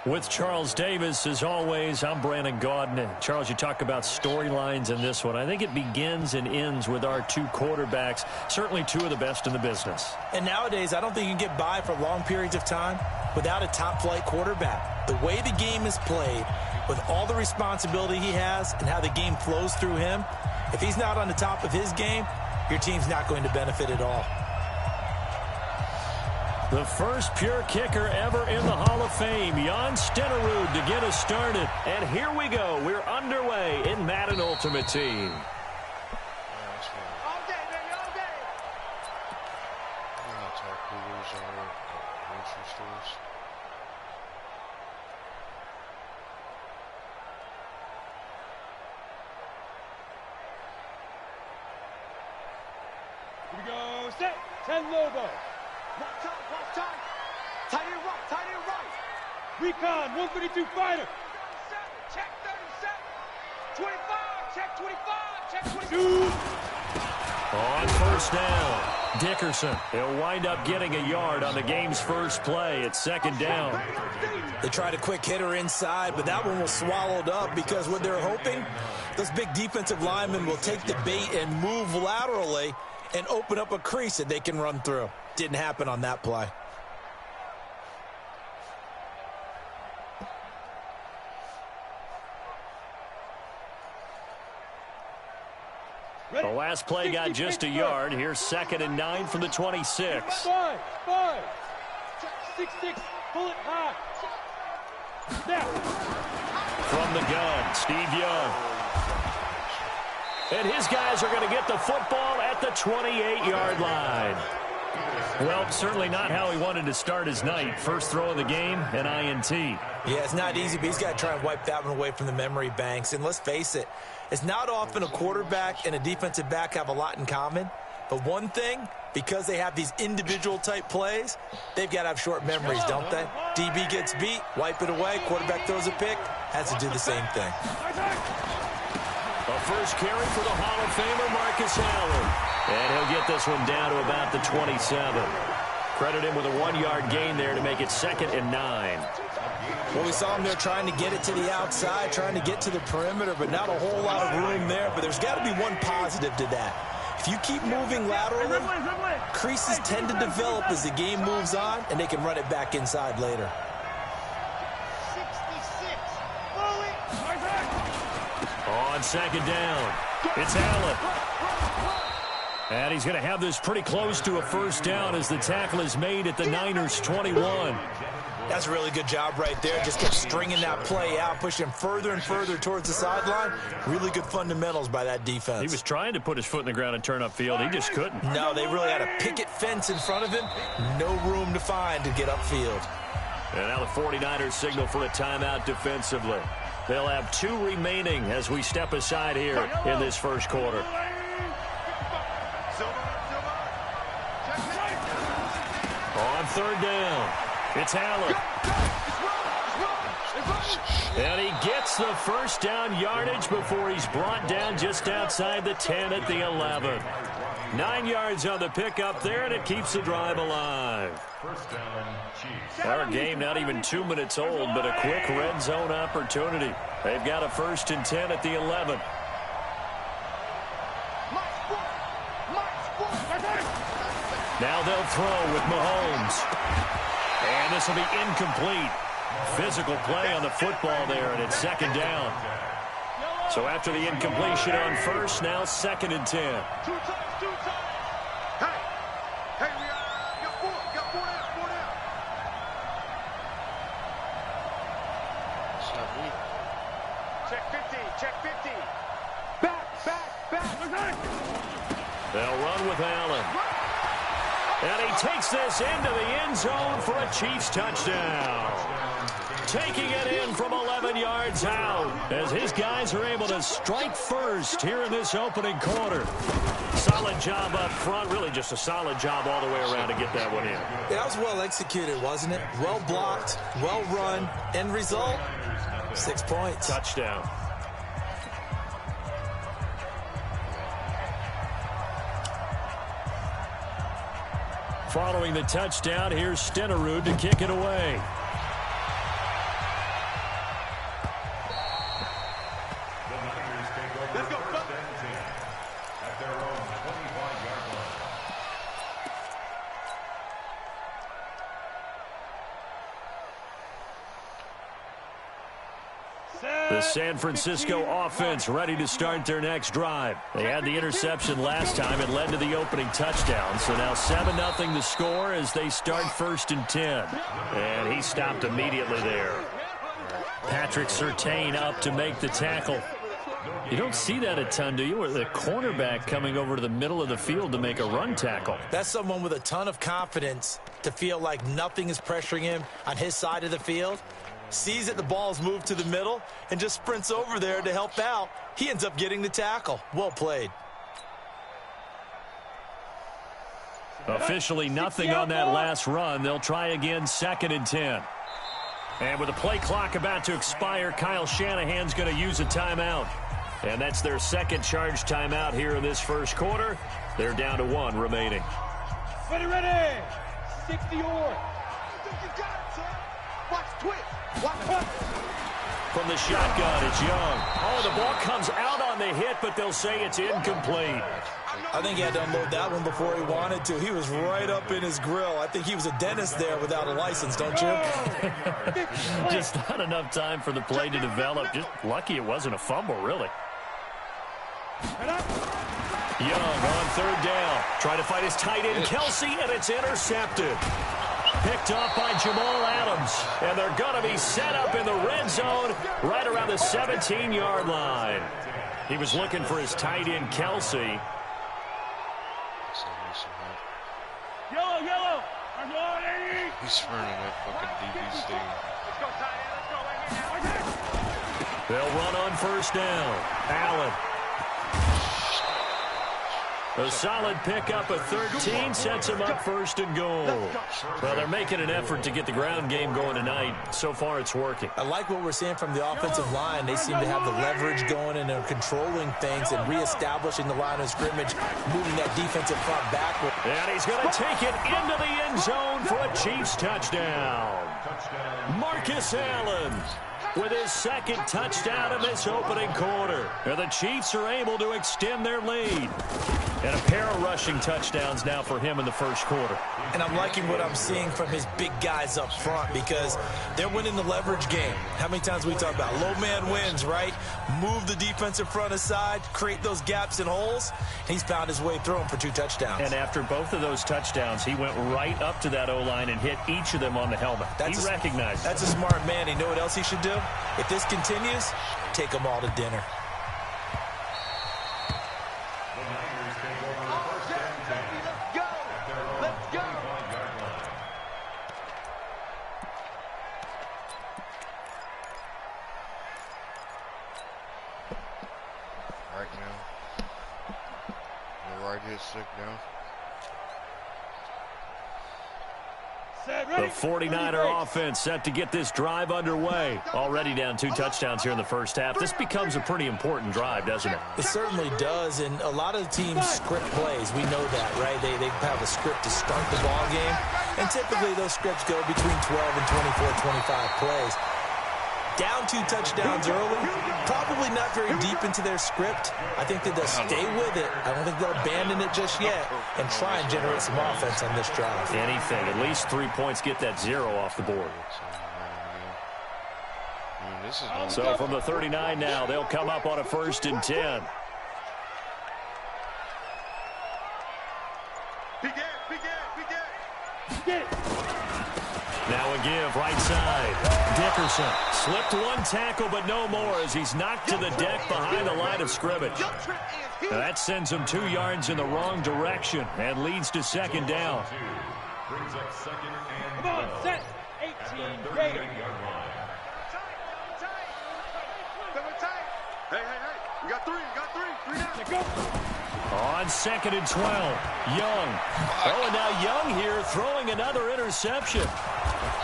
With Charles Davis, as always, I'm Brandon Gaudin. Charles, you talk about storylines in this one. I think it begins and ends with our two quarterbacks, certainly two of the best in the business. And nowadays, I don't think you can get by for long periods of time without a top-flight quarterback. The way the game is played, with all the responsibility he has and how the game flows through him, if he's not on the top of his game, your team's not going to benefit at all. The first pure kicker ever in the Hall of Fame, Jan Stenerud, to get us started. And here we go. We're underway in Madden Ultimate Team. All day, baby, all day. Here we go, set, 10 Lobo. Watch time. Tight end right. Recon, 152 fighter. 37, check 37. 25, check 25, check 25. Shoot. On first down, Dickerson. He'll wind up getting a yard on the game's first play. It's second down. They tried a quick hitter inside, but that one was swallowed up because what they're hoping, those big defensive linemen will take the bait and move laterally and open up a crease that they can run through. Didn't happen on that play. The last play got just a yard. Here's 2nd and 9 from the 26. 5, 6, pull it high. Snap. From the gun, Steve Young. And his guys are going to get the football at the 28-yard line. Well, certainly not how he wanted to start his night. First throw of the game, an INT. Yeah, it's not easy, but he's got to try and wipe that one away from the memory banks. And let's face it, it's not often a quarterback and a defensive back have a lot in common. But one thing, because they have these individual-type plays, they've got to have short memories, don't they? DB gets beat, wipe it away, quarterback throws a pick, has to do the same thing. A first carry for the Hall of Famer, Marcus Allen. And he'll get this one down to about the 27. Credit him with a 1-yard gain there to make it 2nd and 9. Well, we saw him there trying to get it to the outside, trying to get to the perimeter, but not a whole lot of room there. But there's got to be one positive to that. If you keep moving laterally, creases tend to develop as the game moves on, and they can run it back inside later. 66. On 2nd down, it's Allen. And he's going to have this pretty close to a first down as the tackle is made at the Niners' 21. That's a really good job right there. Just kept stringing that play out, pushing further and further towards the sideline. Really good fundamentals by that defense. He was trying to put his foot in the ground and turn upfield. He just couldn't. No, they really had a picket fence in front of him. No room to find to get upfield. And now the 49ers signal for a timeout defensively. They'll have 2 remaining as we step aside here in this first quarter. On 3rd down, it's Allen. And he gets the first down yardage before he's brought down just outside the 10 at the 11. 9 yards on the pickup there, and it keeps the drive alive. Our game not even 2 minutes old, but a quick red zone opportunity. They've got a 1st and 10 at the 11. Now they'll throw with Mahomes. And this will be incomplete. Physical play on the football there, and it's 2nd down. So after the incompletion on 1st, now 2nd and 10. Two times. Hey, we got 4 down. Check 50. Back. They'll run with Allen. And he takes this into the end zone for a Chiefs touchdown. Taking it in from 11 yards out as his guys are able to strike first here in this opening quarter. Solid job up front. Really just a solid job all the way around to get that one in. Yeah, that was well executed, wasn't it? Well blocked, well run. End result, 6 points. Touchdown. Following the touchdown, here's Stenerud to kick it away. The San Francisco offense ready to start their next drive. They had the interception last time. It led to the opening touchdown. So now 7-0 the score as they start 1st and 10. And he stopped immediately there. Patrick Surtain up to make the tackle. You don't see that a ton, do you? Or the cornerback coming over to the middle of the field to make a run tackle. That's someone with a ton of confidence to feel like nothing is pressuring him on his side of the field. Sees that the ball's moved to the middle and just sprints over there to help out. He ends up getting the tackle. Well played. Officially nothing on that last run. They'll try again 2nd and 10. And with the play clock about to expire, Kyle Shanahan's going to use a timeout. And that's their second charge timeout here in this first quarter. They're down to 1 remaining. Ready. 60 or. Watch twitch. Watch. From the shotgun, it's Young. Oh, the ball comes out on the hit, but they'll say it's incomplete. I think he had to unload that one before he wanted to. He was right up in his grill. I think he was a dentist there without a license, don't you? Just not enough time for the play to develop. Just lucky it wasn't a fumble, really. Young on 3rd down. Trying to fight his tight end, Kelsey, and it's intercepted. Picked off by Jamal Adams. And they're going to be set up in the red zone right around the 17-yard line. He was looking for his tight end, Kelsey. Yellow. He's running that fucking DBC. Let's go, tight end. Let's go right here. They'll run on 1st down. Allen. A solid pickup of 13 sets him up 1st and goal. Well, they're making an effort to get the ground game going tonight. So far, it's working. I like what we're seeing from the offensive line. They seem to have the leverage going, and they're controlling things and reestablishing the line of scrimmage, moving that defensive front backward. And he's going to take it into the end zone for a Chiefs touchdown. Marcus Allen with his 2nd touchdown in this opening quarter. And the Chiefs are able to extend their lead. And a pair of rushing touchdowns now for him in the first quarter. And I'm liking what I'm seeing from his big guys up front because they're winning the leverage game. How many times we talk about low man wins, right? Move the defensive front aside, create those gaps and holes. He's found his way through them for 2 touchdowns. And after both of those touchdowns, he went right up to that O-line and hit each of them on the helmet. He recognized it. That's a smart man. You know what else he should do? If this continues, take them all to dinner. Sick now. The 49er offense set to get this drive underway. Already down 2 touchdowns here in the first half. This becomes a pretty important drive, doesn't it? It certainly does, and a lot of the teams script plays. We know that, right? They have a script to start the ball game, and typically those scripts go between 12 and 24, 25 plays. Down 2 touchdowns early, probably not very deep into their script. I think that they'll stay with it. I don't think they'll abandon it just yet and try and generate some offense on this drive. Anything. At least 3 points, get that 0 off the board. So from the 39 now, they'll come up on a 1st and 10. Now a give, right side. Dickerson slipped 1 tackle, but no more as he's knocked to the deck behind the line of scrimmage. Now that sends him 2 yards in the wrong direction and leads to 2nd down. Come on, set. 18, ready. Hey. You got 3. Let's go. On 2nd and 12, Young. Oh, and now Young here throwing another interception.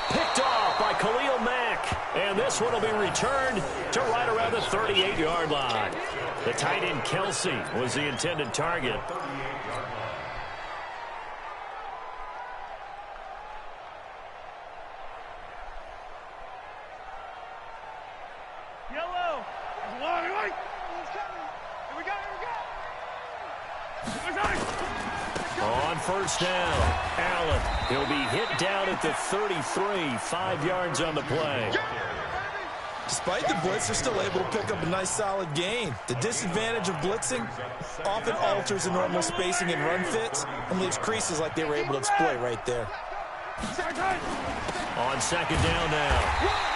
Picked off by Khalil Mack. And this one will be returned to right around the 38-yard line. The tight end, Kelsey, was the intended target. Yellow. Wide. Here we go. On 1st down, Allen. He'll be hit down at the 33, 5 yards on the play. Despite the blitz, they're still able to pick up a nice solid gain. The disadvantage of blitzing often alters the normal spacing and run fits and leaves creases like they were able to exploit right there. On second down now,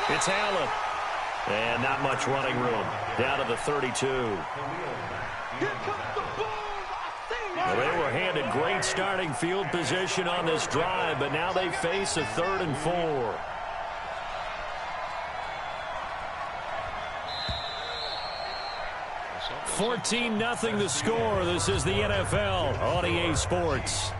it's Allen. And not much running room. Down to the 32. Well, they were handed great starting field position on this drive, but now they face a 3rd and 4. $14-0 the score. This is the NFL on EA Sports.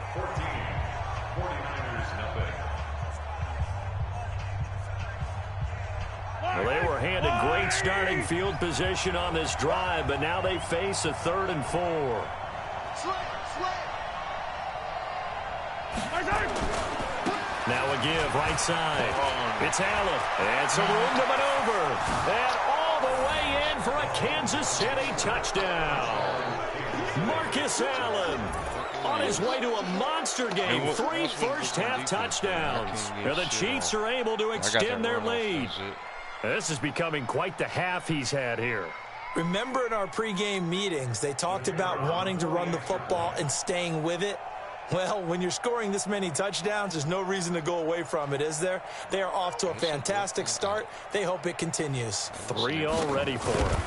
Well, they were handed great starting field position on this drive, but now they face a 3rd and 4. Now a give right side. It's Allen. And some room to maneuver. And all the way in for a Kansas City touchdown. Marcus Allen on his way to a monster game. 3 first-half touchdowns. Now the Chiefs are able to extend their lead. This is becoming quite the half he's had here. Remember in our pregame meetings, they talked about wanting to run the football and staying with it? Well, when you're scoring this many touchdowns, there's no reason to go away from it, is there? They are off to a fantastic start. They hope it continues. 3 already for him.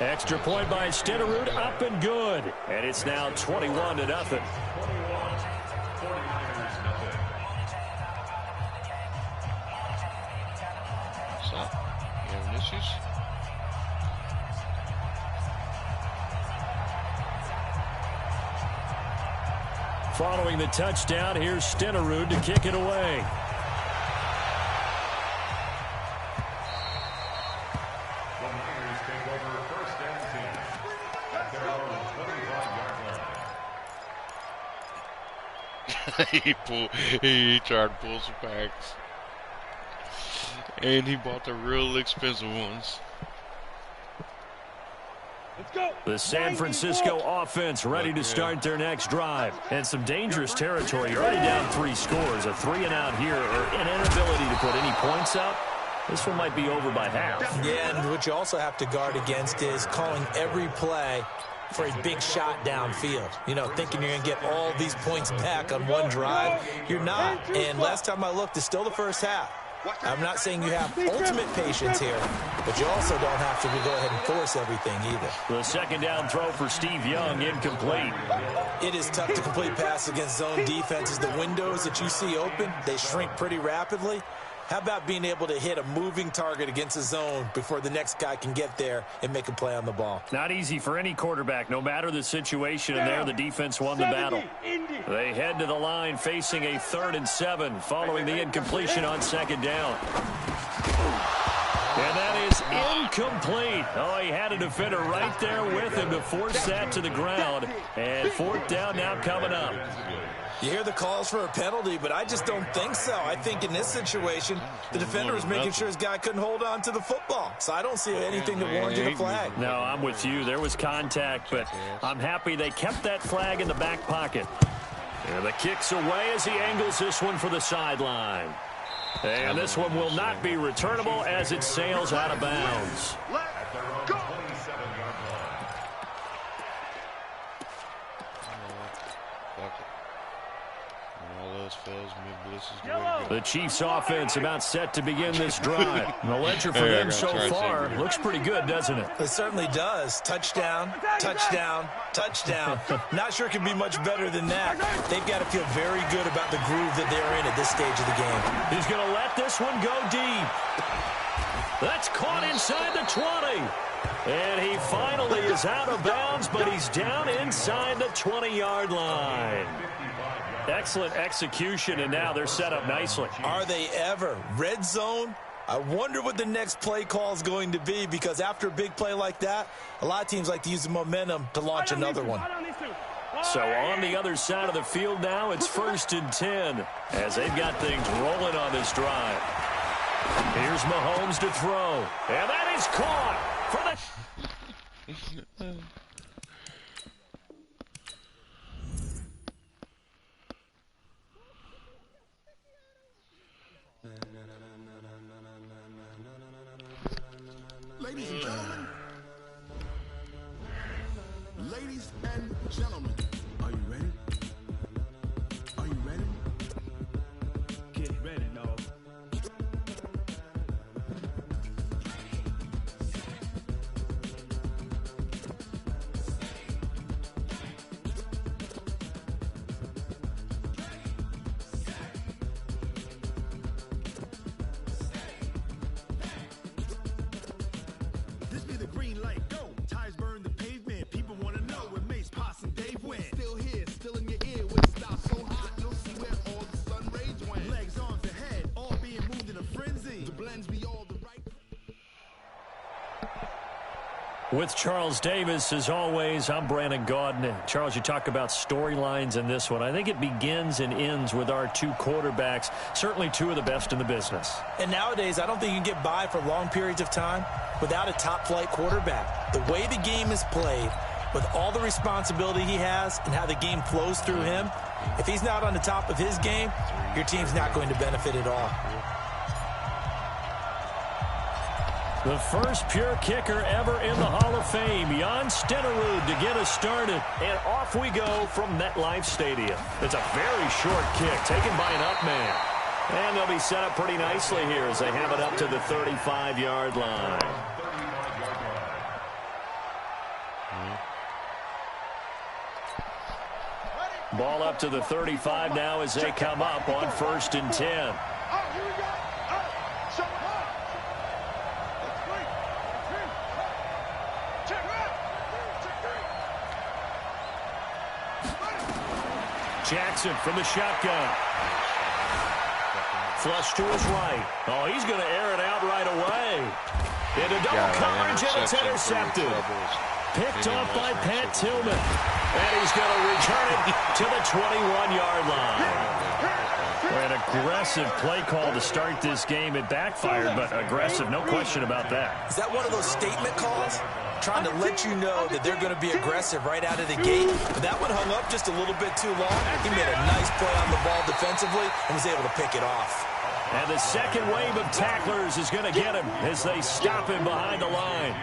Extra point by Stenerud, up and good. And it's now 21-0. Following the touchdown, here's Stenerud to kick it away. he tried to pull some packs. And he bought the real expensive ones. The San Francisco offense ready to start their next drive. And some dangerous territory. You're already down 3 scores. A 3-and-out here, or an inability to put any points up. This one might be over by half. Yeah, and what you also have to guard against is calling every play for a big shot downfield. You know, thinking you're going to get all these points back on one drive. You're not. And last time I looked, it's still the first half. I'm not saying you have ultimate patience here, but you also don't have to go ahead and force everything either. The second down throw for Steve Young, incomplete. It is tough to complete passes against zone defenses. The windows that you see open, they shrink pretty rapidly. How about being able to hit a moving target against a zone before the next guy can get there and make a play on the ball? Not easy for any quarterback, no matter the situation, and there the defense won the battle. They head to the line facing a 3rd and 7 following the incompletion on second down. And that is incomplete. Oh, he had a defender right there with him to force that to the ground. And 4th down now coming up. You hear the calls for a penalty, but I just don't think so. I think in this situation, the defender was making sure his guy couldn't hold on to the football. So I don't see anything that warranted a flag. No, I'm with you. There was contact, but I'm happy they kept that flag in the back pocket. And the kick's away as he angles this one for the sideline. And this one will not be returnable as it sails out of bounds. The Chiefs offense about set to begin this drive. The ledger for them so far looks pretty good, doesn't it? It certainly does. Touchdown, touchdown, touchdown. Not sure it can be much better than that. They've got to feel very good about the groove that they're in at this stage of the game. He's going to let this one go deep. That's caught inside the 20. And he finally is out of bounds, but he's down inside the 20-yard line. Excellent execution, and now they're set up nicely. Are they ever? Red zone? I wonder what the next play call is going to be, because after a big play like that, a lot of teams like to use the momentum to launch another one. So on the other side of the field now, it's 1st and 10 as they've got things rolling on this drive. Here's Mahomes to throw, and that is caught for the... With Charles Davis, as always, I'm Brandon Gaudin. Charles, you talk about storylines in this one. I think it begins and ends with our two quarterbacks, certainly two of the best in the business. And nowadays, I don't think you can get by for long periods of time without a top-flight quarterback. The way the game is played, with all the responsibility he has and how the game flows through him, if he's not on the top of his game, your team's not going to benefit at all. The first pure kicker ever in the Hall of Fame, Jan Stenerud, to get us started. And off we go from MetLife Stadium. It's a very short kick taken by an up man. And they'll be set up pretty nicely here as they have it up to the 35-yard line. Ball up to the 35 now as they come up on 1st and 10. Jackson from the shotgun. Flush to his right. Oh, he's going to air it out right away. Into double coverage, and it's intercepted. Picked off by Pat Tillman. And he's going to return it to the 21-yard line. An aggressive play call to start this game. It backfired, but aggressive, no question about that. Is that one of those statement calls? Trying to let you know that they're going to be aggressive right out of the gate. But that one hung up just a little bit too long. He made a nice play on the ball defensively and was able to pick it off. And the second wave of tacklers is going to get him as they stop him behind the line.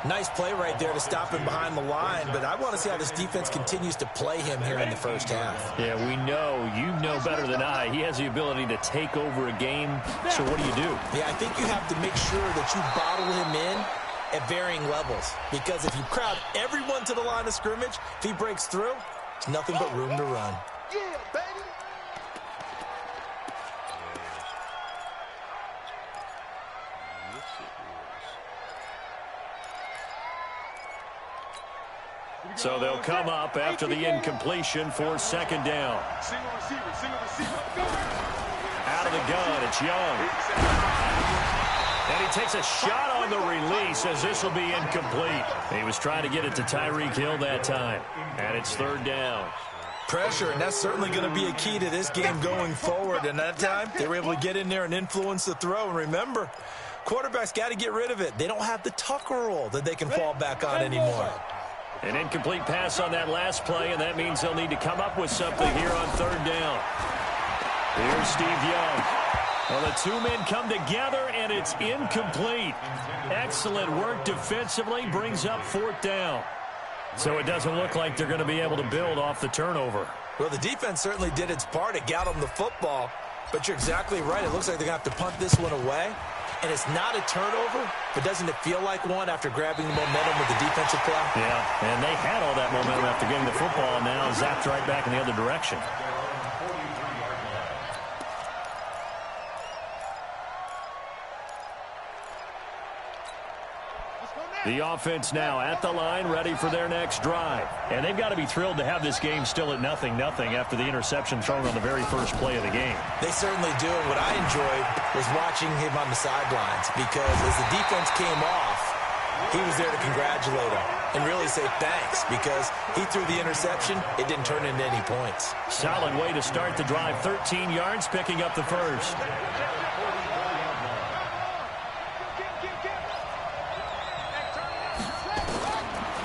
Nice play right there to stop him behind the line, but I want to see how this defense continues to play him here in the first half. Yeah, we know, you know better than I, he has the ability to take over a game. So what do you do? Yeah, I think you have to make sure that you bottle him in at varying levels, because if you crowd everyone to the line of scrimmage, if he breaks through, there's nothing but room to run. Yeah, baby. So they'll come up after the incompletion for 2nd down. Single receiver. Out of the gun, it's Young. And he takes a shot on the release as this will be incomplete. He was trying to get it to Tyreek Hill that time. And it's 3rd down. Pressure, and that's certainly going to be a key to this game going forward. And that time, they were able to get in there and influence the throw. And remember, quarterbacks got to get rid of it. They don't have the Tucker roll that they can fall back on anymore. An incomplete pass on that last play, and that means they'll need to come up with something here on 3rd down. Here's Steve Young. Well, the two men come together, and it's incomplete. Excellent work defensively, brings up 4th down. So it doesn't look like they're going to be able to build off the turnover. Well, the defense certainly did its part. It got them the football, but you're exactly right. It looks like they're going to have to punt this one away. And it's not a turnover, but doesn't it feel like one after grabbing the momentum with the defensive play? Yeah, and they had all that momentum after getting the football, and now zapped right back in the other direction. The offense now at the line, ready for their next drive. And they've got to be thrilled to have this game still at 0-0 after the interception thrown on the very first play of the game. They certainly do, and what I enjoyed was watching him on the sidelines, because as the defense came off, he was there to congratulate him and really say thanks, because he threw the interception. It didn't turn into any points. Solid way to start the drive. 13 yards, picking up the first.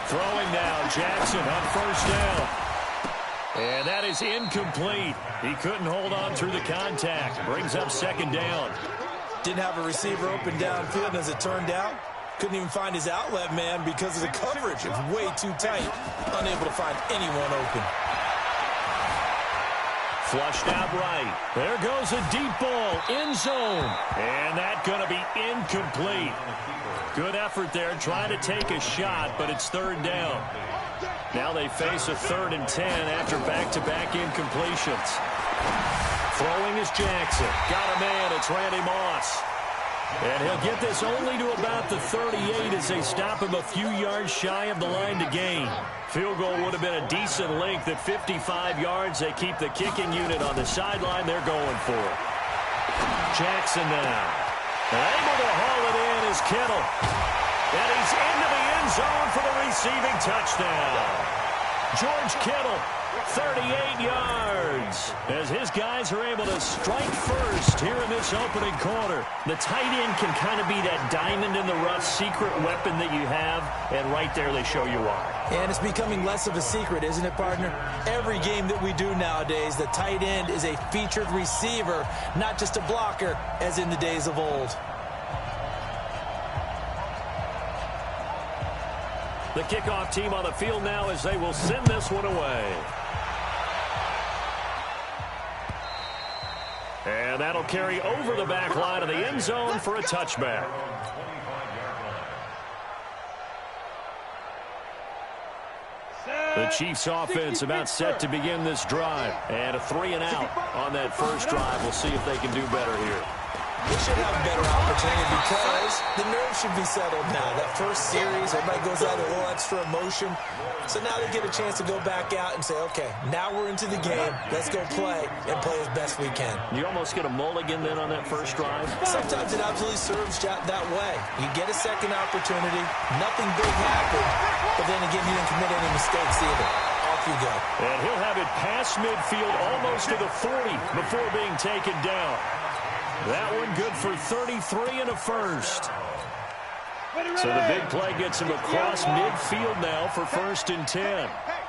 Throwing now, Jackson on 1st down. And that is incomplete. He couldn't hold on through the contact. Brings up 2nd down. Didn't have a receiver open downfield, and as it turned out, couldn't even find his outlet man because of the coverage. It was way too tight. Unable to find anyone open. Flushed out right. There goes a deep ball, end zone. And that's going to be incomplete. Good effort there, trying to take a shot, but it's 3rd down. Now they face a 3rd and 10 after back-to-back incompletions. Throwing is Jackson. Got a man, it's Randy Moss. And he'll get this only to about the 38 as they stop him a few yards shy of the line to gain. Field goal would have been a decent length at 55 yards. They keep the kicking unit on the sideline. They're going for it. Jackson now. Able to haul it in is Kittle. And he's into the end zone for the receiving touchdown. George Kittle, 38 yards, as his guys are able to strike first here in this opening quarter. The tight end can kind of be that diamond in the rough secret weapon that you have, and right there they show you why. And it's becoming less of a secret, isn't it, partner? Every game that we do nowadays, the tight end is a featured receiver, not just a blocker, as in the days of old. The kickoff team on the field now as they will send this one away. And that'll carry over the back line of the end zone for a touchback. The Chiefs offense about set to begin this drive. And a 3 and out on that first drive. We'll see if they can do better here. We should have a better opportunity because the nerves should be settled now. That first series, everybody goes out with a little extra emotion. So now they get a chance to go back out and say, okay, now we're into the game. Let's go play and play as best we can. You almost get a mulligan then on that first drive? Sometimes it absolutely serves that way. You get a second opportunity. Nothing big happened. But then again, you didn't commit any mistakes either. Off you go. And he'll have it past midfield almost to the 40 before being taken down. That one good for 33 and a first. So the big play gets him across midfield now for 1st and 10. Hey.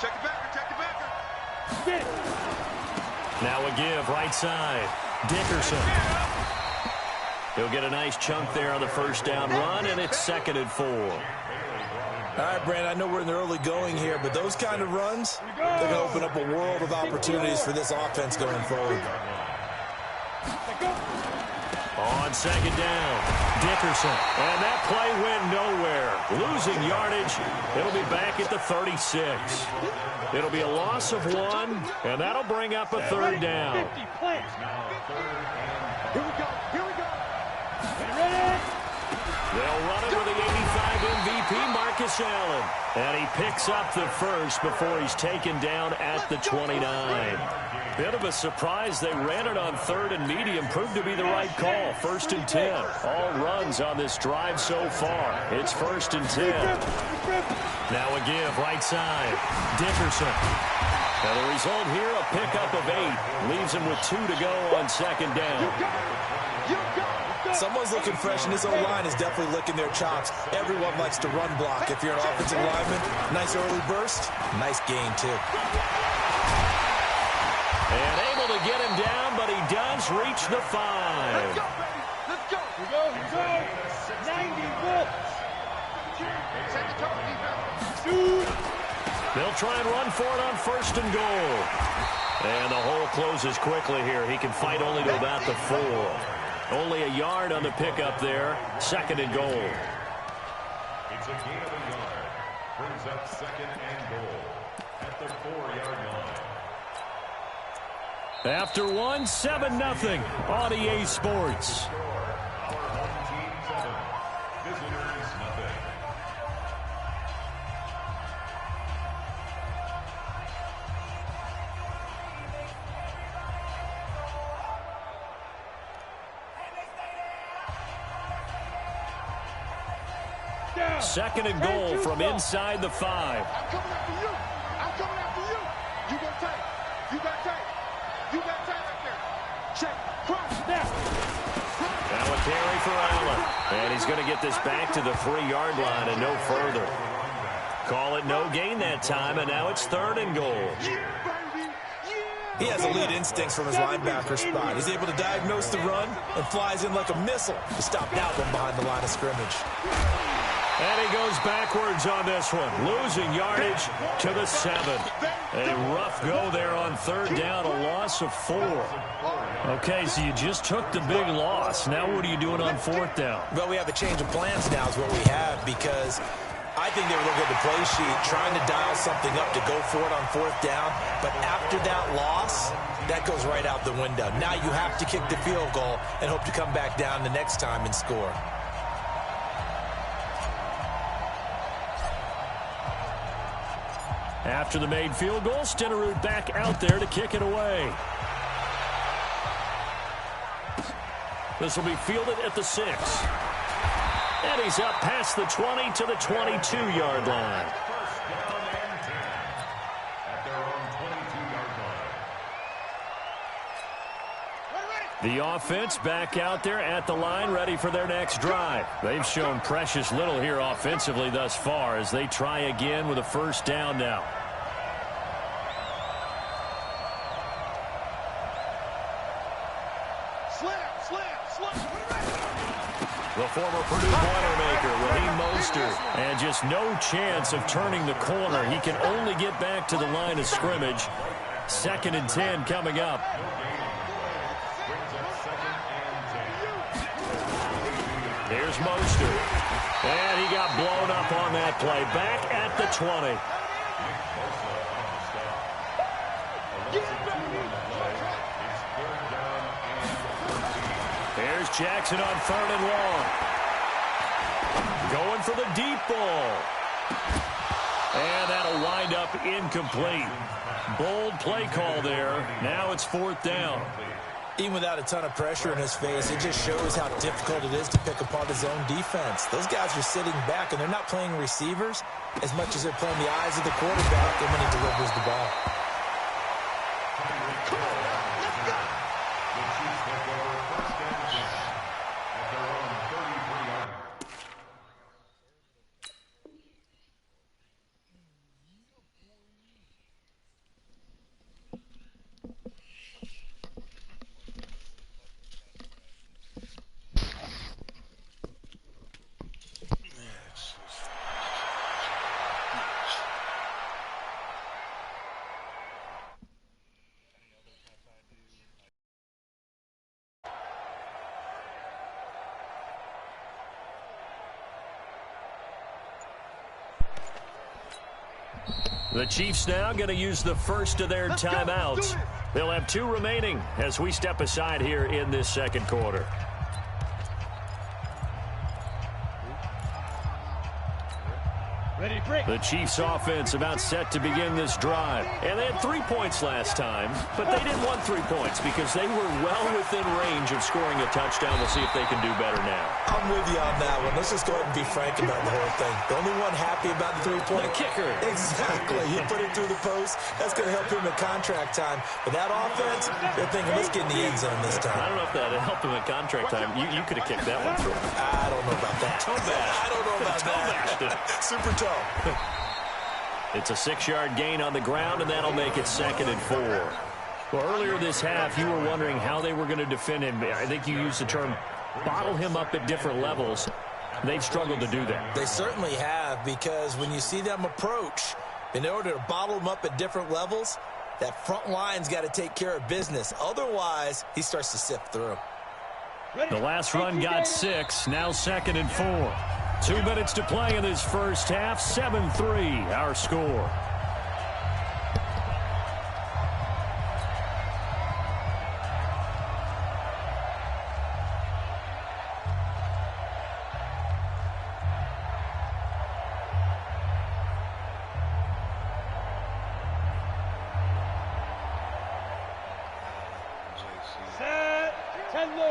Check the backer. Now a give right side. Dickerson. He'll get a nice chunk there on the first down run, and it's 2nd and 4. All right, Brandon, I know we're in the early going here, but those kind of runs, they're going to open up a world of opportunities for this offense going forward. On 2nd down, Dickerson. And that play went nowhere. Losing yardage. It'll be back at the 36. It'll be a loss of 1, and that'll bring up a 3rd down. Here we go. Ready? They'll run it with the 85 MVP, Marcus Allen. And he picks up the first before he's taken down at the 29. Bit of a surprise. They ran it on 3rd and medium. Proved to be the right call. 1st and 10. All runs on this drive so far. It's 1st and 10. Now a give right side. Dickerson. And the result here, a pickup of 8. Leaves him with 2 to go on 2nd down. Someone's looking fresh, and this O-line is definitely licking their chops. Everyone likes to run block. If you're an offensive lineman, nice early burst, nice gain, too. And able to get him down, but he does reach the 5. Let's go, baby. Let's go. Here we go. 90 volts. Set the tone, defense. Shoot. They'll try and run for it on 1st and goal. And the hole closes quickly here. He can fight only to about the 4. Only a yard on the pickup there. 2nd and goal. It's a gain of a yard. Brings up 2nd and goal at the 4-yard line. After 1, 7-0 on EA Sports. Our home team 7, visitors nothing. Down. 2nd and goal from inside the 5. I'm coming after you. I'm coming after you. You got tight. You got tight. You got tight right there. Check. Cross. Now. Now a carry for Allen. And he's going to get this back to the 3-yard line and no further. Call it no gain that time, and now it's 3rd and goal. Yeah, baby. Yeah. He has elite instincts from his linebacker spot. He's able to diagnose the run and flies in like a missile to stop that one behind the line of scrimmage. And he goes backwards on this one, losing yardage to the 7. A rough go there on 3rd down, a loss of 4. Okay, so you just took the big loss. Now what are you doing on 4th down? Well, we have a change of plans now is what we have, because I think they were looking at the play sheet, trying to dial something up to go for it on 4th down. But after that loss, that goes right out the window. Now you have to kick the field goal and hope to come back down the next time and score. After the made field goal, Stenerud back out there to kick it away. This will be fielded at the 6. And he's up past the 20 to the 22-yard line. First down and 10 at their own 22-yard line. The offense back out there at the line, ready for their next drive. They've shown precious little here offensively thus far as they try again with a first down now. The former Purdue Boilermaker, Raheem Mostert, and just no chance of turning the corner. He can only get back to the line of scrimmage. 2nd and 10 coming up. Here's Mostert. And he got blown up on that play. Back at the 20. Here's Jackson on 3rd and long. Going for the deep ball. And that'll wind up incomplete. Bold play call there. Now it's 4th down. Even without a ton of pressure in his face, it just shows how difficult it is to pick apart his own defense. Those guys are sitting back, and they're not playing receivers as much as they're playing the eyes of the quarterback when he delivers the ball. The Chiefs now going to use the first of their timeouts. They'll have 2 remaining as we step aside here in this 2nd quarter. The Chiefs offense about set to begin this drive. And they had 3 points last time, but they didn't want 3 points because they were well within range of scoring a touchdown. We'll see if they can do better now. I'm with you on that one. Let's just go ahead and be frank about the whole thing. The only one happy about the 3-point kicker. Exactly. He put it through the post. That's going to help him at contract time. But that offense, they're thinking, let's get in the end zone this time. I don't know if that helped him at contract time. You could have kicked that one through. I don't know about that. Toe bash. I don't know about that. Super toe. It's a 6-yard gain on the ground, and that'll make it 2nd and 4. Well, earlier this half, you were wondering how they were going to defend him. I think you used the term bottle him up at different levels. They've struggled to do that. They certainly have, because when you see them approach, in order to bottle him up at different levels, that front line's got to take care of business. Otherwise, he starts to sift through. The last run got 6, now 2nd and 4. 2 minutes to play in this first half. 7-3, our score.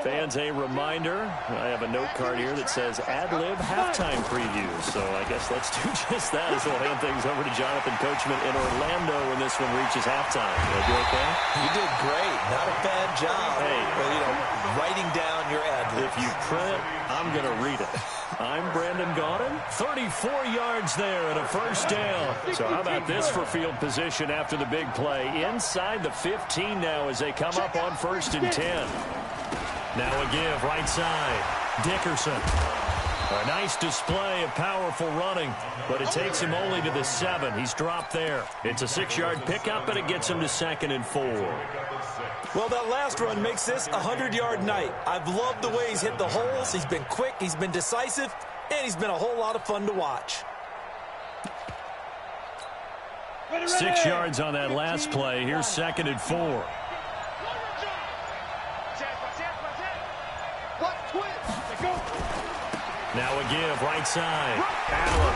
Fans, a reminder, I have a note card here that says ad-lib halftime preview. So I guess let's do just that as we'll hand things over to Jonathan Coachman in Orlando when this one reaches halftime. Will you okay? You did great. Not a bad job. Hey, well, you know, writing down your ad-libs. If you print it, I'm going to read it. I'm Brandon Gaudin. 34 yards there and a first down. So how about this for field position after the big play? Inside the 15 now as they come up on 1st and 10. Now a give right side. Dickerson. A nice display of powerful running, but it takes him only to the 7. He's dropped there. It's a 6-yard pickup, and it gets him to 2nd and 4. Well, that last run makes this a 100-yard night. I've loved the way he's hit the holes. He's been quick, he's been decisive, and he's been a whole lot of fun to watch. 6 yards on that last play. Here's 2nd and 4. Now a give right side. Allen.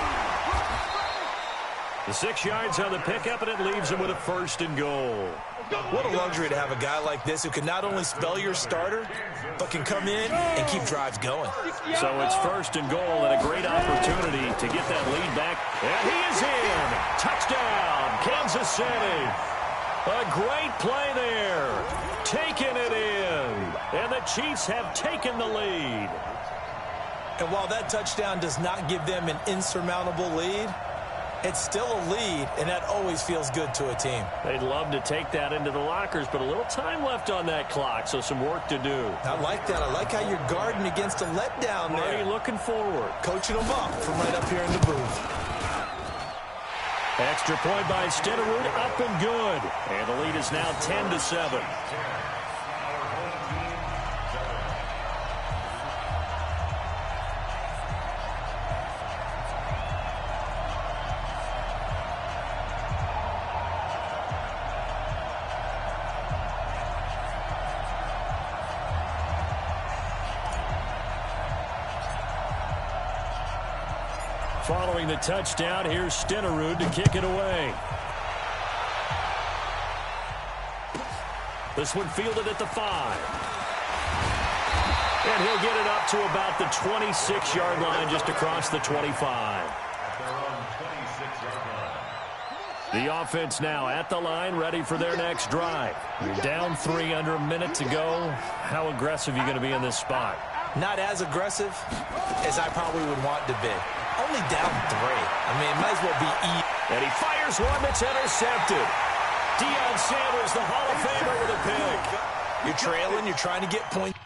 The 6 yards on the pickup, and it leaves him with a 1st and goal. What a luxury to have a guy like this who can not only spell your starter, but can come in and keep drives going. So it's 1st and goal and a great opportunity to get that lead back. And he is in. Touchdown, Kansas City. A great play there. Taking it in. And the Chiefs have taken the lead. And while that touchdown does not give them an insurmountable lead, it's still a lead, and that always feels good to a team. They'd love to take that into the lockers, but a little time left on that clock, so some work to do. I like that. I like how you're guarding against a letdown there. Already looking forward. Coaching them up from right up here in the booth. Extra point by Stenerud, up and good. And the lead is now 10-7. Following the touchdown, here's Stenerud to kick it away. This one fielded at the 5. And he'll get it up to about the 26-yard line, just across the 25. The offense now at the line, ready for their next drive. You're down 3 under a minute to go. How aggressive are you going to be in this spot? Not as aggressive as I probably would want to be. Only down 3. I mean, it might as well be E. And he fires one that's intercepted. Deion Sanders, the Hall of Famer, with a pick. You're trailing. You're trying to get points.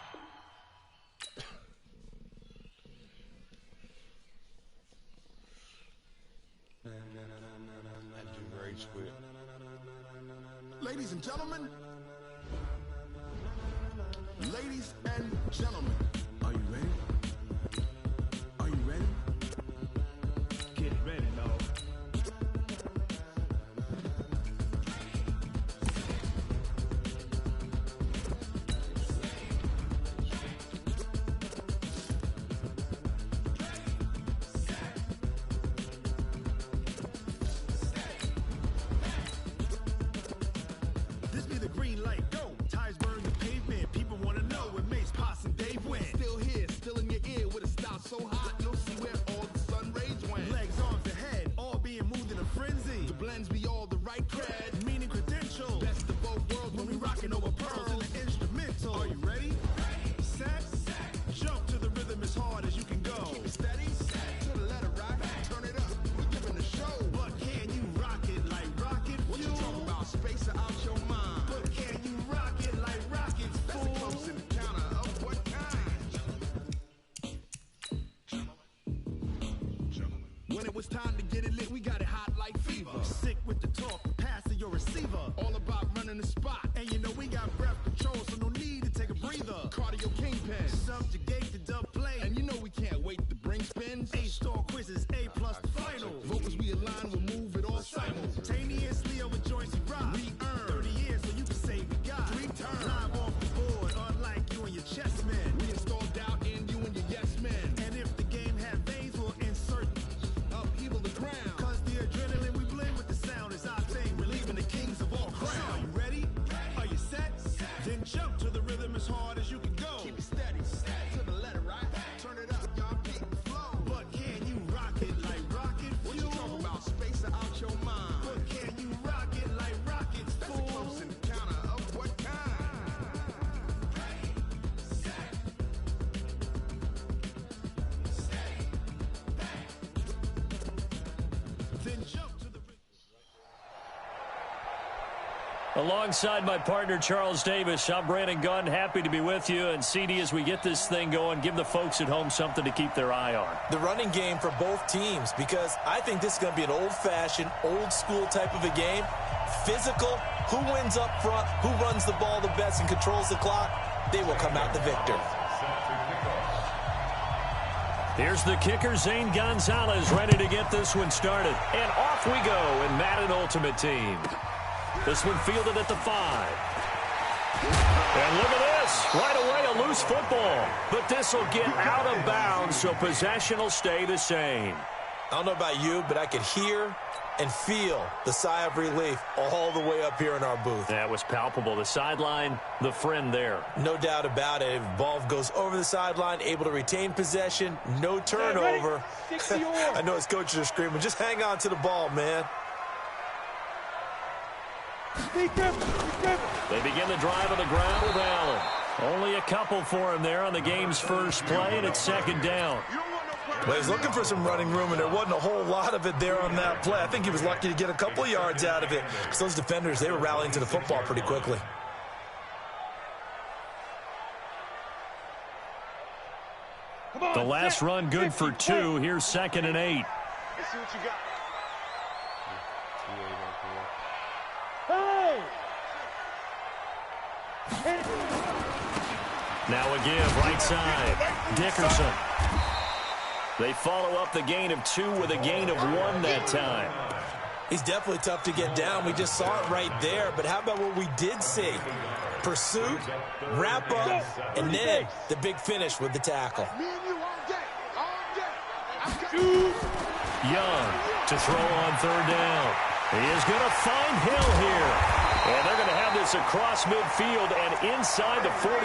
Ladies and gentlemen. Ladies and gentlemen. Are you ready? Are you ready? Get ready, dog. This be the green light, go. Tires burn the pavement. People want to know when Mace, Pops, and Dave went. Still here, still in your ear with a style so hot, you'll see where all the sun rays went. Legs, arms, ahead, all being moved in a frenzy. The blends be all the right cred, meaning credentials. Best of both worlds when we rocking over pearls in the instrumental. Are you ready? Set, jump to the rhythm as hard as you can go. Keep it steady, to the letter right, turn it up, we're giving the show. But can you rock it like rocket fuel? What you talking about, space out your mind? But can you rock it like rockets, fool? That's a close encounter of what kind? When it was time to get it lit, we got it hot like fever. Sick with the talk, passing your receiver. All about running the spot. And you know we got breath control, so no need to take a breather. Cardio kingpin, subjugate the dub play. And you know we can't wait to bring spins. A-star quizzes, A+ the final. Vocals we align, we'll move it all simultaneously over joints we rock. We earn 30 years so you can say we got 3 turns. Live off the board, unlike you and your chess men. We install doubt in you and your yes men. And if the game had veins, we'll insert upheaval the crown. Cause the adrenaline we blend with the sound is our thing. Relieving the kings of all crowns. Are you ready? Are you set? Then jump to the rhythm as hard as you can go. Keep it steady, to the letter right. Turn it up, y'all beat the flow. But can you rock it like rocket fuel? What you talking about, space out your mind? But can you rock it like rockets, fool? That's a close encounter of what kind? Then jump to the Alongside my partner, Charles Davis, I'm Brandon Gunn. Happy to be with you. And CD, as we get this thing going, give the folks at home something to keep their eye on. The running game for both teams, because I think this is going to be an old-fashioned, old-school type of a game. Physical, who wins up front, who runs the ball the best and controls the clock, they will come out the victor. Here's the kicker, Zane Gonzalez, ready to get this one started. And off we go in Madden Ultimate Team. This one fielded at the 5. And look at this. Right away, a loose football. But this will get out of bounds, so possession will stay the same. I don't know about you, but I could hear and feel the sigh of relief all the way up here in our booth. That was palpable. The sideline, the friend there. No doubt about it. If the ball goes over the sideline, able to retain possession, no turnover. I know his coaches are screaming, just hang on to the ball, man. They begin the drive on the ground with Allen. Only a couple for him there on the game's first play, and it's second down. Well, he's looking for some running room, and there wasn't a whole lot of it there on that play. I think he was lucky to get a couple of yards out of it, because those defenders, they were rallying to the football pretty quickly. The last run good for 2. Here's 2nd and 8. Let's see what you got. Now a give, right side. Dickerson. They follow up the gain of 2 with a gain of 1 that time. He's definitely tough to get down. We just saw it right there. But how about what we did see? Pursuit, wrap up, and then the big finish with the tackle. Young to throw on 3rd down. He is going to find Hill here. And they're going to have this across midfield and inside the 45.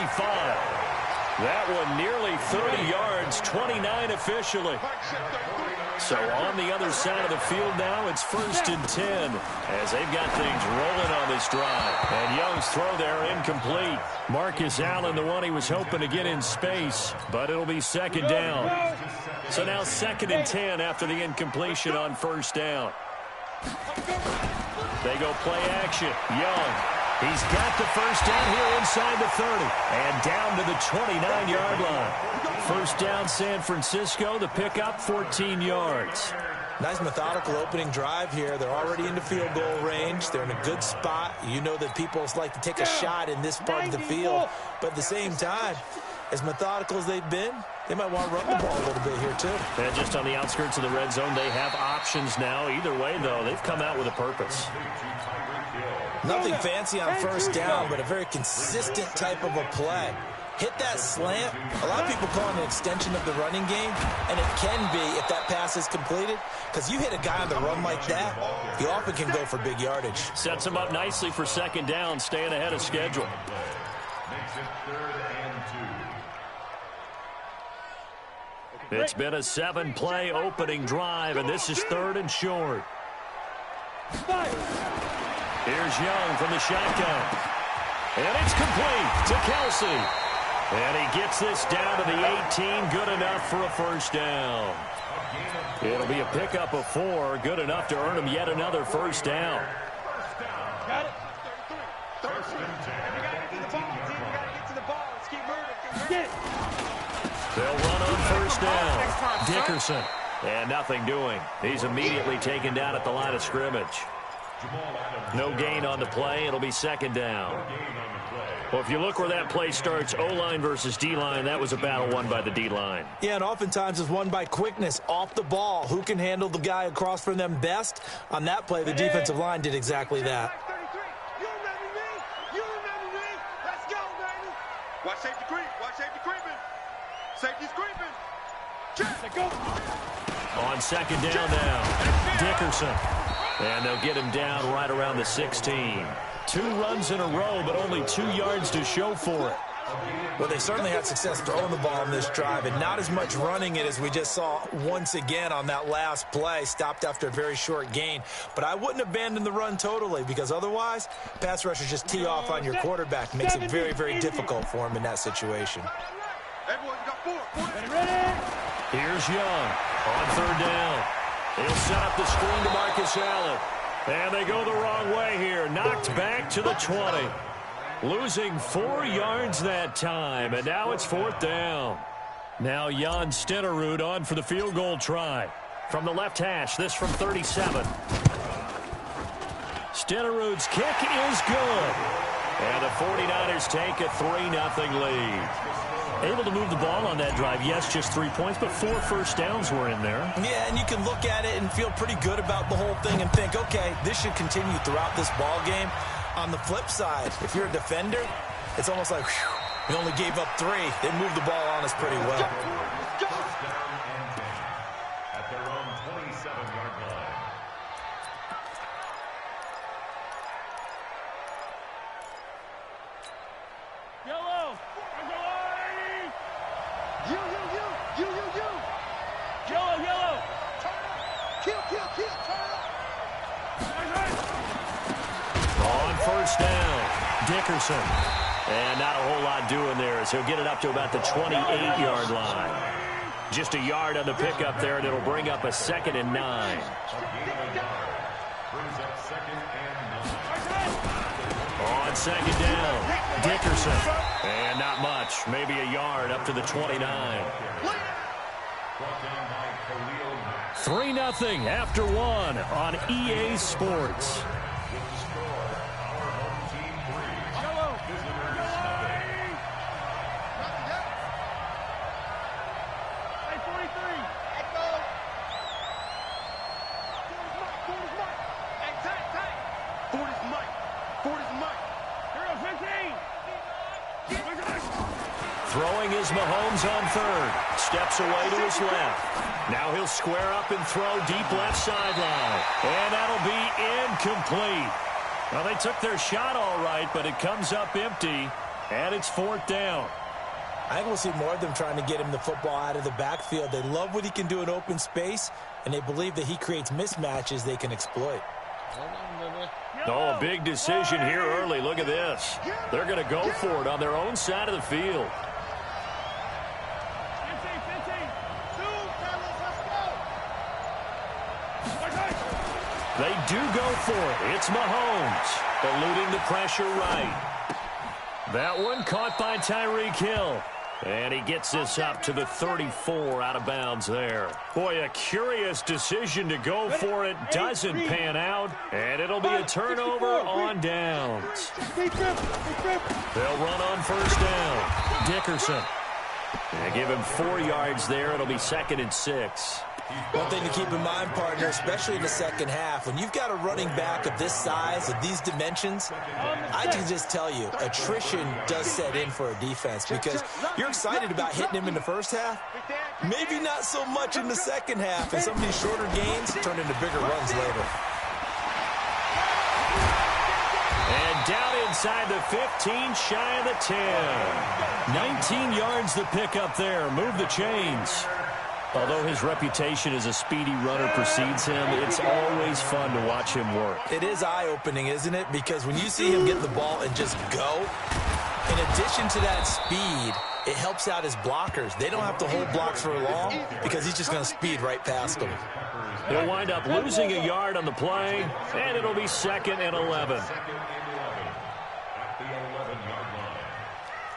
That one nearly 30 yards, 29 officially. So on the other side of the field now, it's 1st and 10 as they've got things rolling on this drive. And Young's throw there incomplete. Marcus Allen, the one he was hoping to get in space, but it'll be 2nd down. So now 2nd and 10 after the incompletion on 1st down. They go play action. Young. He's got the 1st down here inside the 30 and down to the 29-yard line. 1st down San Francisco. The pickup 14 yards. Nice methodical opening drive here. They're already into field goal range. They're in a good spot. You know that people like to take a shot in this part of the field. But at the same time, as methodical as they've been, they might want to run the ball a little bit here too. And just on the outskirts of the red zone, they have options now. Either way, though, they've come out with a purpose. Nothing fancy on 1st down, but a very consistent type of a play. Hit that slant. A lot of people call it an extension of the running game, and it can be if that pass is completed, because you hit a guy on the run like that, he often can go for big yardage. Sets him up nicely for 2nd down, staying ahead of schedule. Makes it 3rd and 2. It's been a 7-play opening drive, and this is 3rd and short. Here's Young from the shotgun. And it's complete to Kelsey. And he gets this down to the 18, good enough for a 1st down. It'll be a pickup of 4, good enough to earn him yet another 1st down. Got it. 1st and 10. We got to get to the ball, team. We got to get to the ball. Let's keep moving. Get it. They'll run on 1st down. Dickerson. And nothing doing. He's immediately taken down at the line of scrimmage. No gain on the play. It'll be 2nd down. Well, if you look where that play starts, O-line versus D-line, that was a battle won by the D-line. Yeah, and oftentimes it's won by quickness off the ball. Who can handle the guy across from them best? On that play, the defensive line did exactly that. You remember me? You remember me? Let's go, baby. Watch safety creep. Watch safety creeping. Safety's creeping. Check. Go. On 2nd down now, Dickerson. And they'll get him down right around the 16. 2 runs in a row, but only 2 yards to show for it. Well, they certainly had success throwing the ball in this drive, and not as much running it as we just saw once again on that last play, stopped after a very short gain. But I wouldn't abandon the run totally, because otherwise, pass rushers just tee off on your quarterback. Makes it very, very difficult for him in that situation. Everyone got 4. Here's Young on 3rd down. He'll set up the screen to Marcus Allen. And they go the wrong way here. Knocked back to the 20. Losing 4 yards that time. And now it's 4th down. Now Jan Stenerud on for the field goal try. From the left hash, this from 37. Stenerud's kick is good. And the 49ers take a 3-0 lead. Able to move the ball on that drive. Yes, just 3 points, but 4 first downs were in there. Yeah, and you can look at it and feel pretty good about the whole thing and think, okay, this should continue throughout this ball game. On the flip side, if you're a defender, it's almost like, whew, we only gave up 3. They moved the ball on us pretty well. At their own 26. Dickerson. And not a whole lot doing there as he'll get it up to about the 28-yard line. Just a yard on the pickup there, and it'll bring up a 2nd and 9. On 2nd down, Dickerson. And not much, maybe a yard up to the 29. 3-0 after 1 on EA Sports. Throwing is Mahomes on 3rd. Steps away to his left. Now he'll square up and throw deep left sideline. And that'll be incomplete. Well, they took their shot all right, but it comes up empty, and it's 4th down. I think we'll see more of them trying to get him the football out of the backfield. They love what he can do in open space, and they believe that he creates mismatches they can exploit. Oh, a big decision here early. Look at this. They're going to go for it on their own side of the field. They do go for it. It's Mahomes, eluding the pressure right. That one caught by Tyreek Hill. And he gets this up to the 34 out of bounds there. Boy, a curious decision to go for it. Doesn't pan out. And it'll be a turnover on downs. They'll run on 1st down. Dickerson. And give him 4 yards there. It'll be 2nd and 6. One thing to keep in mind, partner, especially in the second half, when you've got a running back of this size, of these dimensions, I can just tell you, attrition does set in for a defense because you're excited about hitting him in the first half. Maybe not so much in the second half, and some of these shorter gains turn into bigger runs later. And down inside the 15, shy of the 10. 19 yards the pickup there. Move the chains. Although his reputation as a speedy runner precedes him, it's always fun to watch him work. It is eye-opening, isn't it? Because when you see him get the ball and just go, in addition to that speed, it helps out his blockers. They don't have to hold blocks for long because he's just going to speed right past them. He'll wind up losing a yard on the play, and it'll be 2nd and 11.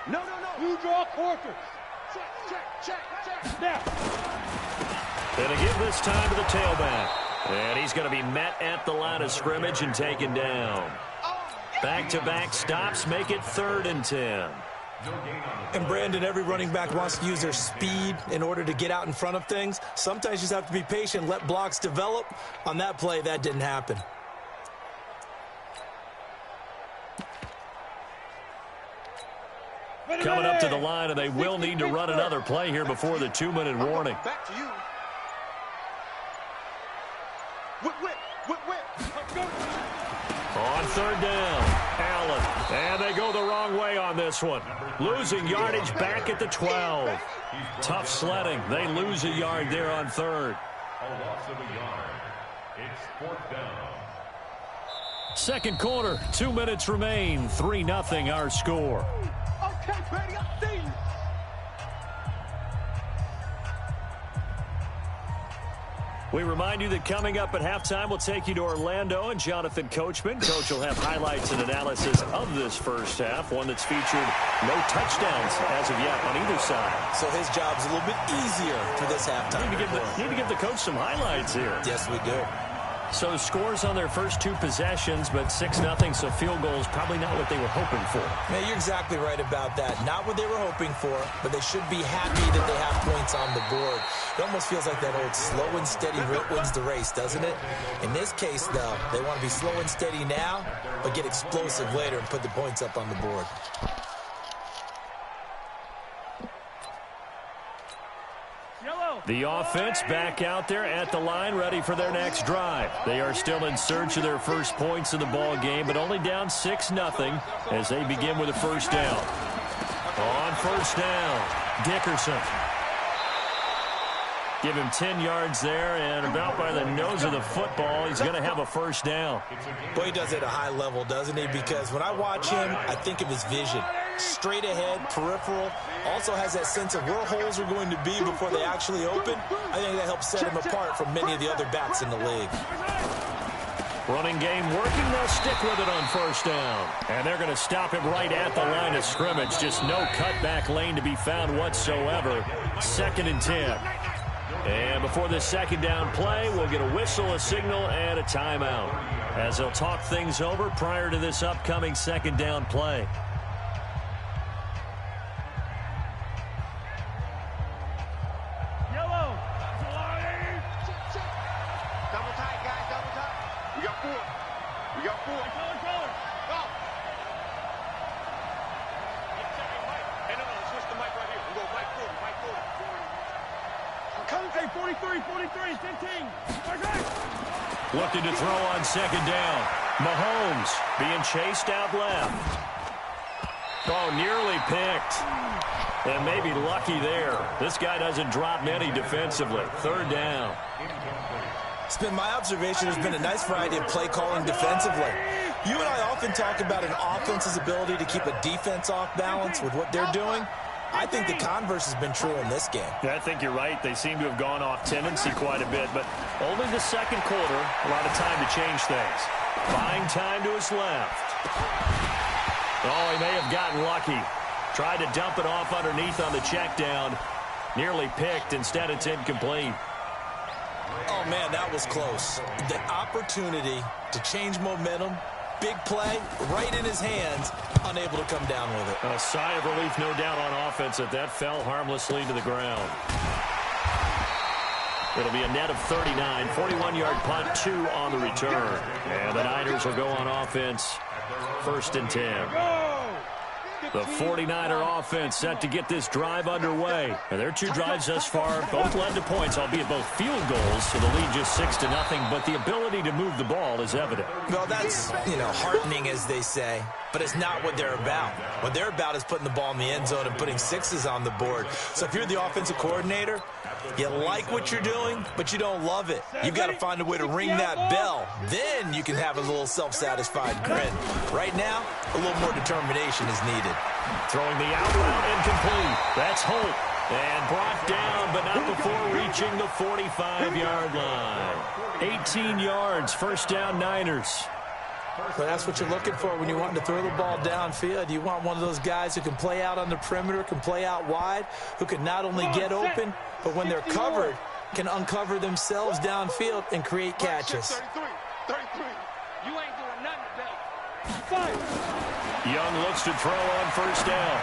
No. You draw quarters. Check. Now. Gonna give this time to the tailback. And he's going to be met at the line of scrimmage and taken down. Back-to-back stops make it 3rd and 10. And, Brandon, every running back wants to use their speed in order to get out in front of things. Sometimes you just have to be patient, let blocks develop. On that play, that didn't happen. Coming up to the line, and they will need to run another play here before the 2-minute warning. Back to you. Whip. On 3rd down, Allen. And they go the wrong way on this one. Losing yardage back at the 12. Tough sledding. They lose a yard there on 3rd. A loss of a yard. It's 4th down. Second quarter, 2 minutes remain. 3-0 our score. Okay, Betty, I see you. We remind you that coming up at halftime, we'll take you to Orlando and Jonathan Coachman. Coach will have highlights and analysis of this first half, one that's featured no touchdowns as of yet on either side. So his job's a little bit easier for this halftime. Need to give the coach some highlights here. Yes, we do. So scores on their first 2 possessions, but 6-0, so field goals probably not what they were hoping for. Yeah, you're exactly right about that. Not what they were hoping for, but they should be happy that they have points on the board. It almost feels like that old slow and steady wins the race, doesn't it? In this case, though, they want to be slow and steady now, but get explosive later and put the points up on the board. The offense back out there at the line, ready for their next drive. They are still in search of their first points in the ball game, but only down 6-0 as they begin with a first down. On first down, Dickerson. Give him 10 yards there, and about by the nose of the football, he's going to have a first down. Boy, he does it at a high level, doesn't he? Because when I watch him, I think of his vision. Straight ahead, peripheral, also has that sense of where holes are going to be before they actually open. I think that helps set him apart from many of the other backs in the league. Running game working, they'll stick with it on first down. And they're going to stop him right at the line of scrimmage. Just no cutback lane to be found whatsoever. 2nd and 10. And before this second down play, we'll get a whistle, a signal, and a timeout, as they'll talk things over prior to this upcoming second down play. Yellow. Double tight, guys, double tight. We got 4. We got 4. Color. Go. Hey, no, switch the mic right here. We'll go mic 40, mic 40. Hey, 43, 15. Looking to throw on second down. Mahomes being chased out left. Oh, nearly picked. And maybe lucky there. This guy doesn't drop many defensively. 3rd down. It's been my observation there's been a nice variety of play calling defensively. You and I often talk about an offense's ability to keep a defense off balance with what they're doing. I think the converse has been true in this game. Yeah, I think you're right. They seem to have gone off tendency quite a bit, but only the second quarter, a lot of time to change things. Buying time to his left. Oh, he may have gotten lucky. Tried to dump it off underneath on the check down. Nearly picked. Instead, it's incomplete. Oh, man, that was close. The opportunity to change momentum, big play, right in his hands, unable to come down with it. A sigh of relief, no doubt, on offense that fell harmlessly to the ground. It'll be a net of 39, 41-yard punt, 2 on the return. And the Niners will go on offense, 1st and 10. The 49er offense set to get this drive underway. And their 2 drives thus far both led to points, albeit both field goals, so the lead just 6-0, but the ability to move the ball is evident. Well, that's, heartening, as they say, but it's not what they're about. What they're about is putting the ball in the end zone and putting 6s on the board. So if you're the offensive coordinator, you like what you're doing, but you don't love it. You've got to find a way to ring that bell. Then you can have a little self-satisfied grin. Right now, a little more determination is needed. Throwing the out route incomplete. That's Holt. And brought down, but not before reaching the 45-yard line. 18 yards, first down Niners. But that's what you're looking for when you want to throw the ball downfield. You want one of those guys who can play out on the perimeter, can play out wide, who can not only get open, but when they're covered, can uncover themselves downfield and create catches. 33. You ain't doing nothing today. Young looks to throw on first down.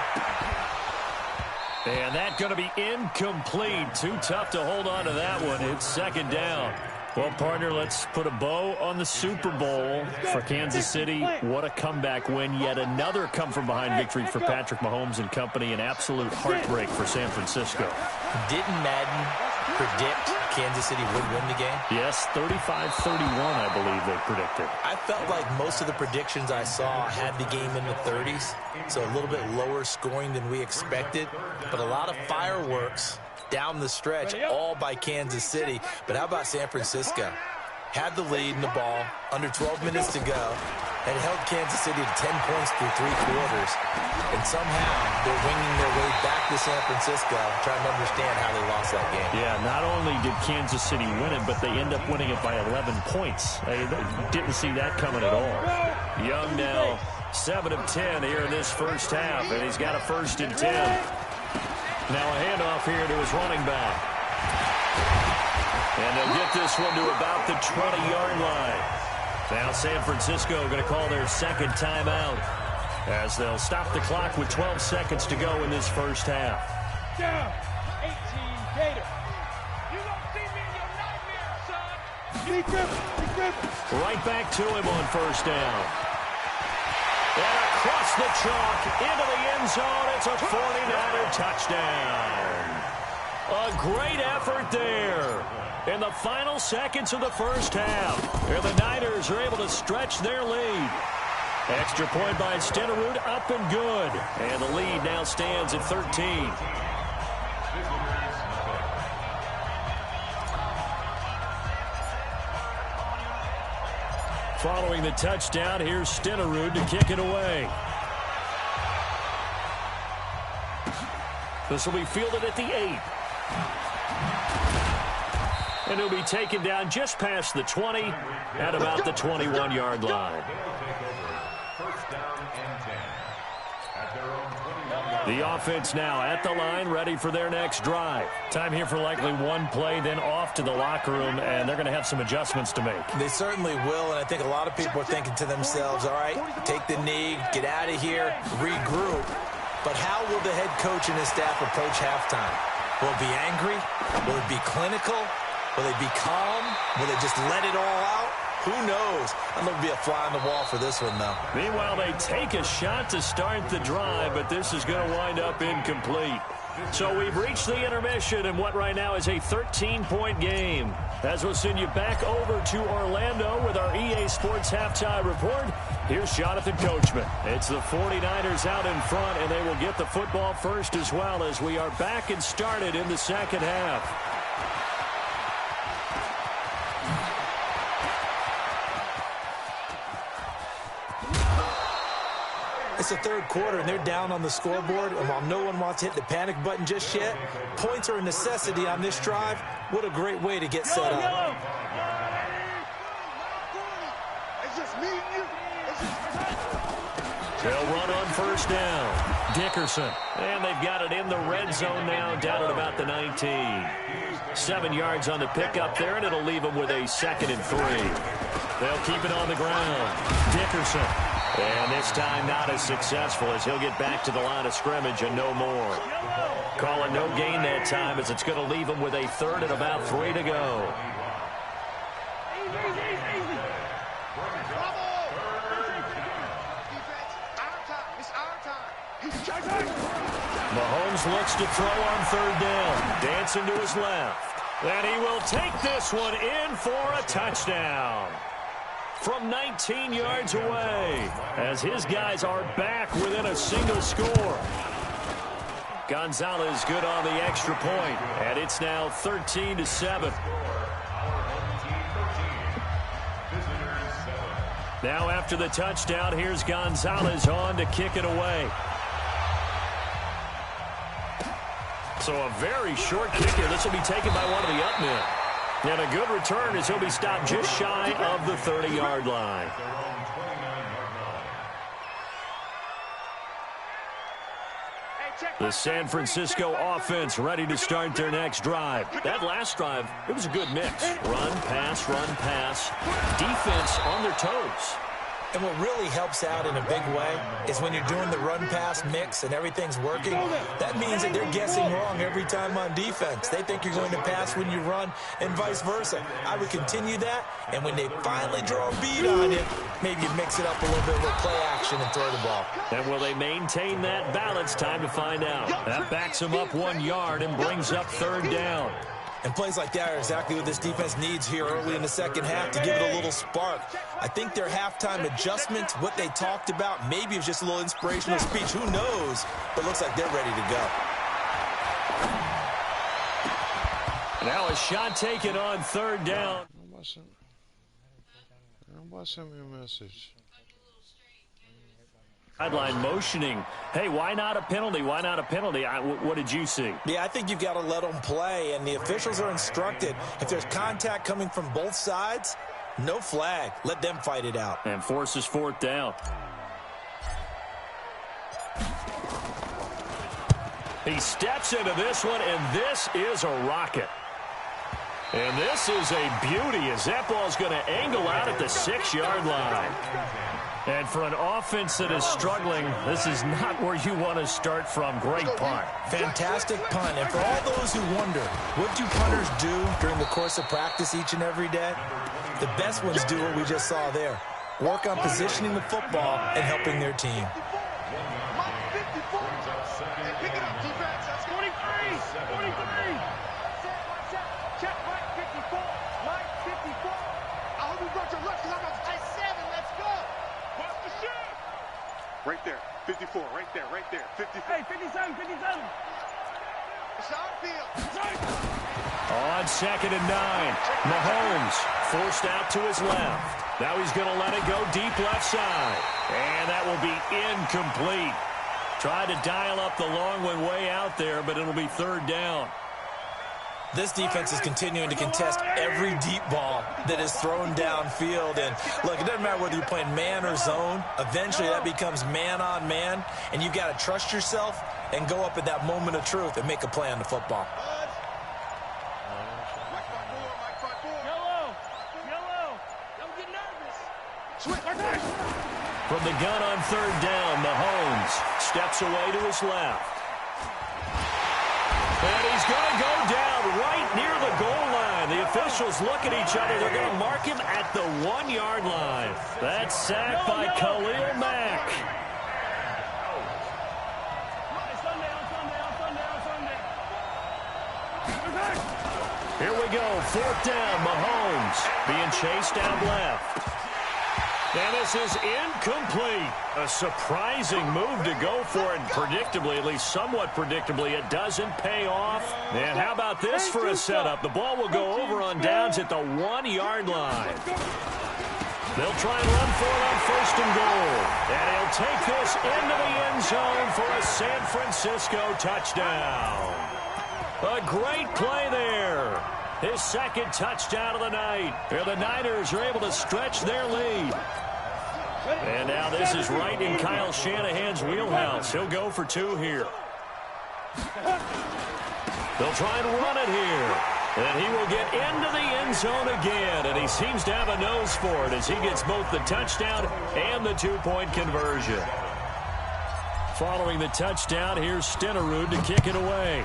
And that's going to be incomplete. Too tough to hold on to that one. It's 2nd down. Well, partner, let's put a bow on the Super Bowl for Kansas City. What a comeback win. Yet another come-from-behind victory for Patrick Mahomes and company. An absolute heartbreak for San Francisco. Didn't Madden predict Kansas City would win the game? Yes, 35-31, I believe they predicted. I felt like most of the predictions I saw had the game in the 30s, so a little bit lower scoring than we expected, but a lot of fireworks down the stretch, all by Kansas City. But how about San Francisco? Had the lead in the ball, under 12 minutes to go, and held Kansas City to 10 points through 3 quarters. And somehow they're winging their way back to San Francisco, trying to understand how they lost that game. Yeah, not only did Kansas City win it, but they end up winning it by 11 points. They didn't see that coming at all. Young now, 7 of 10 here in this first half, and he's got a 1st and 10. Now a handoff here to his running back. And they'll get this one to about the 20-yard line. Now San Francisco going to call their 2nd timeout as they'll stop the clock with 12 seconds to go in this first half. Down. 18 Gator. You don't see me in your nightmare, son. Be gripping. Right back to him on first down. And across the chalk into the end zone. It's a 49er touchdown. A great effort there in the final seconds of the first half. Here the Niners are able to stretch their lead. Extra point by Stenerud, up and good. And the lead now stands at 13. Following the touchdown, here's Stenerud to kick it away. This will be fielded at the 8. And he'll be taken down just past the 20 at about the 21-yard line. The offense now at the line, ready for their next drive. Time here for likely one play, then off to the locker room, and they're going to have some adjustments to make. They certainly will, and I think a lot of people are thinking to themselves, all right, take the knee, get out of here, regroup. But how will the head coach and his staff approach halftime? Will it be angry? Will it be clinical? Will they be calm? Will they just let it all out? Who knows? I'm going to be a fly on the wall for this one, though. Meanwhile, they take a shot to start the drive, but this is going to wind up incomplete. So we've reached the intermission in what right now is a 13-point game. As we'll send you back over to Orlando with our EA Sports Halftime Report, here's Jonathan Coachman. It's the 49ers out in front, and they will get the football first as well as we are back and started in the second half. It's the third quarter, and they're down on the scoreboard. And while no one wants to hit the panic button just yet, points are a necessity on this drive. What a great way to get set up. It's just me and you. They'll run on first down. Dickerson. And they've got it in the red zone now, down at about the 19. 7 yards on the pickup there, and it'll leave them with a 2nd and 3. They'll keep it on the ground. Dickerson. And this time not as successful as he'll get back to the line of scrimmage and no more. Calling no gain that time as it's going to leave him with a 3rd and about 3 to go. Mahomes looks to throw on 3rd down. Dancing to his left. And he will take this one in for a touchdown. From 19 yards away, as his guys are back within a single score. Gonzalez good on the extra point, and it's now 13-7. Now after the touchdown, here's Gonzalez on to kick it away. So a very short kick here. This will be taken by one of the up men. And a good return as he'll be stopped just shy of the 30-yard line. The San Francisco offense ready to start their next drive. That last drive, it was a good mix. Run, pass, defense on their toes. And what really helps out in a big way is when you're doing the run-pass mix and everything's working, that means that they're guessing wrong every time on defense. They think you're going to pass when you run and vice versa. I would continue that, and when they finally draw a bead on it, maybe you mix it up a little bit with play action and throw the ball. And will they maintain that balance? Time to find out. That backs them up 1 yard and brings up 3rd down. And plays like that are exactly what this defense needs here early in the second half to give it a little spark. I think their halftime adjustments, what they talked about, maybe it was just a little inspirational speech. Who knows? But it looks like they're ready to go. Now a shot taken on 3rd down. Nobody sent me a message. Sideline motioning. Hey, why not a penalty? Why not a penalty? What did you see? Yeah, I think you've got to let them play, and the officials are instructed. If there's contact coming from both sides, no flag. Let them fight it out. And forces 4th down. He steps into this one, and this is a rocket. And this is a beauty as that ball's going to angle out at the 6-yard line. And for an offense that is struggling, this is not where you want to start from. Great punt. Fantastic punt. And for all those who wonder, what do punters do during the course of practice each and every day? The best ones do what we just saw there. Work on positioning the football and helping their team. Right there, 54, right there, 54. Hey, 57. It's our field. On 2nd and 9, Mahomes forced out to his left. Now he's going to let it go deep left side. And that will be incomplete. Tried to dial up the long one way out there, but it'll be third down. This defense is continuing to contest every deep ball that is thrown downfield. And, look, it doesn't matter whether you're playing man or zone. Eventually, that becomes man-on-man, and you've got to trust yourself and go up at that moment of truth and make a play on the football. From the gun on third down, Mahomes steps away to his left. And he's going to go down right near the goal line. The officials look at each other. They're going to mark him at the 1-yard line. That's sacked by Khalil Mack. Here we go. Fourth down, Mahomes being chased out left. And this is incomplete. A surprising move to go for it. Predictably, at least somewhat predictably, it doesn't pay off. And how about this for a setup? The ball will go over on downs at the 1-yard line. They'll try and run for it on first and goal. And he'll take this into the end zone for a San Francisco touchdown. A great play there. His second touchdown of the night. And the Niners are able to stretch their lead. And now this is right in Kyle Shanahan's wheelhouse. He'll go for 2 here. They'll try and run it here. And he will get into the end zone again. And he seems to have a nose for it as he gets both the touchdown and the 2-point conversion. Following the touchdown, here's Stenerud to kick it away.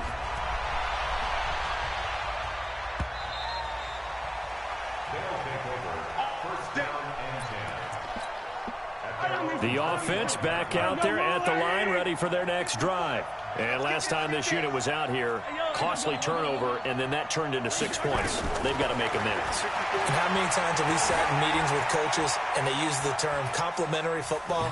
The offense back out there at the line, ready for their next drive. And last time this unit was out here, costly turnover, and then that turned into 6 points. They've got to make amends. And how many times have we sat in meetings with coaches and they use the term complementary football?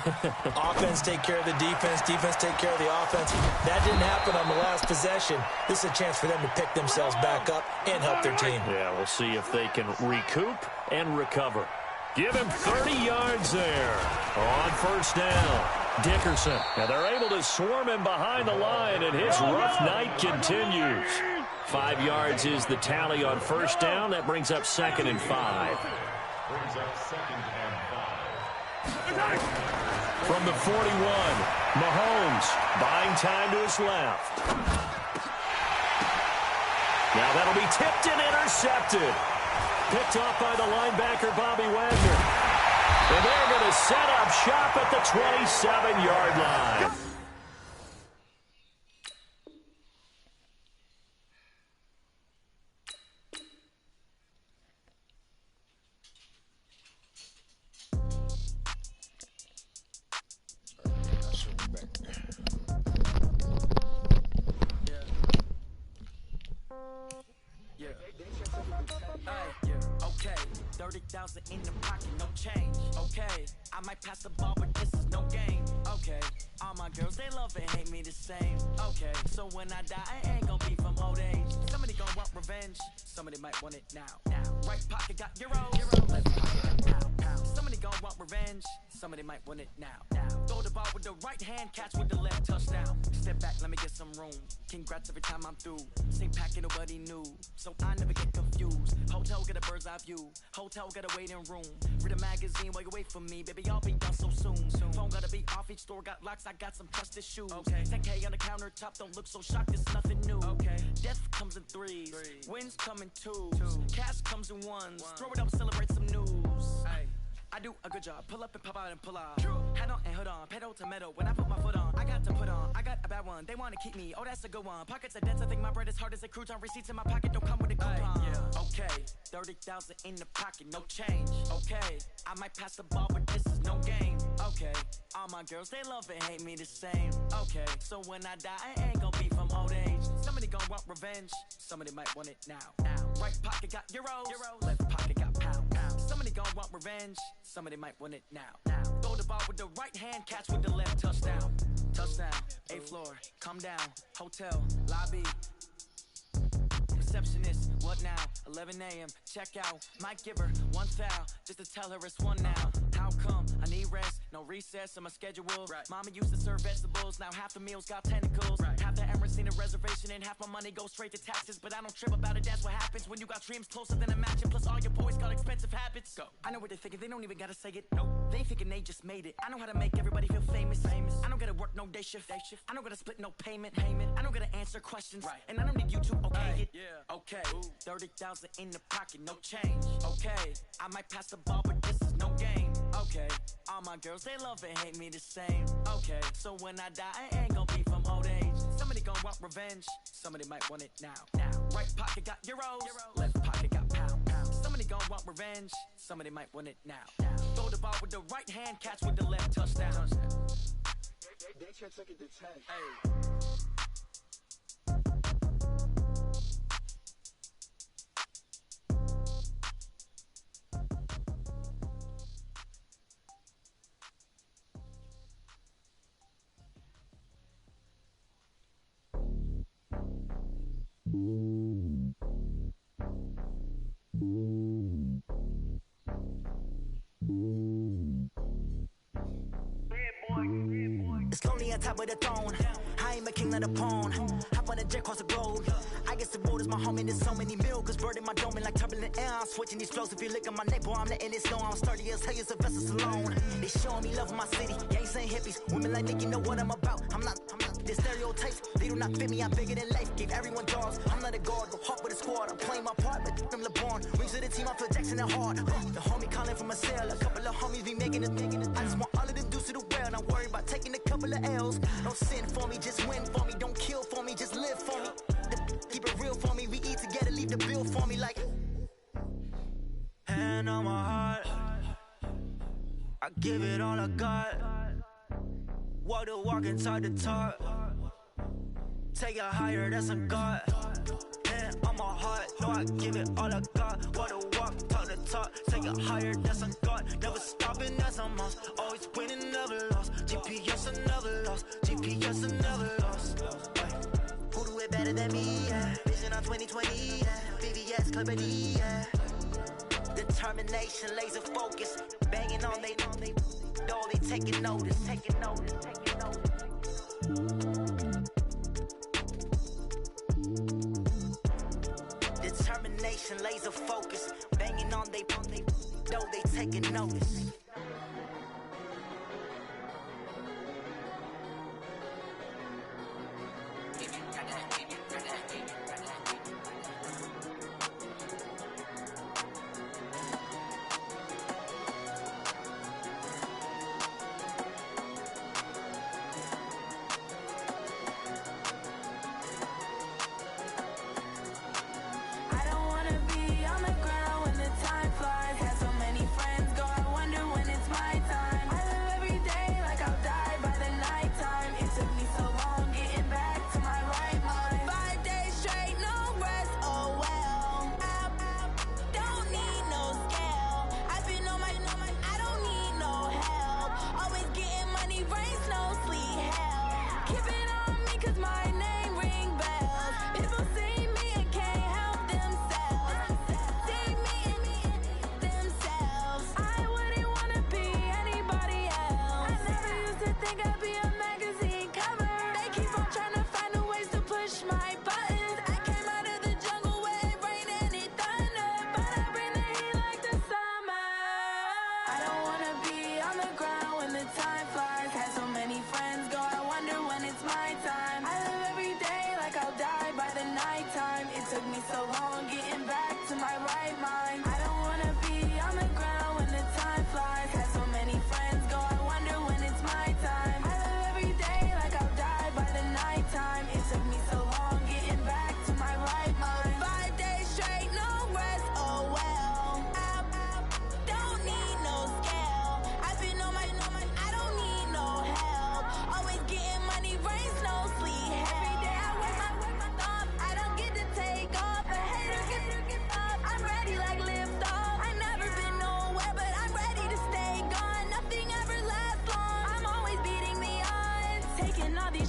Offense take care of the defense, defense take care of the offense. That didn't happen on the last possession. This is a chance for them to pick themselves back up and help their team. Yeah, we'll see if they can recoup and recover. Give him 30 yards there on first down. Dickerson. Now they're able to swarm him behind the line, and his rough night continues. 5 yards is the tally on first down. That brings up 2nd and 5. From the 41, Mahomes buying time to his left. Now that'll be tipped and intercepted. Picked off by the linebacker, Bobby Wagner. And they're going to set up shop at the 27-yard line. Okay, 30,000 in the pocket, no change. Okay, I might pass the ball, but this is no game. Okay, all my girls, they love and hate me the same. Okay, so when I die, I ain't gonna be from old age. Somebody gonna want revenge, somebody might want it now. Right pocket got euros, left pocket got pound. Somebody gonna want revenge, somebody might want it now. Throw the ball with the right hand, catch with the left, touchdown. Step back, let me get some room. Congrats every time I'm through. Same packet, nobody knew, so I never get confused. Hotel get a bird's eye view. Hotel got a waiting room. Read a magazine while you wait for me, baby. I'll be done so soon. Phone gotta be off. Each store got locks. I got some trusted shoes. Okay. 10K on the countertop. Don't look so shocked. It's nothing new. Okay. Death comes in threes. Wins come in twos. Cash comes in ones. Throw it up, celebrate some news. Ay. I do a good job. Pull up and pop out and pull out. Head on and hood on. Pedal to metal. When I put my foot on, I got to put on. I got a bad one. They want to keep me. Oh, that's a good one. Pockets are dense. I think my bread is hard as a crouton. Receipts in my pocket don't come with a coupon. Yeah. Okay. 30,000 in the pocket. No change. Okay. I might pass the ball, but this is no game. Okay. All my girls, they love and hate me the same. Okay. So when I die, I ain't gonna be from old age. Somebody gonna want revenge. Somebody might want it now. Right pocket got euros. Left pocket got pound. Somebody gonna want revenge. Somebody might want it now. Throw the ball with the right hand, catch with the left, touchdown. Touchdown, 8th floor, come down, hotel, lobby. receptionist. What now? 11 a.m. Check out. Might give her one foul just to tell her it's one now. How come? I need rest. No recess on my schedule. Right. Mama used to serve vegetables. Now half the meals got tentacles. Right. Half the Emirates need a reservation and half my money goes straight to taxes. But I don't trip about it. That's what happens when you got dreams closer than a match. Plus all your boys got expensive habits. Go. I know what they're thinking. They don't even gotta say it. Nope. They thinking they just made it. I know how to make everybody feel famous. I don't gotta work no day shift. I don't gotta split no payment. I don't gotta answer questions. Right. And I don't need you to okay it. Yeah. Okay. 30,000 in the pocket, no change. Okay. I might pass the ball, but this is no game. Okay. All my girls, they love and hate me the same. Okay. So when I die, I ain't gonna be from old age. Somebody gon' want revenge. Somebody might want it now. Right pocket got euros. Left pocket got pound. Somebody gon' want revenge. Somebody might want it now. Throw the ball with the right hand, catch with the left, touchdown. They can't take it to 10. Hey. It's lonely on top of the throne. I am a king, not a pawn. Hop on a jet across the globe. I guess the road is my home and there's so many milkers bird in my dome and like turbulent air. I'm switching these flows. If you look at my neck, boy, I'm letting it snow. I'm sturdy as hell as a vessel alone. They showing me love in my city. Gangs ain't hippies. Women like Nick, you know what I'm about. I'm not the stereotypes. They do not fit me. I'm bigger than life. Gave everyone dogs. I'm not a guard. Go hawk with a squad. I'm playing my part, but I'm LeBron. Rings to the team. I feel Jackson and hard. The homie calling from a cell. A couple of homies be making it. I just want all of them dudes to do well. Not worry about taking a couple of L's. Don't sin for me, just win for me. Don't kill for me, just live for me. Keep it real for me. We eat together, leave the bill for me like. Hand on my heart, I give it all I got. Walk the walk and talk the talk. Take it higher, that's a God. Hand on my heart, no, I give it all I got. Walk the walk, talk the talk. Take it higher, that's a God. Never stopping, that's a must. Always winning, never lost. GPS, I never lost. GPS, I never lost. Who do it better than me? Yeah. Vision on 2020. Yeah. VVS, Clarity. Yeah. Determination, laser focus. Banging on they know they taking notice. Taking notice. Taking notice. Determination, laser focus. Banging on they know they taking notice.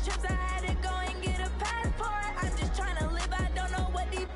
Trips I had to go and get a passport. I'm just trying to live, I don't know what these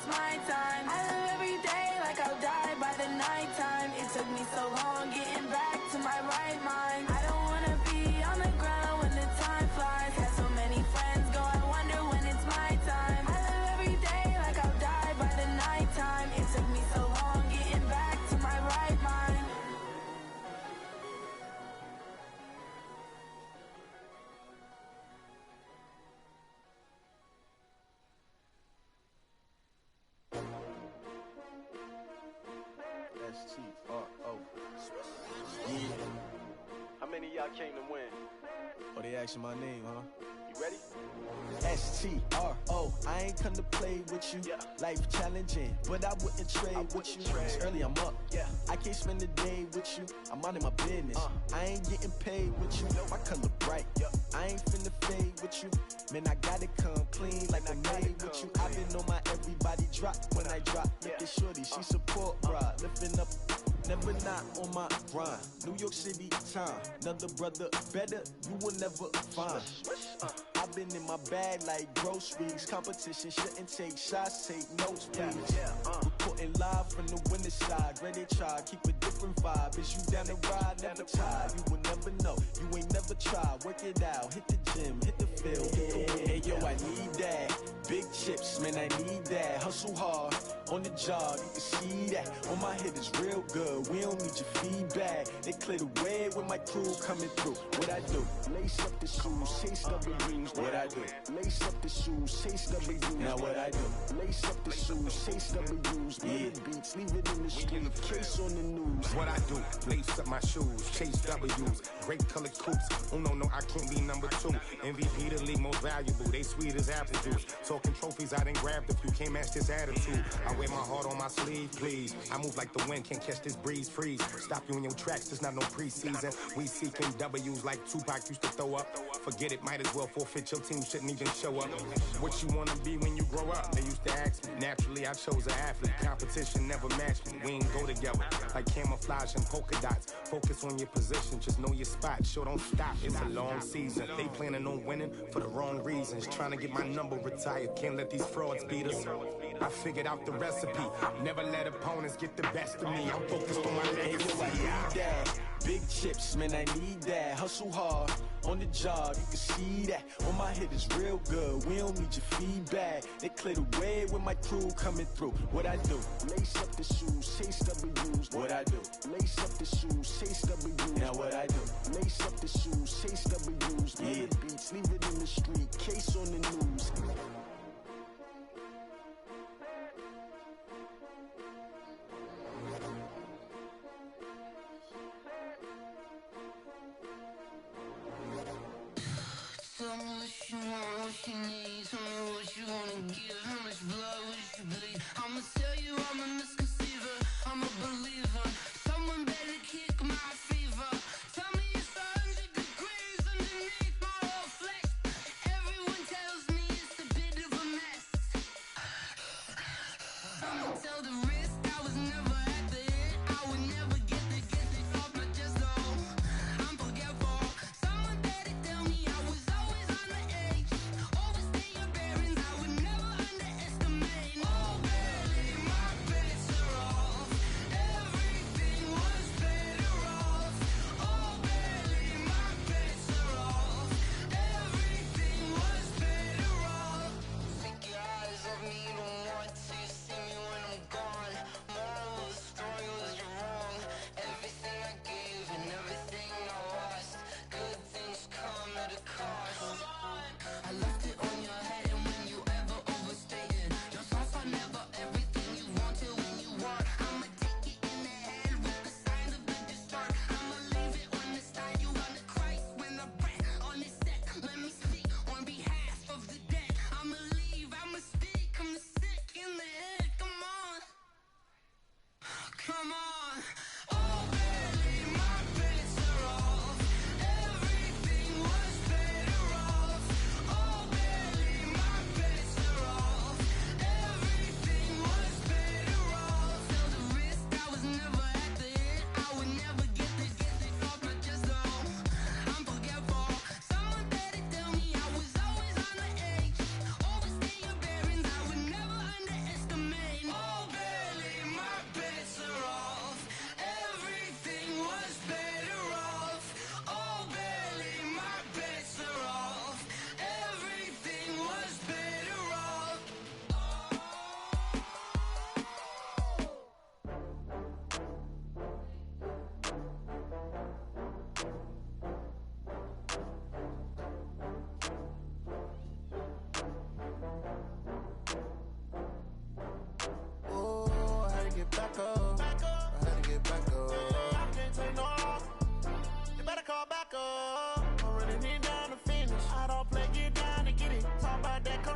it's my time. I live every day like I'll die by the nighttime. It took me so long getting back to my right mind. I don't wanna be on the ground when the time flies. Had so many friends go, I wonder when it's my time. I live every day like I'll die by the nighttime. It took me so long getting back to my right mind. S-T-R-O. Yeah. How many of y'all came to win? Oh, they asking my name, huh? You ready? S-T-R-O. I ain't come to play with you. Yeah. Life challenging, but I wouldn't trade with you. It's early, I'm up. Yeah. I can't spend the day with you. I'm minding my business. I ain't getting paid with you. My color bright. I ain't finna fade with you. Man, I gotta come clean like I'm made with you. I've been on my everybody drop when I drop. Look at shorty, she support, bruh. Lifting up. Never not on my grind. New York City time. Another brother better, you will never find. I've been in my bag like groceries. Competition shouldn't take shots, take notes, please. Reporting live from the winter side. Ready to try, keep a different vibe. Is you down the ride, never tired. You will never know, you ain't never tried. Work it out, hit the gym, hit the field. Hey yo, I need that. Big chips, man, I need that. Hustle hard, on the job, you can see that. On my head is real good, we don't need your feedback. They clear the way with my crew coming through. What I do? Lace up the shoes, chase W's. What I do? Lace up the shoes, chase W's. Now what I do? Lace up the shoes, chase W's. Yeah. Beats, leave it in the street, case on the news. What I do? Lace up my shoes, chase W's. Great colored coops. Oh no, I can't be number 2. MVP the league most valuable. They sweet as apple juice. Talking trophies, I didn't grab the few. Can't match this attitude. I wear my heart on my sleeve, please. I move like the wind, can't catch this breeze, freeze. Stop you in your tracks, there's not no preseason. We seeking W's like Tupac used to throw up. Forget it, might as well forfeit. Your team shouldn't even show up. What you wanna be when you grow up? They used to ask me. Naturally, I chose an athlete. Competition never matched me. We ain't go together like camouflage and polka dots. Focus on your position, just know your spot. Sure, don't stop. It's a long season. They planning on winning for the wrong reasons. Trying to get my number retired. Can't let these frauds beat us. I figured out the recipe. Never let opponents get the best of me. I'm focused on my legacy. I need that. Big chips, man, I need that. Hustle hard, on the job, you can see that. On my head is real good, we don't need your feedback. They clear the way with my crew coming through. What I do? Lace up the shoes, chase W's. What I do? Lace up the shoes, chase W's. Now what I do? Lace up the shoes, chase W's. Yeah. Beats, leave it in the street, case on the news. Tell me what you want, what you need. Tell me what you wanna give. How much blood would you bleed? I'ma tell you I'm a misconceiver. I'm a believer. Someone better kick my fever. Tell me it's 100 degrees underneath my whole flesh. Everyone tells me it's a bit of a mess. I'ma tell the risk I was never at the end. I would never get this off my chest though. I'm forgetful. Someone better tell me I was always on the edge. Overstay your bearings, I would never underestimate. Oh, barely, my best.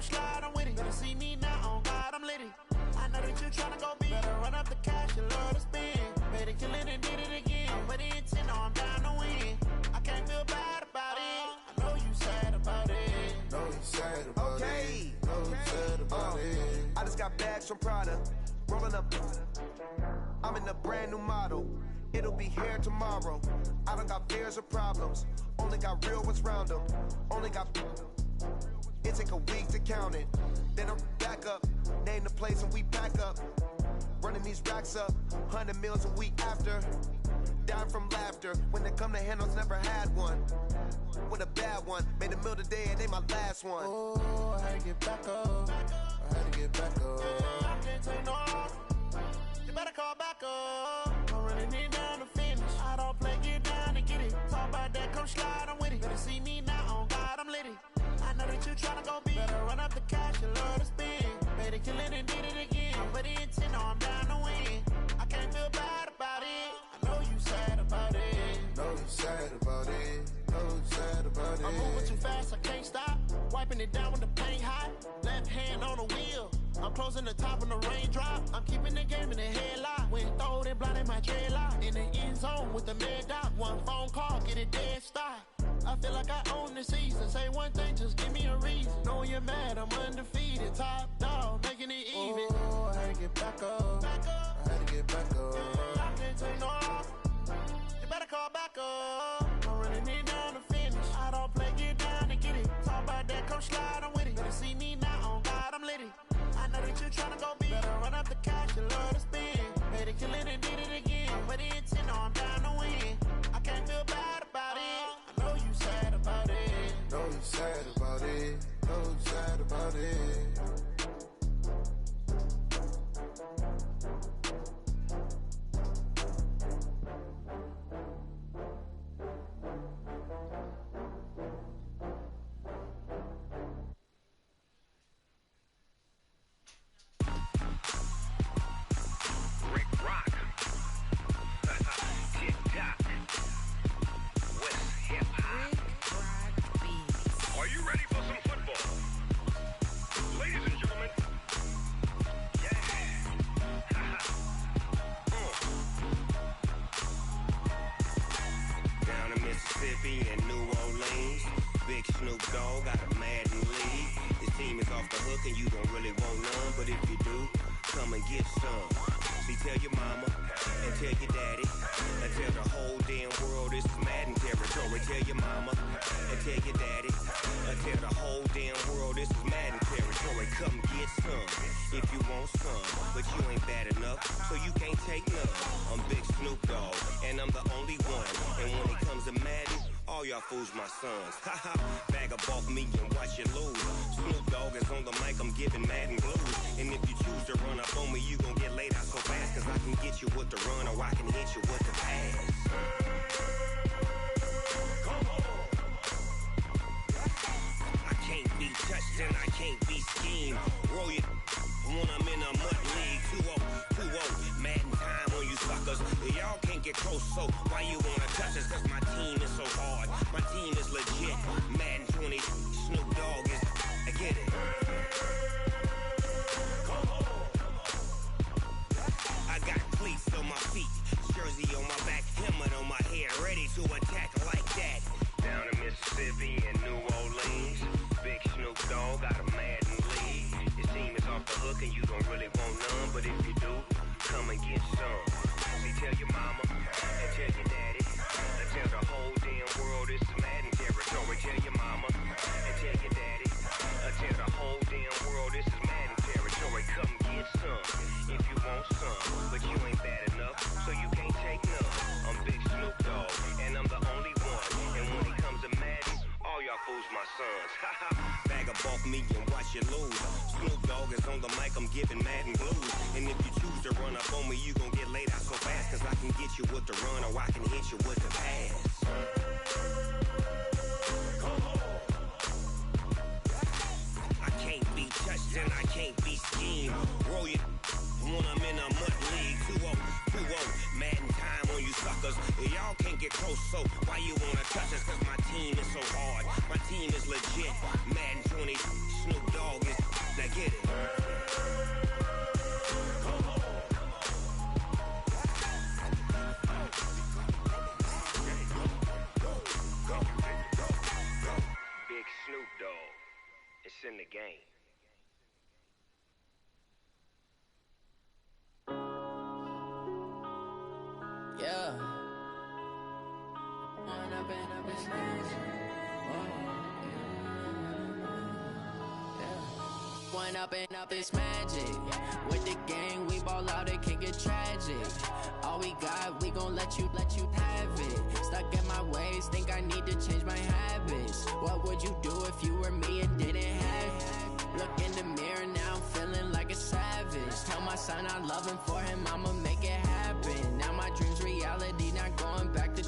come slide, I'm with it. Better see me now, on God, I'm litty. I know that you tryna go big. Better run up the cash, you love to spend. Better kill it and did it again. But the intent, no, I'm down to win. I can't feel bad about it. I know you sad about it. Know you sad about it. Know you sad about it. I just got bags from Prada. Rolling up. I'm in a brand new model. It'll be here tomorrow. I don't got fears or problems. Only got real ones round them. Only got. It take a week to count it. Then I'm back up. Name the place and we pack up. Running these racks up. 100 meals a week after. Down from laughter. When they come to handles, never had one. With a bad one. Made a meal today and they my last one. Oh, I had to get back up. I had to get back up. I can't take no off. You better call back up. I'm running it down to finish. I don't play, get down and get it. Talk about that, come slide, I'm with it. Better see me now, on God, I'm litty. I know that you tryna go big. Better run up the cash, you love to spend. Better kill it and did it again. But the intent, no, I'm down to win. I can't feel bad about it. I know you sad about it. Know you sad about it. Know you sad about it. I'm moving too fast, I can't stop. Wiping it down with the paint hot. Left hand on the wheel. I'm closing the top when the raindrop. I'm keeping the game in the headlock. When throwed and blinded my dreadlock. In the end zone with the mad dot. One phone call, get it dead stop. I feel like I own the season. Say one thing, just give me a reason. Knowing you're mad, I'm undefeated. Top dog, making it even. Oh, I had to get back up. I had to get back up. I can't take no off. You better call back up. I'm running it down to finish. I don't play, get down and get it. Talk about that, come slide, I'm with it. Better see me now, on God, I'm litty. I know that you tryna go big. Better run up the cash, you love to spend. Better kill it and did it again. But the intent, no, I'm down to win. I can't feel bad about it. I know you sad about it. Know you sad about it. Know you sad about it. Fools my sons. Haha, bag up off me and watch you lose. Snoop Dogg is on the mic, I'm giving Madden blues. And if you choose to run up on me, you gon' get laid out so fast. Cause I can get you with the run or I can hit you with the pass. Come on. I can't be touched and I can't be schemed. Roll you when I'm in a mud league. 2-0, Madden time on you suckers. Y'all can't get close, so why you wanna touch us? Cause my team is so hard. My team is legit. Madden 20, Snoop Dogg is. I get it. Come on. I got cleats on my feet, jersey on my back, helmet on my head, ready to attack like that. Down in Mississippi and New Orleans, big Snoop Dogg got a Madden league. Your team is off the hook and you don't really want none, but if you do, come and get some. See, tell your mama and tell your daddy. Tell the whole damn world this is Madden territory. Tell your mama and tell your daddy. Tell the whole damn world this is Madden territory. Come get some if you want some, but you ain't bad enough, so you can't take none. I'm Big Snoop Dogg, and I'm the only one. And when it comes to Madden, all y'all fools my sons. Bag up off me and watch you lose. Snoop Dogg is on the mic, I'm giving Madden blues. And if you choose to run up on me, you gon' get laid out so fast. Cause I can get you with the run or I can hit you with the pass. Come on. I can't be touched and I can't be schemed. Roll you when I'm in a mud league. 2-0, Madden time on you suckers. Y'all can't get close, so why you wanna touch us? Cause my team is so hard. My team is legit. Madden 20, Snoop Dogg is. Yeah. One up and up is magic. One up and up is magic. With the gang, we ball out, it can get tragic. All we got, we gon' let you have it. Stuck in my ways, think I need to change my habits. What would you do if you were me and didn't have it? Look in the mirror, now I'm feeling like a savage. Tell my son I love him, for him I'ma make it happen. Now my dream's reality, not going back to.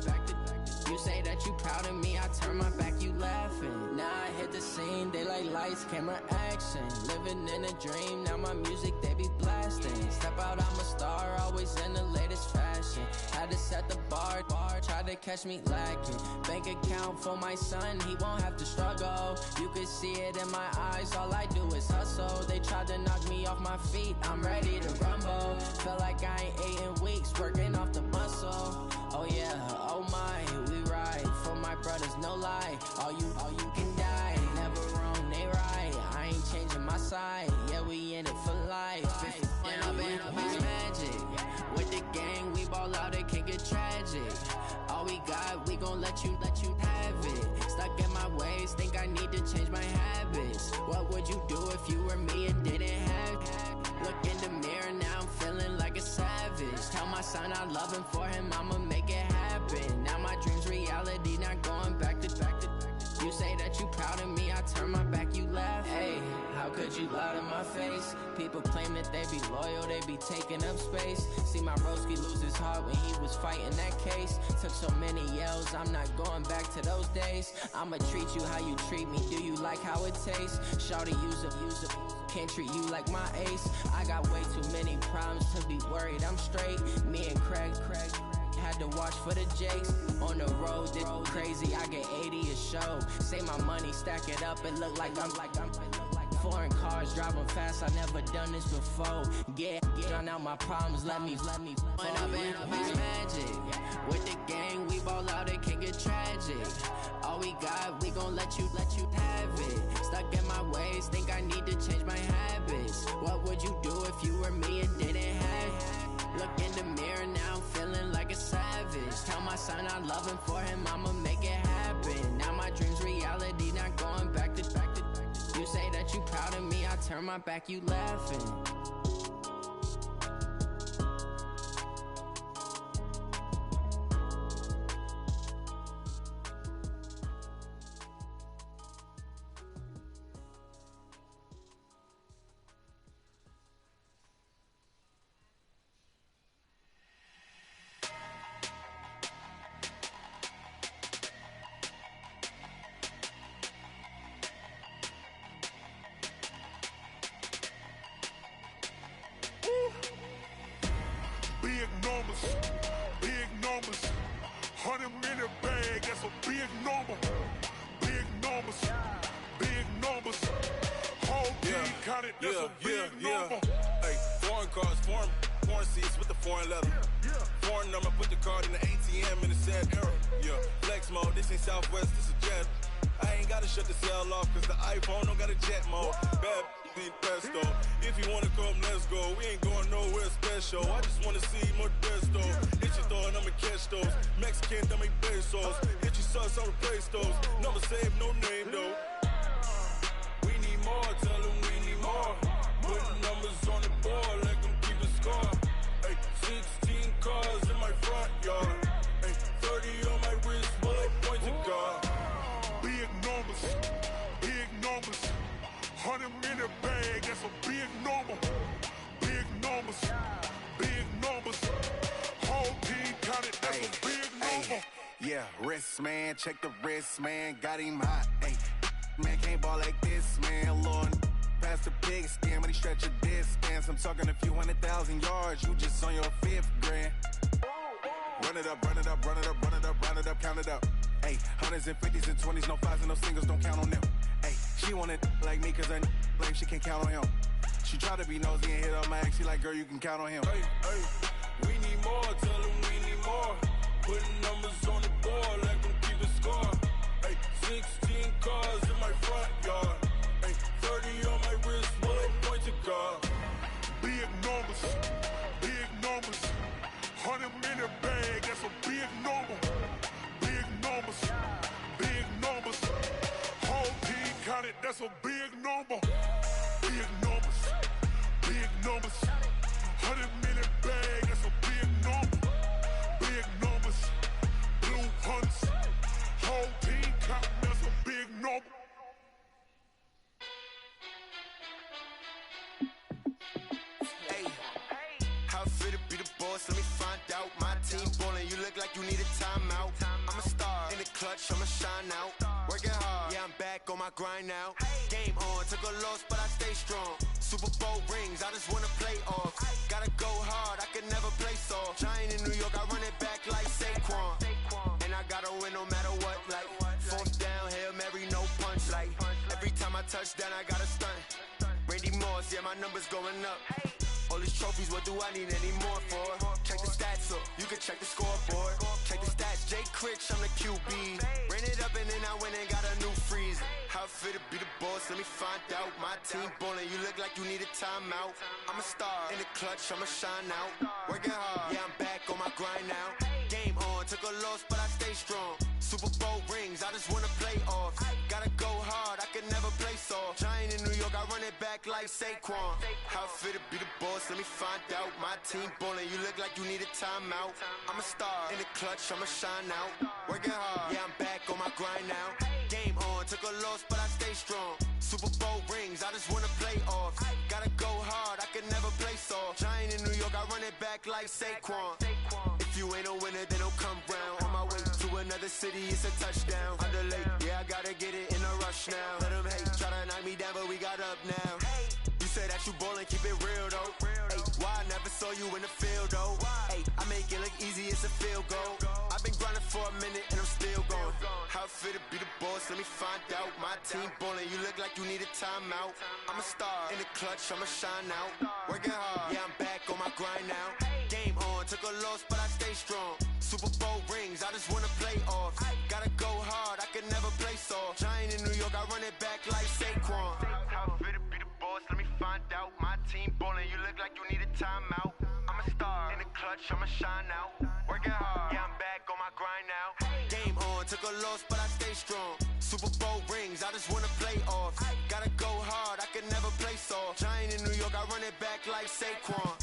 You say that you proud of me, I turn my back, you laughing. Now I hit the scene, they like lights, camera, action. Living in a dream, now my music, they be blasting. Step out, I'm a star, always in the latest fashion. Had to set the bar, try to catch me lacking. Bank account for my son, he won't have to struggle. You can see it in my eyes, all I do is hustle. They tried to knock me off my feet, I'm ready to rumble. Feel like I ain't ate in weeks, working off the muscle. Oh yeah, oh my, we ride for my brothers, no lie. All you can die, never wrong, they right. I ain't changing my side, yeah, we in it for life. When up and up is magic. With the gang, we ball out, it can get tragic. All we got, we gon' let you have it. Stuck in my ways, think I need to change my habits. What would you do if you were me and didn't have it? Look in the mirror, now I'm feeling like a savage. Tell my son I love him, for him I'ma make it happen. Now my dream's reality, not going back to. You say that you proud of me, I turn my back, you laugh. Hey, how could you lie to my face? People claim that they be loyal, they be taking up space. See my broski lose his heart when he was fighting that case. Took so many yells, I'm not going back to those days. I'ma treat you how you treat me, do you like how it tastes? Shawty, use it. Can't treat you like my ace. I got way too many problems to be worried, I'm straight. Me and Craig had to watch for the Jakes. On the road, this crazy, I get 80 a show. Say my money, stack it up, it look like I'm foreign cars, driving fast, I never done this before. Get drown out my problems, let me One up and up is magic. With the gang, we ball out, it can get tragic. All we got, we gon' let you have it. Stuck in my ways, think I need to change my habits. What would you do if you were me and didn't have it? Look in the mirror, now I'm feeling like a savage. Tell my son I love him, for him I'ma make it happen. Now my dream's reality, not going back to. You say that you proud of me, I turn my back, you laughing. Big numbers, 100-minute bag, that's a big number. Big numbers, whole team counted, that's a big number. Hey, foreign cars, foreign seats with the foreign leather. Foreign number, put the card in the ATM in the sad era. Yeah, flex mode, this ain't Southwest, this is jet. I ain't gotta shut the cell off, cause the iPhone don't got a jet mode. Bad need pesto. If you wanna come, let's go. We ain't going nowhere special. I just wanna see more Modesto. Hit your throw and I'ma catch those. Mexican, I make pesos. Hit your sauce, I'll replace those. Number save, no name though. We need more, tell them we need more. Putting numbers on the board, let them keep a score. Hey, 16 cars in my front yard. Hey, 30 on my wrist, bullet point to God. Big numbers, 100-minute bag, that's a big number. Big numbers, whole team counted, that's a big number. Yeah, wrist man, check the wrist man, got him hot. Ay, man can't ball like this, man. Lord, past the pig skin, when he stretch a distance. I'm talking a few 100,000 yards, you just on your 5th grand. Run it up, count it up. Ay, hundreds and 50s and 20s, no 5s and no singles, don't count on them. Ay, she want it like me, cause her lame, she can't count on him. She try to be nosy and hit up my ex, she like, girl, you can count on him. Hey, we need more, tell them we need more. Putting numbers on the board, let them keep a score. Hey, 16 cars in my front yard. Hey, 30 on my wrist, bullet point to God. Big numbers, 100-minute bag, How it feel to be the boss? Let me find out. My team ballin', you look like you need a timeout. I'm a star in the clutch, I'ma shine out. Working hard, yeah, I'm back on my grind now. Game on, took a loss, but I stay strong. Super Bowl rings, I just wanna play off. Gotta go hard, I can never play soft. Giant in New York, I run it back like Saquon. And I gotta win no matter what, like fourth down, Hail Mary, no punch. Like every time I touch down, I gotta stunt. Randy Moss, yeah, my numbers going up. All these trophies, what do I need any more for? Check the stats up, you can check the scoreboard. Check the stats, Jay Critch, I'm the QB. Ran it up and then I went and got a new freeze. How it feel to be the boss, let me find out. My team ballin', you look like you need a timeout. I'm a star in the clutch, I'ma shine out. Working hard, yeah, I'm back on my grind now. Game on, took a loss, but I stay strong. Super Bowl rings, I just wanna play off. Gotta go hard, I can never play soft. Giant in New York, I run it back like Saquon. How it feel to be the boss, let me find out. My team ballin', you look like you need a timeout. I'm a star in the clutch, I'ma shine out. Working hard, yeah, I'm back on my grind now. Game on, took a loss, but I stay strong. Super Bowl rings, I just wanna play off. Gotta go hard, I can never play soft. Giant in New York, I run it back like Saquon. If you ain't a winner, then don't come round. On my way to another city, it's a touchdown. Underlay, yeah, I gotta get it in a rush now. Let them hate, try to knock me down, but we got up now. You say that you ballin', keep it real though. Hey, why I never saw you in the field though? Hey, I make it look easy, it's a field goal. I've been grinding for a minute and I'm still going. How it feel to be the boss, let me find out. My team ballin', you look like you need a timeout. I'm a star in the clutch, I'ma shine out. Working hard, yeah, I'm back on my grind now. Game on, took a loss, but I stay strong. Super Bowl rings, I just wanna play off. Gotta go hard, I can never play soft. Giant in New York, I run it back like Saquon. How it feel to be the boss, let me find out. My team ballin', you look like you need a timeout. I'm a star in the clutch, I'ma shine out. Working hard, yeah, I'm back on my grind now. Game on, took a loss, but I stay strong. Super Bowl rings, I just wanna play off. Gotta go hard, I can never play soft. Giant in New York, I run it back like Saquon.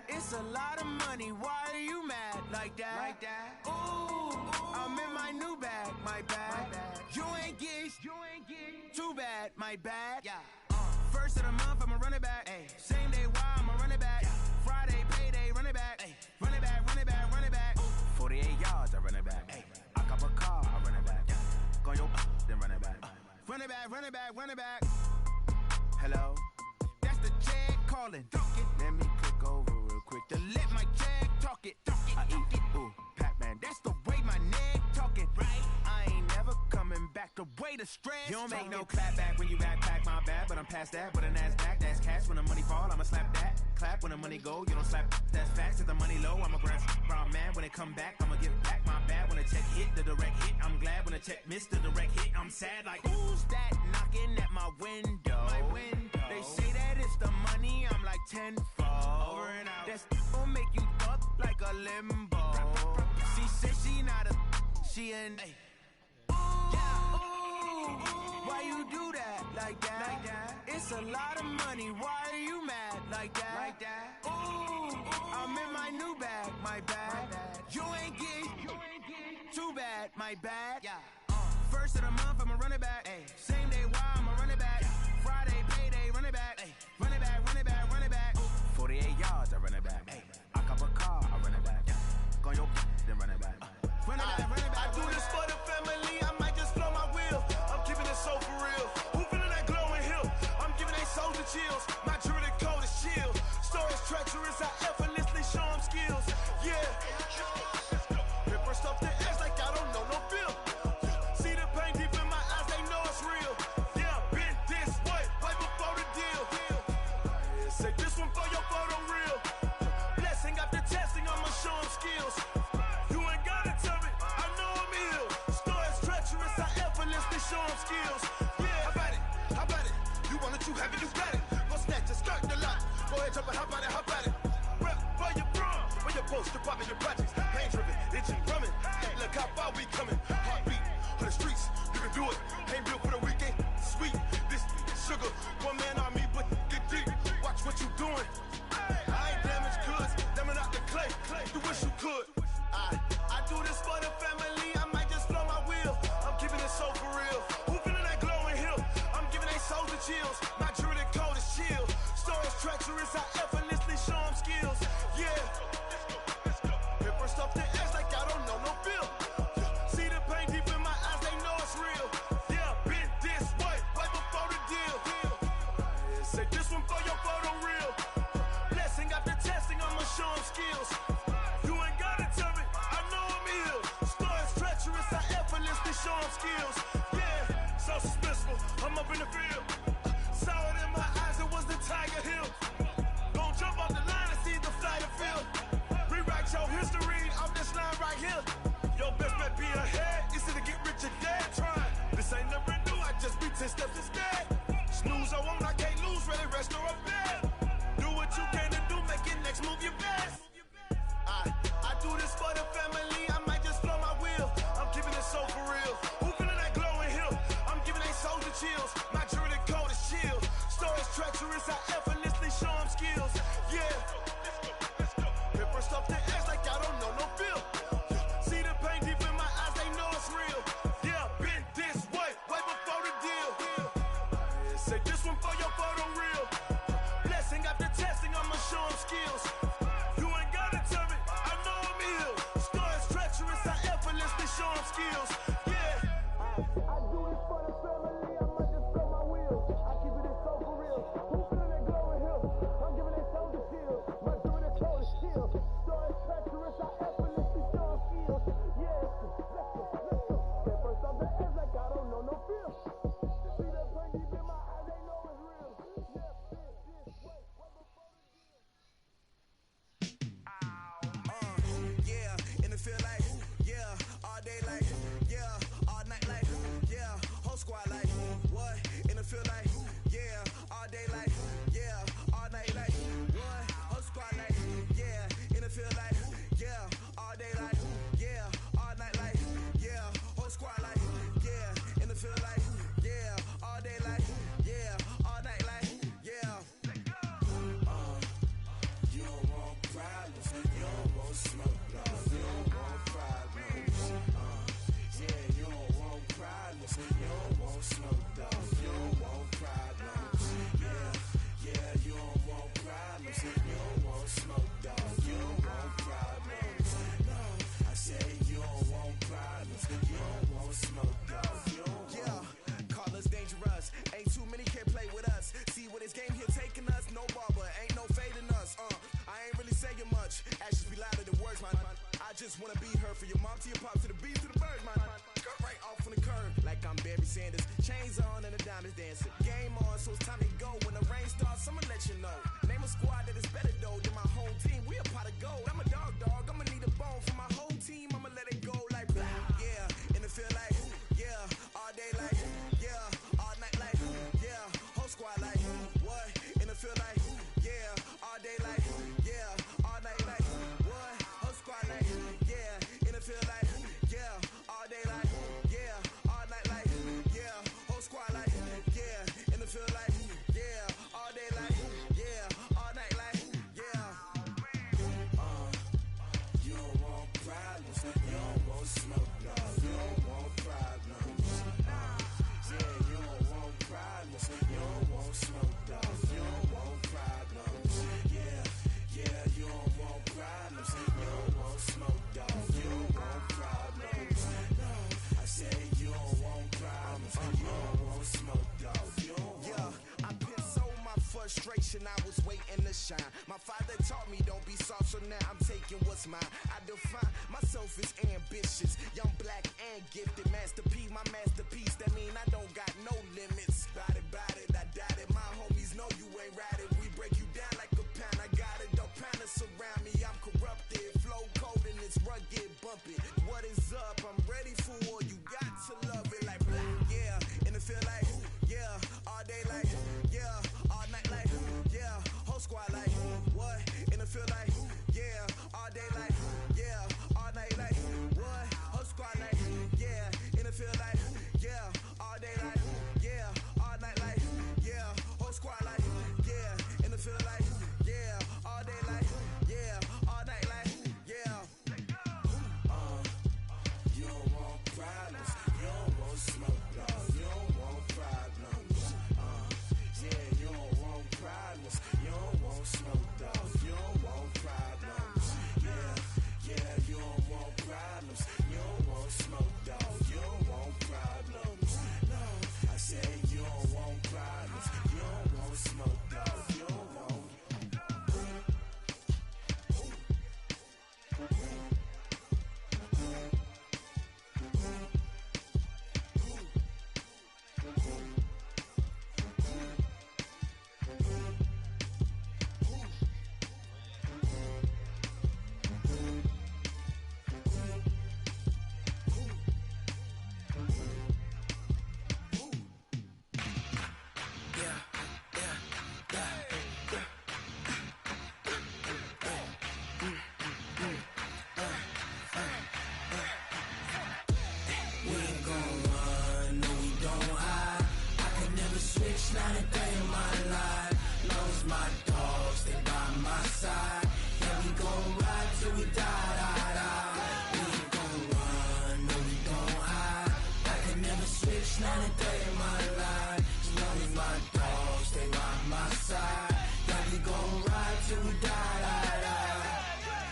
It's a lot of money, why are you mad like that? Ooh, I'm in my new bag, my bad. You ain't get too bad, my bad. First of the month, I'ma run it back. Same day, why I'ma run it back. Friday, payday, run it back. Run it back, run it back, run it back. 48 yards, I run it back. I cop a car, I run it back. Go your then run it back. Run it back, run it back, run it back. Hello? That's the check calling. Let me click over real quick to let my check talk it. I eat it, ooh, Pac-Man. That's the way my neck talking. Right? I ain't never coming back. The way the stress. You don't make no clap back when you backpack, my bad. But I'm past that. With an ass back, that's cash. When the money fall, I'ma slap that. Clap when the money go, you don't slap. That's facts. If the money low, I'ma grab brown man. When it come back, I'ma get back my bad. When the check hit, the direct hit. I'm glad when the check missed the direct hit. I'm sad like, who's that knocking at my window? My window. They say that it's the money, I'm like tenfold. Over and out. That's gon' make you fuck like a limbo. She said she not a, she an. Why you do that like that? It's a lot of money, why are you mad like that? Ooh, I'm in my new bag, my bad. You ain't get too bad, my bad. First of the month, I'ma run it back. Same day, why I'ma run it back. Friday, payday, run it back. Run it back, run it back, run it back. 48 yards, I run it back. I cop a car, I run it back. Go your then run it back. Run it back, run it back. I do this for the family, I might just blow my wheel. I'm keeping it so for real. Who feeling that glowing hill? I'm giving they soldier chills. My jewelry code is chill. Stories treacherous, I effortlessly show them skills. Yeah. Ripper stuff the edge like I don't know no feel. See the pain deep in my eyes, they know it's real. Yeah, been this way, way before the deal. Say this one for your photo real. Blessing after testing, I'ma show them skills. You ain't gotta tell me, I know I'm ill. Stories treacherous, I effortlessly show them skills. Yeah, how about it? You wanna, you and you got it. Go snatch a skirt the lot. Go ahead, jump and hop out it, hop out it. Rep where you from, where your post, department, your projects. Pain driven, itching, drumming. Hey, look how far we coming. Heartbeat on the streets, you can do it. Ain't built for the weekend. Sweet, this sugar, one man army, but get deep. Watch what you doing. I ain't damaged goods, damn out the clay. You wish you could. I do this for the family. I might just blow my wheel. I'm keeping it so for real. Who feeling that glowing hill? I'm giving they souls the chills. My jewelry cold is chill. Stories treacherous, I effortlessly show them skills. Yeah. Paper stuff to edge like I don't know no feel. See the pain deep in my eyes, they know it's real. Yeah, been this way, right before the deal. Say this one for your photo reel. Blessing after testing, I'ma show them skills. You ain't gotta tell me, I know I'm ill. Stories treacherous, I effortlessly show them skills. Yeah, so suspenseful, I'm up in the field. Saw it in my eyes, it was the Tiger Hill. Don't jump off the line and see the flight of field. Rewrite your history, I'm this line right here. Your best bet be ahead, easy to get rich or dead. Trying, this ain't never new, I just be 10 steps instead. Snooze I won't, I can't lose, ready, rest or a bed. Do what you can to do, make it next move your best. I do this for the family, I might just blow my wheel. I'm keeping it so for real. Who feeling that glowing hill? I'm giving they souls the chills. My jewelry cold is chill. Stories treacherous, I effortlessly show them skills. Yeah. Paper stuff to edge like I don't know no feel. See the pain deep in my eyes, they know it's real. Yeah, been this way, way before the deal. Say this one for your photo reel. Blessing after testing, I'ma show them skills. You ain't gotta tell me, I know I'm ill. Stories treacherous, I effortlessly show them skills. Yeah. I do this for the family, I might just blow my wheel. I keep it so for real. Who feeling that glowing hill? I'm giving they souls the chill. My jewelry cold is chill. Stories treacherous, I effortlessly show them skills. Yeah, let's go. At first I'm the edge like I don't know no feel. See that pain deep in my eyes, they know it's real. Yeah, this way, way before the deal. Yeah, and it feel like, yeah, all day like, yeah, all night like, yeah, whole squad like, what? And it feel like, yeah, all day like, yeah, all night like, what? Whole squad like, yeah, and it feel like, yeah, all day like, yeah, all night like, yeah, whole squad like, yeah, and it feel like, yeah, all day like, yeah, all night like, yeah. You don't want problems, you don't want smoke, dog. You don't want problems. Yeah, you don't want problems, you don't want smoke, dog. You don't want problems. Yeah, you don't want problems, you don't want smoke, dog. You don't want problems. No, I said you don't want problems, you don't want smoke, dog. You don't want. Yeah, call us dangerous. Ain't too many can play with us. See where this game here taking us. No barber, ain't no fading us. I ain't really saying much. Actions be louder than words, man. I just wanna be heard for your mom to your pop to the beat to the birds, man. Cut right off on the curb like I'm Barry Sanders. Chains on and the diamonds dancing. Game on, so it's time to go. When the rain starts, I'ma let you know. Name a squad that is better though than my home team. We a pot of gold. I'm a dog. I'ma need a bone for my whole team. I'ma let it go like blah. Yeah, and it feel like, yeah, all day like, yeah, all night like, yeah, whole squad like, what? And it feel like, yeah, all day like, yeah, all night like, what? Whole squad like, yeah, and it feel like, yeah, all day like, yeah, all night like, yeah, whole squad like, yeah, and it feel like, yeah, all day like, yeah, all night like, yeah. You don't want problems, you don't want smoke, dog. You don't want problems. Yeah, you don't want problems, you don't want smoke, dog. You don't want problems. Yeah, you don't want problems, you don't want smoke, dog. You don't want problems. No, I said you don't want problems, you don't want smoke, dog. You don't want. Yeah, I've been so my frustration, I was waiting to shine. My father taught me don't be soft, so now I'm taking what's mine. I define myself as ambitious, young, black, and gifted. Master P, my masterpiece. That mean I don't got no limits. Bout it, I doubt it. My homies know you ain't ratted. We break you down like a pound. I got it, don't pound to surround me. I'm corrupted, flow cold and it's rugged, bumpy. What is up? I'm ready for war. You got to love it like blah. Yeah, and it feel like, yeah, all day like, yeah,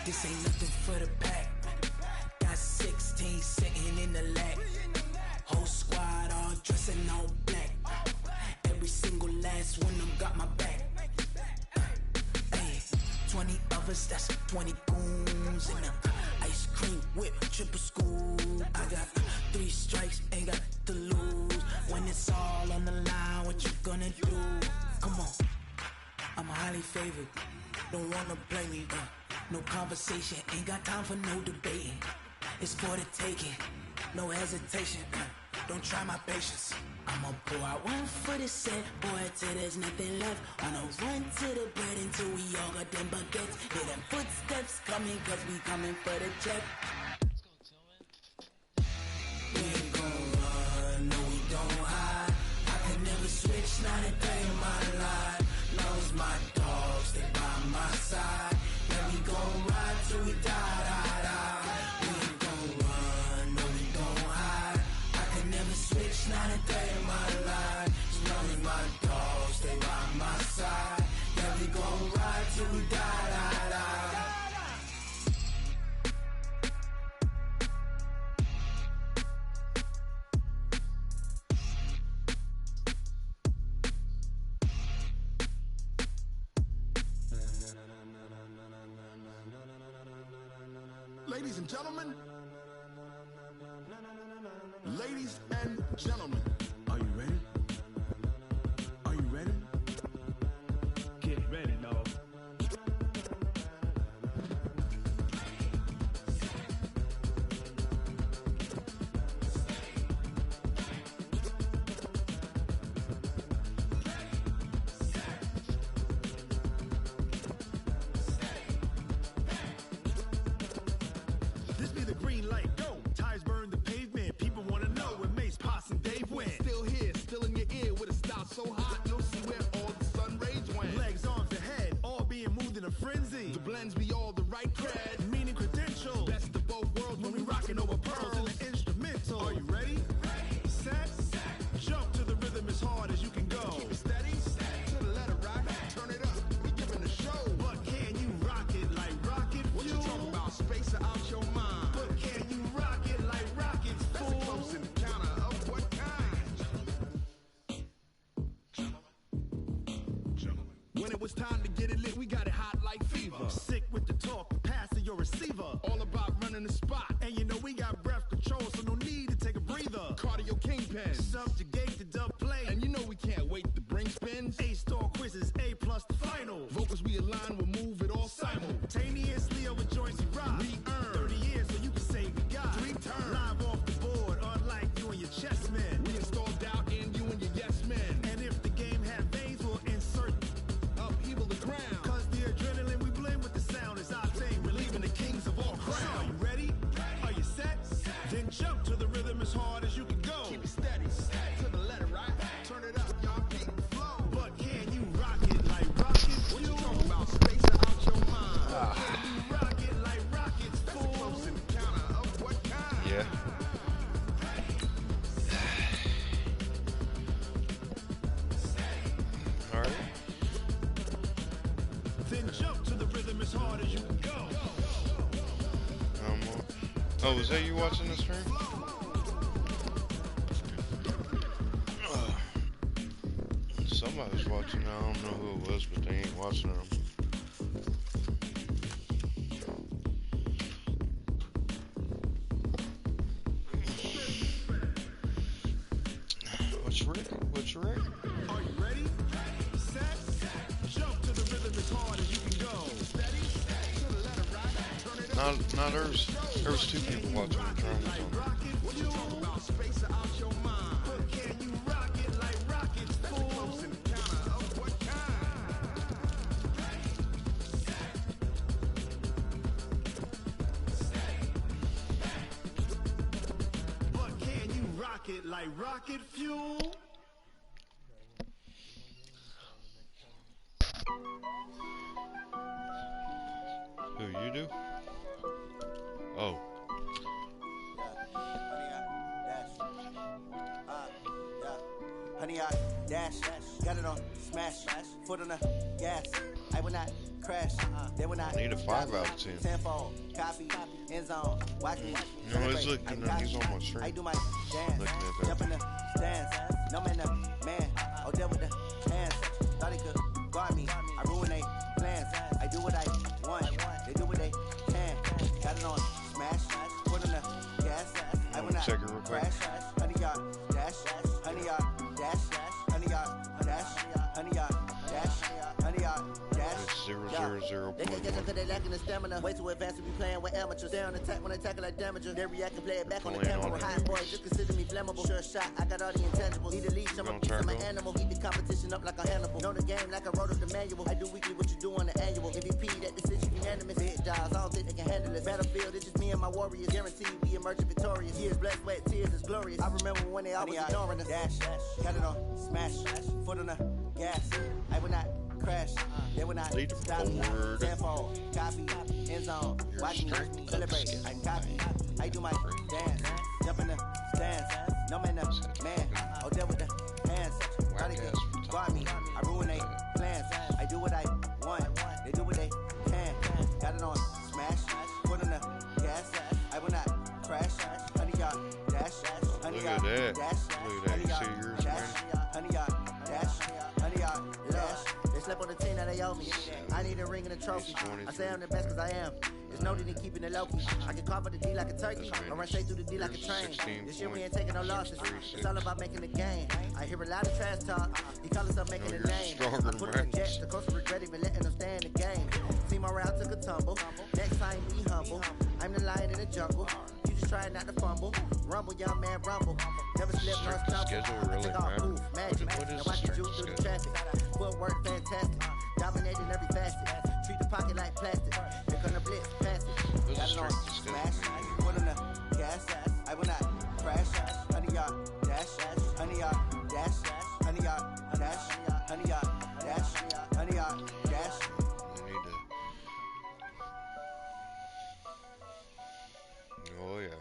This ain't nothing for the pack. Got 16 sitting in the lag. Whole squad all dressing all black. Every single last one of them got my back. Hey, 20 of us, that's 20 goons in them. Ice cream whip, triple scoop. I got 3 strikes, ain't got to lose. When it's all on the line, what you gonna do? Come on, I'm highly favored. Don't wanna play me, no conversation, ain't got time for no debating. It's for the taking, no hesitation. Don't try my patience. I'ma pour out one for the set, boy, till there's nothing left. Wanna run to the bread until we all got them baguettes. Hear them footsteps coming, cause we coming for the check. We ain't gon' run, no we don't hide. I can never switch, not a day in my life. Knows my dogs, they by my side. Yeah, we gon' ride till we die, die, die. We ain't gon' run, no we don't hide. I can never switch, not a day in my life. As long as my dogs, they by my side. Yeah, we gon' ride till we die, die, die. Ladies and gentlemen, ladies and gentlemen, are you ready? Are you ready? Get ready, dog. This be the green light, go. Tires burn the pavement. People wanna know where Mace, Potts, and Dave went. Still here, still in your ear with a style so hot, you'll see where all the sun rays went. Legs, arms, and head, all being moved in a frenzy. The blends be all the right cred, meaning credentials. Best of both worlds when we rockin' over pearls in the instrumental. Are you ready? Set, jump to the rhythm as hard as you can go. Keep it steady, to the letter right. Turn it up, we giving a show. But can you rock it like rocket fuel? What you talking about? Space out your mind. But can you rock it like rockets, fool? That's a close encounter of what kind? When it was time to get it lit, we got it hot like fever. Sick with the talk, passing your receiver. All about running the spot. And you know we got breath control, so no need to take a breather. Cardio kingpin, subjugate the dub play. And you know we can't wait to bring spins. A-star quizzes, A+ the final. Vocals we align, we'll move it all simultaneously over joints we rock. We earn 30 years, so you can say we got 3 turns. Live off the board, unlike you and your chess men. We install doubt in you and your yes men. And if the game had veins, we'll insert upheaval the ground. Cause the adrenaline we blend with the sound is our thing, relieving the kings of all crowns. Are you ready? Are you set? Then jump to the rhythm as hard as you can go. Keep it steady, to the letter right. Turn it up, y'all keep the flow. But can you rock it like rockets? What you talking about? Space out your mind. Can you rock it like rockets, fool? That's a close encounter of what kind? Yeah. All right. Then jump to the rhythm as hard as you can go. Oh, was that you watching the stream? Somebody's watching. I don't know who it was, but they ain't watching them. What's Rick? What's Rick? Are you ready? Set, jump to the rhythm as hard as you can go. Steady, to the letter right. No, there's 2 people watching the drama. What you talking about? Space out your mind. But can you rock it like rockets, fool? That's a close encounter of what kind? But can you rock it like rocket fuel? Who, you do? Oh. Honey, I dash. Got it on smash. Foot on the gas. I will not crash. They will not. I need a 5 out of 10. Tenfold. Copy. End zone. Watch me. No, he's looking at he's on my stream. I do my dance. Looking at that. Jump in the stands. No man, man. Oh, there with the hands. Thought he could guard me. I ruin they plans. I do what I want. They do what they can. Got it on smash. Foot on the gas. I will not crash. 100 yard dash. 100 yard dash. 100 yard dash. 100 yard dash. 100 yard dash. 0-0-0. They can't catch up 'cause they lacking the stamina. Way too advanced to be playing with amateurs. Stay on attack when they tackle like damager. They react and play it back on the camera. High boy, just consider me flammable. Sure shot, I got all the intangibles. Need a leash, I'm a piece of my animal. Eat the competition up like a Hannibal. Know the game like I wrote up the manual. I do weekly what you do on the annual. MVP, that decision unanimous. Big jobs, I don't think they can handle it. Battlefield, it's just me and my warriors. Guaranteed we emerging victorious. Years, blood, sweat, tears, it's glorious. I remember when they always ignoring us. Dash, got it on smash. Foot on the gas. I will not crash. They will not stop me. Tenfold. Copy. End zone. Watch me. Celebrate. I copy. I do my dance. Jump in the stands. No man, man. Oh, there with the hands. Body good. Guard me. I ruin they plans. I do what I want. They do what they can. Got it on smash. Foot on the gas. I will not crash. 100 yard dash. 100 yard dash. Look at that. You see yours, man? 100 yard dash. 100 yard dash. They slept on the team that they owe me. I need a ring and a trophy. I say I'm the best because I am. It's noted in keeping it low-key. I can carve up the D like a turkey. I run straight through the D like a train. This year we ain't taking no losses. It's all about making the game. I hear a lot of trash talk. He call us up making a name. I put on the jet. The coach will regret even letting them stay in the game. See my route took a tumble. Next time be humble. I'm the lion in the jungle. You just try not to fumble. Rumble, young man, rumble. Never slip, nor stumble. Schedule really matters. Magic. Now watch the juke through the traffic. Footwork fantastic. Dominating every facet. Treat the pocket like plastic. Here come the blitz, pass it. Got it on smash. Foot on the gas. I will not crash. 100 yard dash. 100 yard dash. 100 yard dash. 100 yard dash. 100 yard dash. Oh yeah.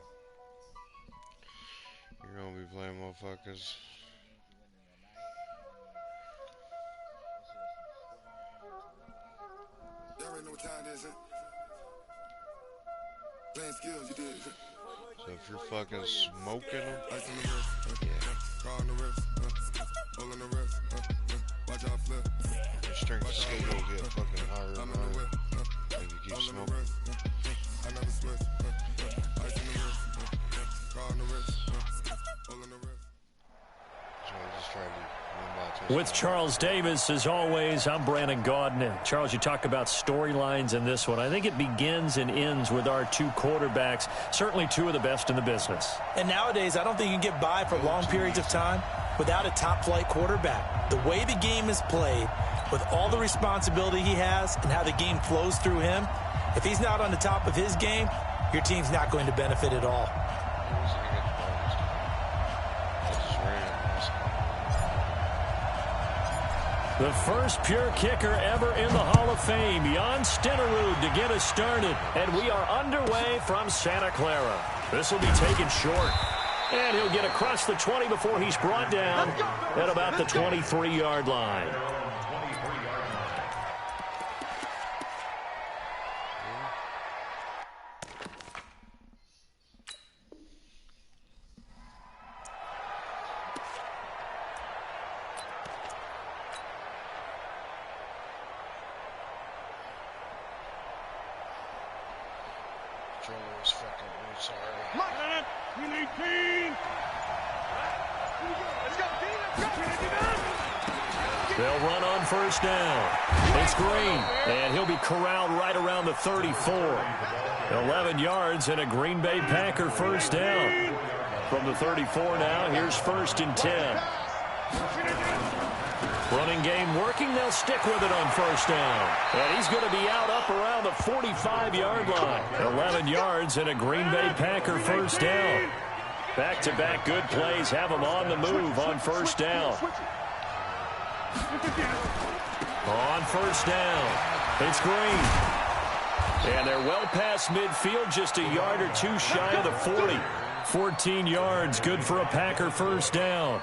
You're gonna be playing motherfuckers. Y'all already know what time it is, huh? Playing skills, you did. So if you're fucking smoking them, ice on the wrist, car on the wrist, roll on the wrist, watch out flip. your strength schedule will get fucking higher and higher if you keep smoking. I never switch. Ice on the wrist, car on the wrist, roll on the wrist. So I just try to run by to With Charles Davis, as always, I'm Brandon Gaudin. Charles, you talk about storylines in this one. I think it begins and ends with our two quarterbacks, certainly two of the best in the business. And nowadays, I don't think you can get by for long periods of time without a top-flight quarterback. The way the game is played, with all the responsibility he has and how the game flows through him, if he's not on the top of his game, your team's not going to benefit at all. The first pure kicker ever in the Hall of Fame, Jan Stenerud, to get us started. And we are underway from Santa Clara. This will be taken short. And he'll get across the 20 before he's brought down at about the 23-yard line. They'll run on first down. It's Green, and he'll be corralled right around the 34. 11 yards and a Green Bay Packer first down. From the 34 now, here's 1st and 10. Running game working, they'll stick with it on first down. And he's going to be out up around the 45-yard line. 11 yards and a Green Bay Packer first down. Back-to-back good plays have them on the move on first down. On first down, it's Green. And they're well past midfield, just a yard or two shy of the 40. 14 yards, good for a Packer first down.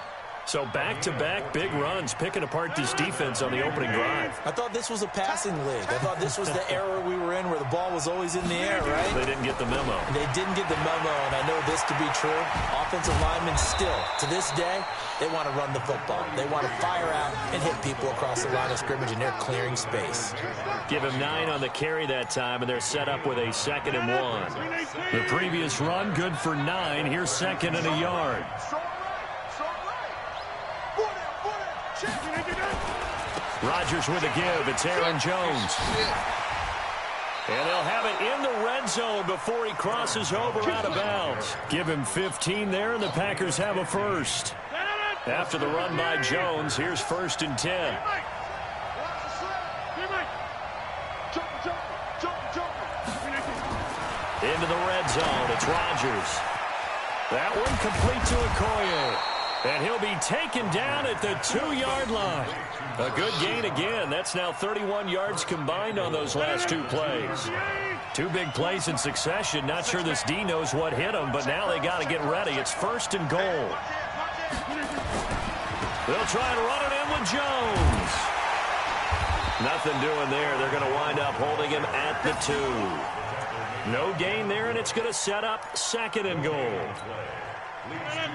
So back-to-back big runs, picking apart this defense on the opening drive. I thought this was a passing league. I thought this was the era we were in where the ball was always in the air, right? They didn't get the memo. They didn't get the memo, and I know this to be true. Offensive linemen still, to this day, they want to run the football. They want to fire out and hit people across the line of scrimmage, and they're clearing space. Give him 9 on the carry that time, and they're set up with a 2nd and 1. The previous run, good for 9. Here's 2nd and a yard. Rodgers with a give. It's Aaron Jones. And they'll have it in the red zone before he crosses over out of bounds. Give him 15 there, and the Packers have a first. After the run by Jones, here's 1st and 10. Into the red zone. It's Rodgers. That one complete to Okoye. And he'll be taken down at the 2-yard line. A good gain again. That's now 31 yards combined on those last 2 plays. 2 big plays in succession. Not sure this D knows what hit him, but now they got to get ready. It's 1st and goal. They'll try and run it in with Jones. Nothing doing there. They're going to wind up holding him at the 2. No gain there, and it's going to set up 2nd and goal.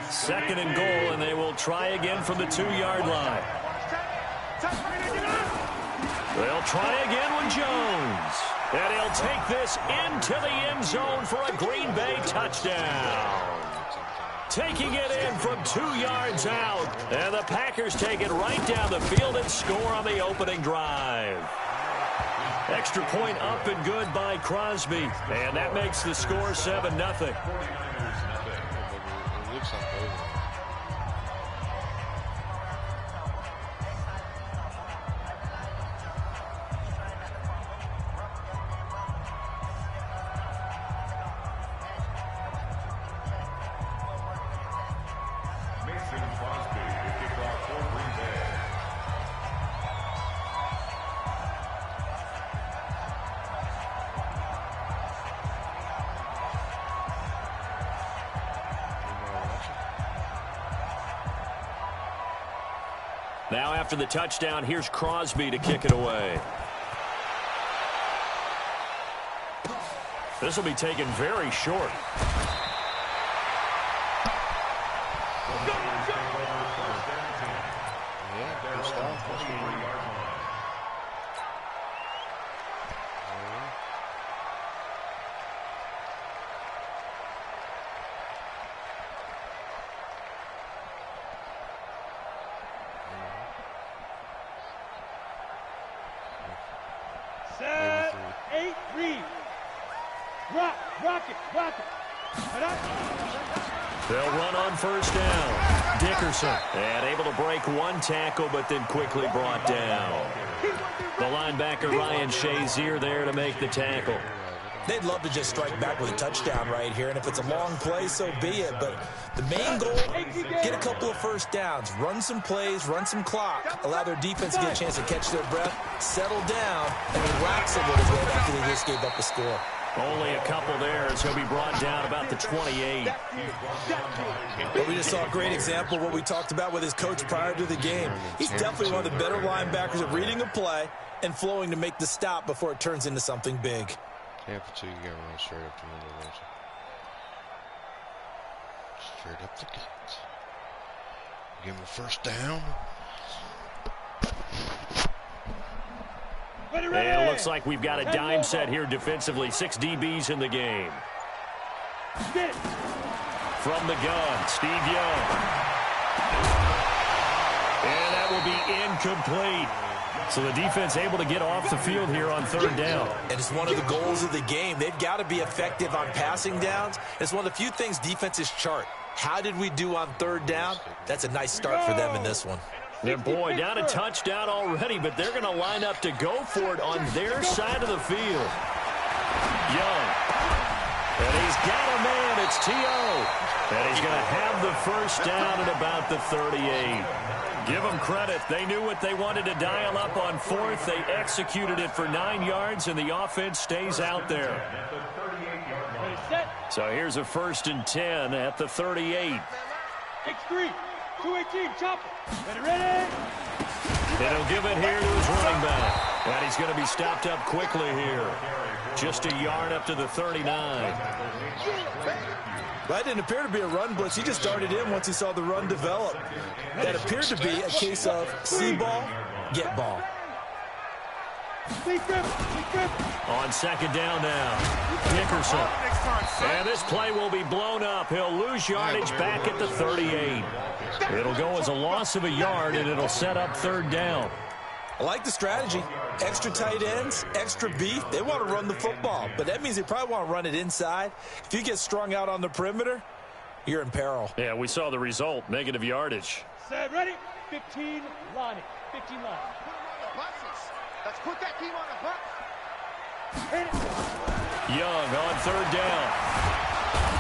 2nd and goal, and they will try again from the 2-yard line. They'll try again with Jones. And he'll take this into the end zone for a Green Bay touchdown. Taking it in from 2 yards out. And the Packers take it right down the field and score on the opening drive. Extra point up and good by Crosby. And that makes the score 7-0. Now after the touchdown, here's Crosby to kick it away. This will be taken very short. They'll run on 1st down. Dickerson, and able to break 1 tackle, but then quickly brought down. The linebacker Ryan Shazier there to make the tackle. They'd love to just strike back with a touchdown right here, and if it's a long play, so be it. But the main goal, get a couple of 1st downs, run some plays, run some clock, allow their defense to get a chance to catch their breath, settle down, and relax a little bit after they just gave up a score. Only a couple there as he'll be brought down about the 28. But we just saw a great example of what we talked about with his coach prior to the game. He's definitely one of the better linebackers at reading a play and flowing to make the stop before it turns into something big. Tampa 2, you got to run straight up the middle, don't you? Straight up the gut. Give him a 1st down. And it looks like we've got a dime set here defensively. 6 DBs in the game. From the gun, Steve Young. And that will be incomplete. So the defense able to get off the field here on 3rd down. And it's one of the goals of the game. They've got to be effective on passing downs. It's one of the few things defenses chart. How did we do on 3rd down? That's a nice start for them in this one. And boy, down a touchdown already, but they're going to line up to go for it on their side of the field. Young. And he's got a man. It's T.O. And he's going to have the 1st down at about the 38. Give them credit. They knew what they wanted to dial up on 4th. They executed it for 9 yards, and the offense stays out there. So here's a 1st and 10 at the 38. 218, chop. Ready. And he'll give it here to his running back. And he's going to be stopped up quickly here. Just a yard up to the 39. That didn't appear to be a run blitz. He just darted in once he saw the run develop. That appeared to be a case of see ball, get ball. On second down now, Dickerson. And this play will be blown up. He'll lose yardage back at the 38. It'll go as a loss of a yard, and it'll set up third down. I like the strategy. Extra tight ends, extra beef. They want to run the football, but that means they probably want to run it inside. If you get strung out on the perimeter, you're in peril. Yeah, we saw the result, negative yardage. Set, ready, 15, line it, 15 line. Let's put that team on the bus. Young on third down.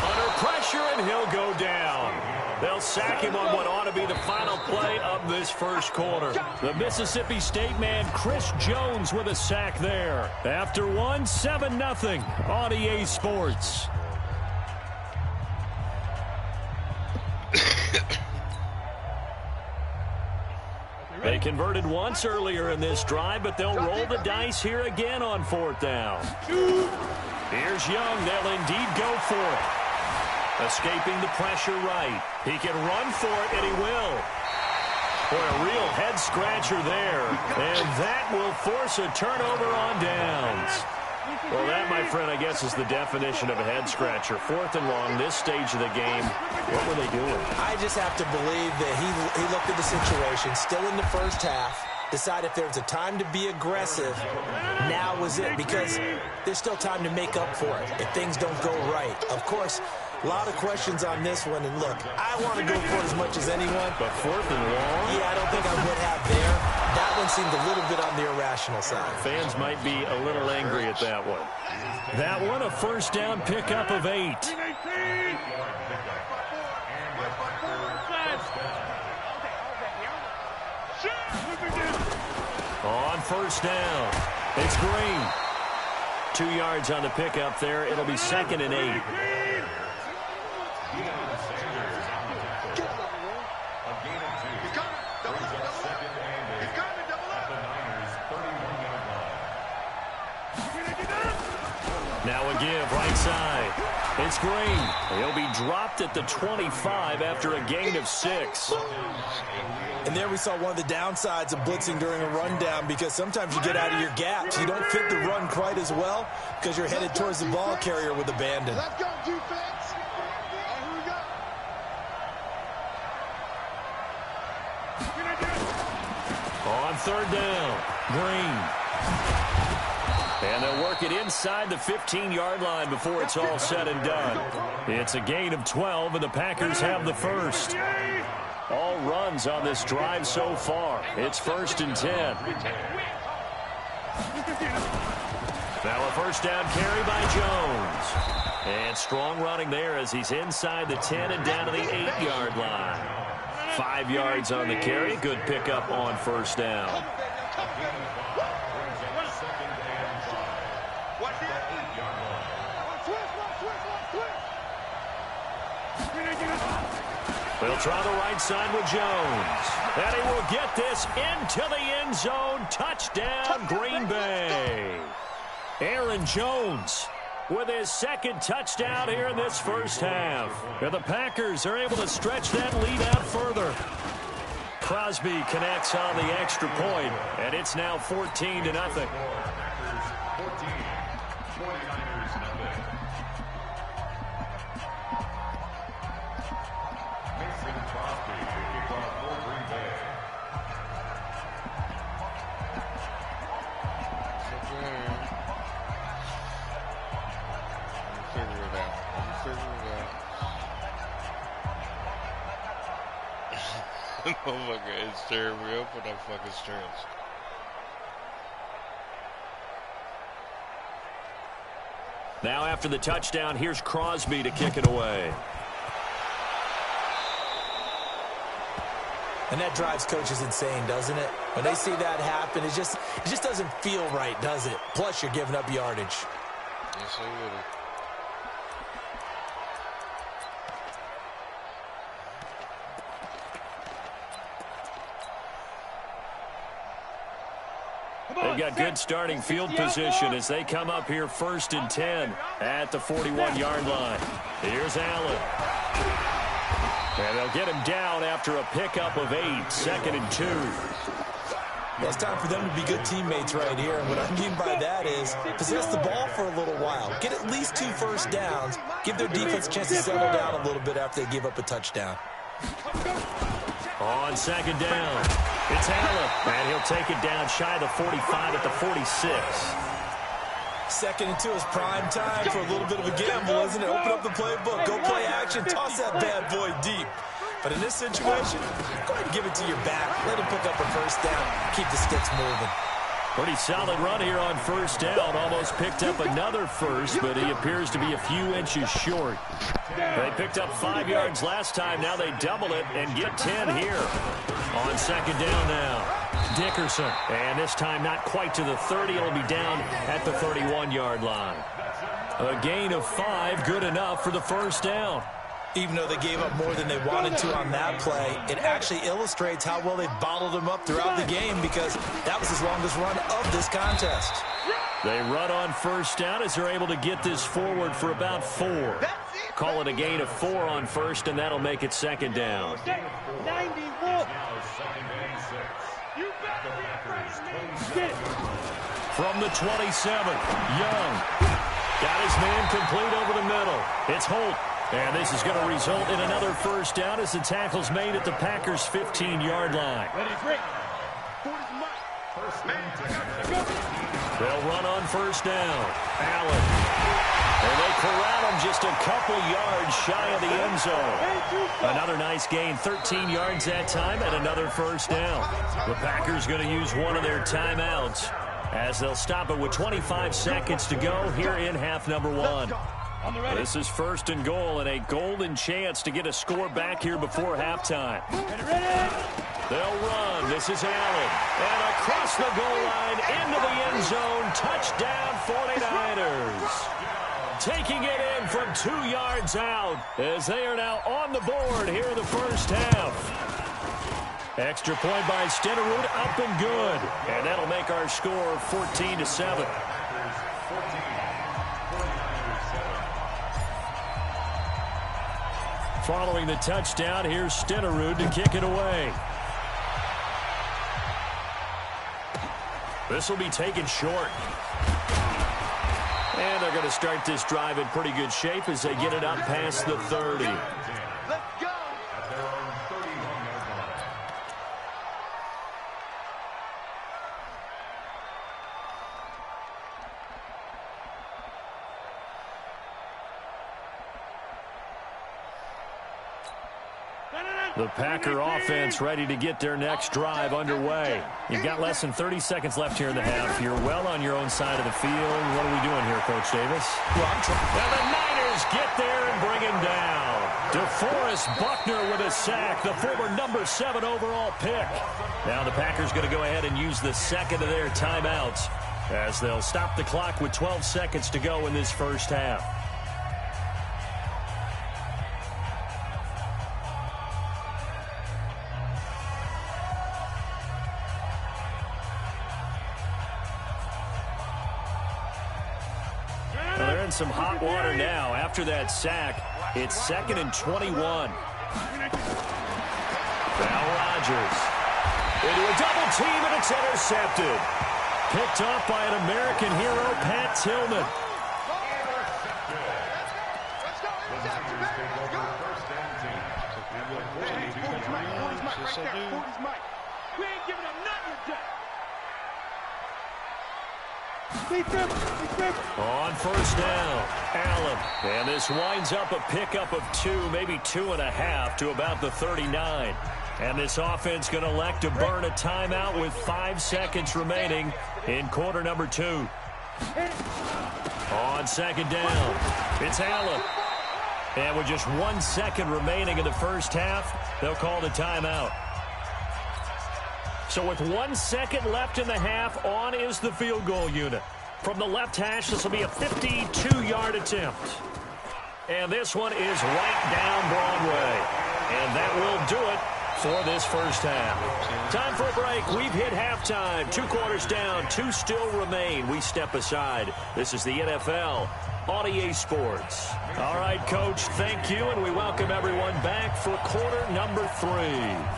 Under pressure, and he'll go down. They'll sack him on what ought to be the final play of this first quarter. The Mississippi State man, Chris Jones, with a sack there. After one, 7-0 on EA Sports. They converted once earlier in this drive, but they'll roll the dice here again on fourth down. Here's Young. They'll indeed go for it. Escaping the pressure right. He can run for it, and he will. Boy, a real head-scratcher there. And that will force a turnover on downs. Well, that, my friend, I guess is the definition of a head-scratcher. Fourth and long, this stage of the game. What were they doing? I just have to believe that he looked at the situation, still in the first half, decided if there was a time to be aggressive, now was it, because there's still time to make up for it if things don't go right. Of course, a lot of questions on this one, and look, I want to go for it as much as anyone. But fourth and long? Yeah, I don't think I would have there. That one seemed a little bit on the irrational side. Fans might be a little angry at that one. That one, a first down pickup of 8. On first down, it's Green. 2 yards on the pickup there. It'll be 2nd and 8. Now a give, right side. It's Green. He'll be dropped at the 25 after a gain of 6. And there we saw one of the downsides of blitzing during a rundown, because sometimes you get out of your gaps. You don't fit the run quite as well because you're headed towards the ball carrier with abandon. Let's go, defense. Here we go. On third down, Green. And they'll work it inside the 15-yard line before it's all said and done. It's a gain of 12, and the Packers have the first. All runs on this drive so far. It's 1st and 10. Now a first down carry by Jones. And strong running there as he's inside the 10 and down to the 8-yard line. 5 yards on the carry. Good pickup on first down. They'll try the right side with Jones. And he will get this into the end zone. Touchdown, Green Bay. Aaron Jones with his 2nd touchdown here in this first half. And the Packers are able to stretch that lead out further. Crosby connects on the extra point, and it's now 14-0. Motherfucker is tearing me up with that fucking stretch. Now after the touchdown, here's Crosby to kick it away. And that drives coaches insane, doesn't it? When they see that happen, it just doesn't feel right, does it? Plus, you're giving up yardage. Yes, I would. They've got good starting field position as they come up here 1st and 10 at the 41-yard line. Here's Allen. And they'll get him down after a pickup of 8, 2nd and 2. Well, it's time for them to be good teammates right here. And what I mean by that is possess the ball for a little while. Get at least 2 first downs. Give their defense a chance to settle down a little bit after they give up a touchdown. On 2nd down, it's Allen. And he'll take it down shy of the 45 at the 46. 2nd and 2 is prime time for a little bit of a gamble, isn't it? Open up the playbook, go play action, toss that bad boy deep. But in this situation, go ahead and give it to your back. Let him pick up a first down. Keep the sticks moving. Pretty solid run here on 1st down. Almost picked up another first, but he appears to be a few inches short. They picked up 5 yards last time. Now they double it and get 10 here. On 2nd down now. Dickerson. And this time not quite to the 30. It'll be down at the 31-yard line. A gain of 5, good enough for the 1st down. Even though they gave up more than they wanted to on that play, it actually illustrates how well they bottled them up throughout the game because that was his longest run of this contest. They run on 1st down as they're able to get this forward for about 4. Call it a gain of 4 on 1st, and that'll make it 2nd down. 91. From the 27, Young. Got his man complete over the middle. It's Holt. And this is going to result in another 1st down as the tackle's made at the Packers' 15-yard line. They'll run on 1st down. Allen. And they corral him just a couple yards shy of the end zone. Another nice gain, 13 yards that time, and another 1st down. The Packers going to use one of their timeouts as they'll stop it with 25 seconds to go here in half number 1. This is 1st and goal and a golden chance to get a score back here before halftime. They'll run. This is Allen. And across the goal line into the end zone. Touchdown 49ers. Taking it in from 2 yards out as they are now on the board here in the 1st half. Extra point by Stenerud, up and good. And that'll make our score 14-7. Following the touchdown, here's Stenerud to kick it away. This will be taken short. And they're going to start this drive in pretty good shape as they get it up past the 30. The Packer offense ready to get their next drive underway. You've got less than 30 seconds left here in the half. You're well on your own side of the field. What are we doing here, Coach Davis? And the Niners get there and bring him down. DeForest Buckner with a sack, the former number 7 overall pick. Now the Packers going to go ahead and use the second of their timeouts as they'll stop the clock with 12 seconds to go in this 1st half. Some hot water now after that sack. It's 2nd and 21. Now Rodgers into a double team, and it's intercepted. Picked off by an American hero, Pat Tillman. We ain't giving him nothing today. On 1st down, Allen. And this winds up a pickup of 2, maybe 2.5 to about the 39. And this offense going to elect to burn a timeout with 5 seconds remaining in quarter number 2. On 2nd down, it's Allen. And with just 1 second remaining in the 1st half, they'll call the timeout. So with 1 second left in the half, on is the field goal unit. From the left hash, this will be a 52-yard attempt. And this one is right down Broadway. And that will do it for this first half. Time for a break. We've hit halftime. 2 quarters down. 2 still remain. We step aside. This is the NFL on EA Sports. All right, Coach, thank you, and we welcome everyone back for quarter number 3.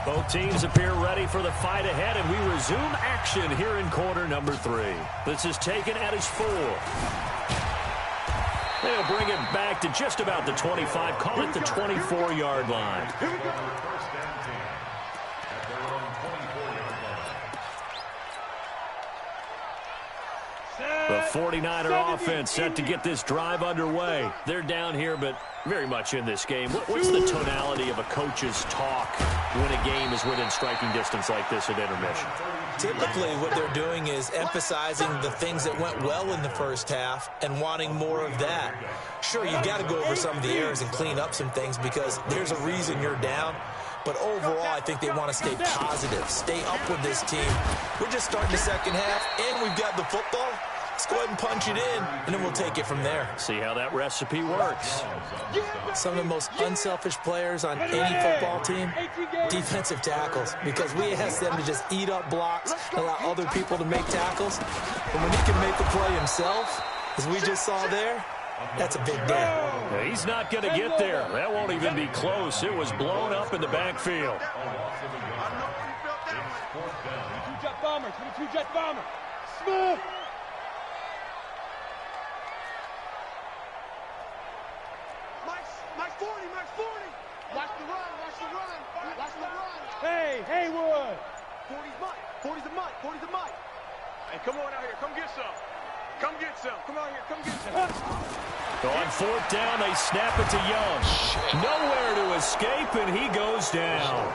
Both teams appear ready for the fight ahead, and we resume action here in quarter number 3. This is taken at his 4. They'll bring it back to just about the 25, call it the 24-yard line. Here we go. The 49er offense set to get this drive underway. They're down here, but very much in this game. What's the tonality of a coach's talk when a game is within striking distance like this at intermission? Typically, what they're doing is emphasizing the things that went well in the first half and wanting more of that. Sure, you've got to go over some of the errors and clean up some things because there's a reason you're down. But overall, I think they want to stay positive, stay up with this team. We're just starting the second half, and we've got the football. Let's go ahead and punch it in, and then we'll take it from there. See how that recipe works. Some of the most unselfish players on any football team, defensive tackles, because we ask them to just eat up blocks and allow other people to make tackles. But when he can make the play himself, as we just saw there, that's a big day. Yeah, he's not going to get there. That won't even be close. It was blown up in the backfield. 22-jet bomber, 22-jet bomber. Smith. Mike 40, Mike 40. Watch the run, watch the run, watch the run. Hey, Haywood. 40's Mike, 40's a Mike, 40's a Mike. Hey, come on out here, come get some. Come get some. Come out here, come get some. On 4th down, they snap it to Young. Nowhere to escape, and he goes down.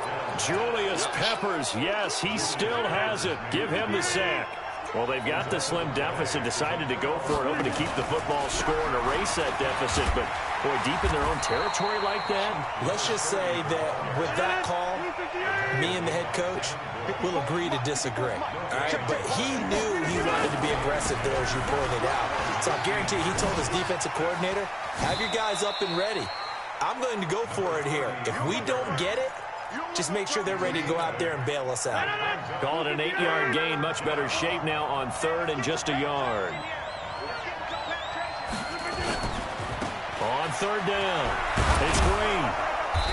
Julius Peppers, yes, he still has it. Give him the sack. Well, they've got the slim deficit, decided to go for it, hoping to keep the football score and erase that deficit. But, boy, deep in their own territory like that. Let's just say that with that call, me and the head coach will agree to disagree. All right? But he knew he wanted to be aggressive there, as you pointed out. So I guarantee he told his defensive coordinator, have your guys up and ready. I'm going to go for it here. If we don't get it, just make sure they're ready to go out there and bail us out. Call it an 8-yard gain. Much better shape now on 3rd and just a yard. On 3rd down, it's Green.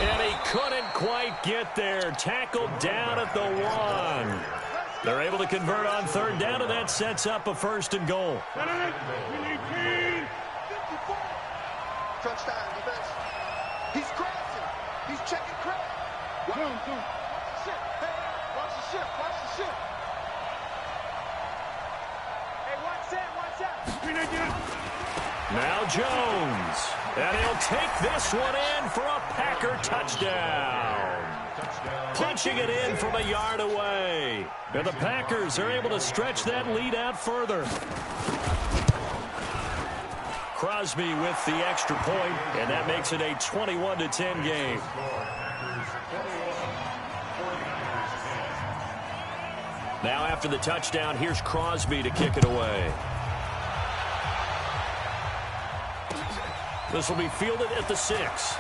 And he couldn't quite get there. Tackled down at the 1. They're able to convert on 3rd down, and that sets up a 1st and goal. Touchdown, defense. He's crossing. He's checking credit. Ship. Hey, watch the ship. Watch the ship. Hey, watch that. Now Jones. And he'll take this one in for a Packer touchdown. Punching it in from a yard away. And the Packers are able to stretch that lead out further. Crosby with the extra point, and that makes it a 21-10 game. Now after the touchdown, here's Crosby to kick it away. This will be fielded at the 6.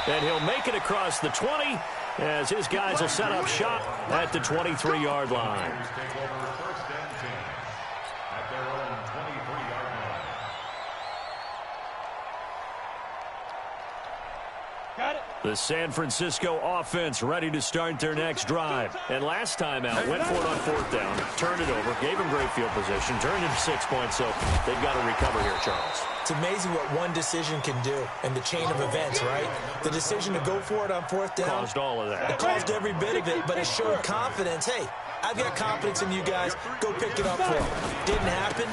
And he'll make it across the 20 as his guys will set up shop at the 23-yard line. The San Francisco offense ready to start their next drive. And last time out, went for it on 4th down, turned it over, gave him great field position, turned it 6 points, so they've got to recover here, Charles. It's amazing what one decision can do in the chain of events, right? The decision to go for it on 4th down. Caused all of that. It caused every bit of it, but it showed confidence. Hey, I've got confidence in you guys. Go pick it up for them. Didn't happen.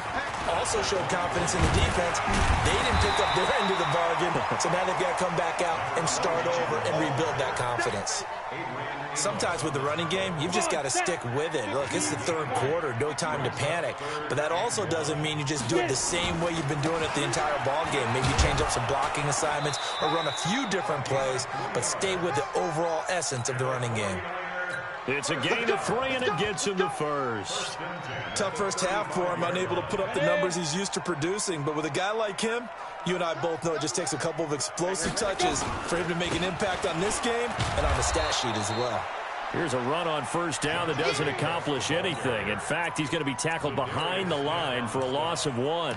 Also showed confidence in the defense. They didn't pick up their end of the bargain, so now they've got to come back out and start over and rebuild that confidence. Sometimes with the running game, you've just got to stick with it. Look, it's the 3rd quarter, no time to panic. But that also doesn't mean you just do it the same way you've been doing it the entire ball game. Maybe change up some blocking assignments or run a few different plays, but stay with the overall essence of the running game. It's a gain of 3, and it gets him the first. Tough first half for him, unable to put up the numbers he's used to producing. But with a guy like him, you and I both know it just takes a couple of explosive touches for him to make an impact on this game and on the stat sheet as well. Here's a run on first down that doesn't accomplish anything. In fact, he's going to be tackled behind the line for a loss of 1.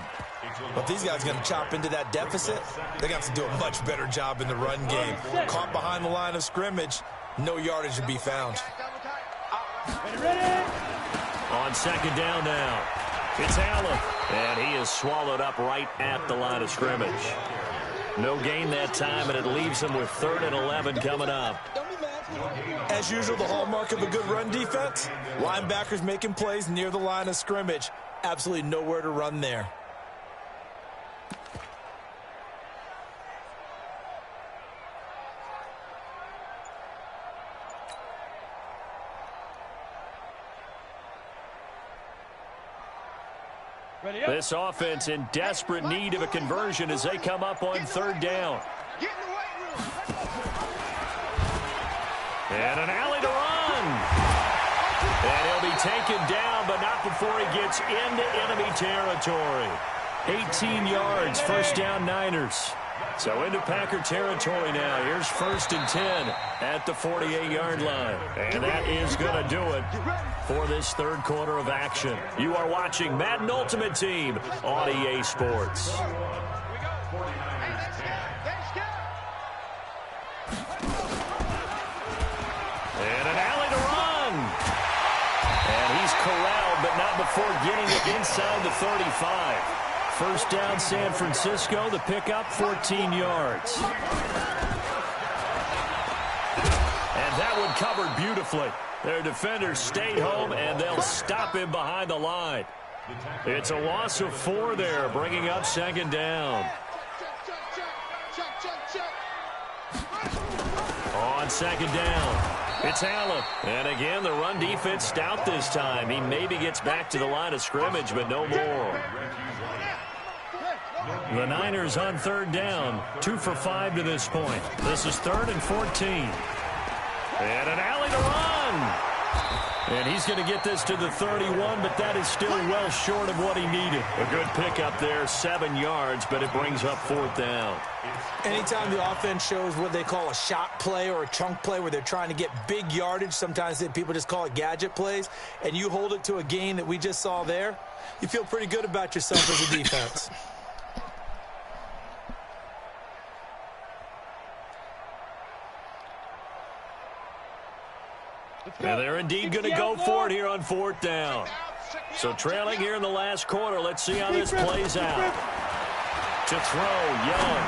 But these guys are going to chop into that deficit. They're going to have to do a much better job in the run game. Caught behind the line of scrimmage, no yardage to be found. On second down now, it's Allen, and he is swallowed up right at the line of scrimmage. No gain that time, and it leaves him with 3rd and 11 coming up. As usual, the hallmark of a good run defense, linebackers making plays near the line of scrimmage. Absolutely nowhere to run there. This offense in desperate need of a conversion as they come up on 3rd down. And an alley to run. And he'll be taken down, but not before he gets into enemy territory. 18 yards, first down Niners. So into Packer territory now. Here's 1st and 10 at the 48-yard line. And that is going to do it for this 3rd quarter of action. You are watching Madden Ultimate Team on EA Sports. And an alley to run. And he's corralled, but not before getting it inside the 35. First down, San Francisco. The pickup, 14 yards. And that one covered beautifully. Their defenders stayed home, and they'll stop him behind the line. It's a loss of 4 there, bringing up 2nd down. On 2nd down, it's Allen. And again, the run defense stout this time. He maybe gets back to the line of scrimmage, but no more. The Niners on 3rd down, 2 for 5 to this point. This is 3rd and 14. And an alley to run. And he's going to get this to the 31, but that is still well short of what he needed. A good pickup there, 7 yards, but it brings up 4th down. Anytime the offense shows what they call a shot play or a chunk play where they're trying to get big yardage, sometimes people just call it gadget plays, and you hold it to a gain that we just saw there, you feel pretty good about yourself as a defense. And they're indeed going to go for it here on 4th down. So trailing here in the last quarter. Let's see how this plays out. To throw, Young.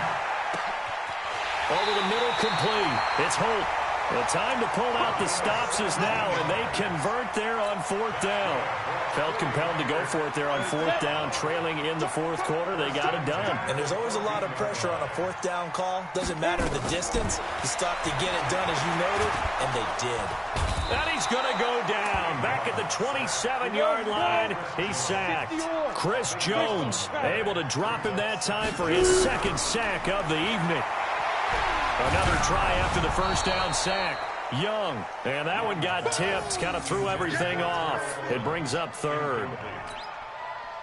Over the middle, complete. It's Holt. The time to pull out the stops is now, and they convert there on 4th down. Felt compelled to go for it there on 4th down, trailing in the 4th quarter. They got it done. And there's always a lot of pressure on a 4th down call. Doesn't matter the distance. You stop to get it done, as you noted, and they did. And he's going to go down. Back at the 27-yard line, he's sacked. Chris Jones able to drop him that time for his 2nd sack of the evening. Another try after the first down sack. Young, and that one got tipped, kind of threw everything off. It brings up 3rd.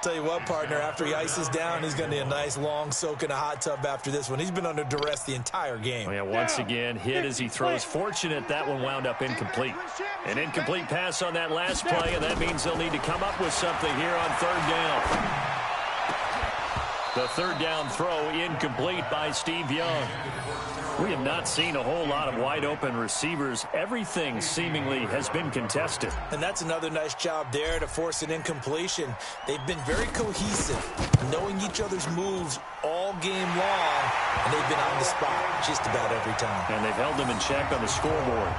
Tell you what, partner, after he ices down, he's going to need a nice long soak in a hot tub after this one. He's been under duress the entire game. Oh, yeah, once again, hit as he throws. Fortunate that one wound up incomplete. An incomplete pass on that last play, and that means they'll need to come up with something here on 3rd down. The 3rd down throw incomplete by Steve Young. We have not seen a whole lot of wide-open receivers. Everything seemingly has been contested. And that's another nice job there to force an incompletion. They've been very cohesive, knowing each other's moves all game long, and they've been on the spot just about every time. And they've held them in check on the scoreboard.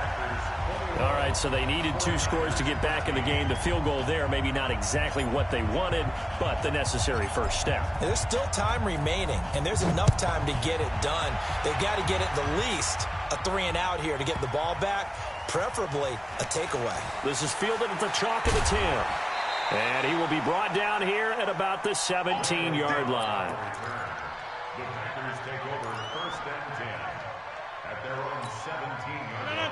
All right, so they needed 2 scores to get back in the game. The field goal there, maybe not exactly what they wanted, but the necessary first step. There's still time remaining, and there's enough time to get it done. They've got to get at the least a 3-and-out here to get the ball back, preferably a takeaway. This is fielded at the chalk of the 10. And he will be brought down here at about the 17-yard line. The Packers take over 1st and 10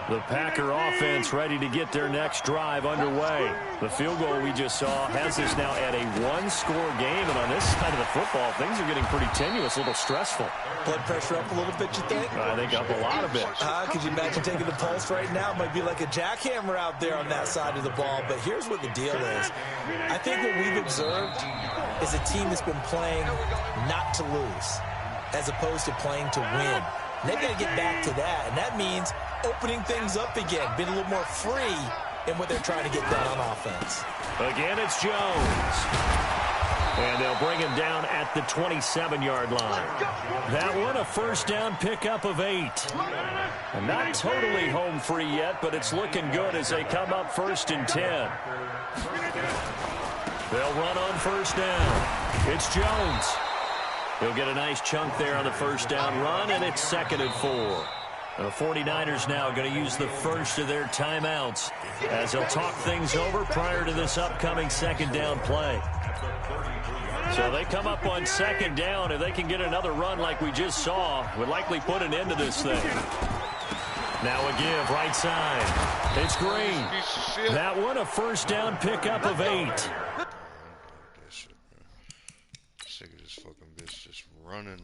The Packer offense ready to get their next drive underway. The field goal we just saw has us now at a one-score game, and on this side of the football, things are getting pretty tenuous, a little stressful. Blood pressure up a little bit, you think? I think up a lot of it. Could you imagine taking the pulse right now? It might be like a jackhammer out there on that side of the ball, but here's what the deal is. I think what we've observed is a team that's been playing not to lose as opposed to playing to win. And they've got to get back to that, and that means opening things up again, being a little more free in what they're trying to get done on offense. Again, it's Jones. And they'll bring him down at the 27-yard line. That one, a first down pickup of 8. And not totally home free yet, but it's looking good as they come up 1st and 10. They'll run on first down. It's Jones. He'll get a nice chunk there on the first down run, and it's 2nd and 4. The 49ers now going to use the first of their timeouts as they'll talk things over prior to this upcoming second down play. So they come up on second down. If they can get another run like we just saw, would likely put an end to this thing. Now a give, right side. It's Green. That one, a first down pickup of 8. Sick of this fucking bitch just running.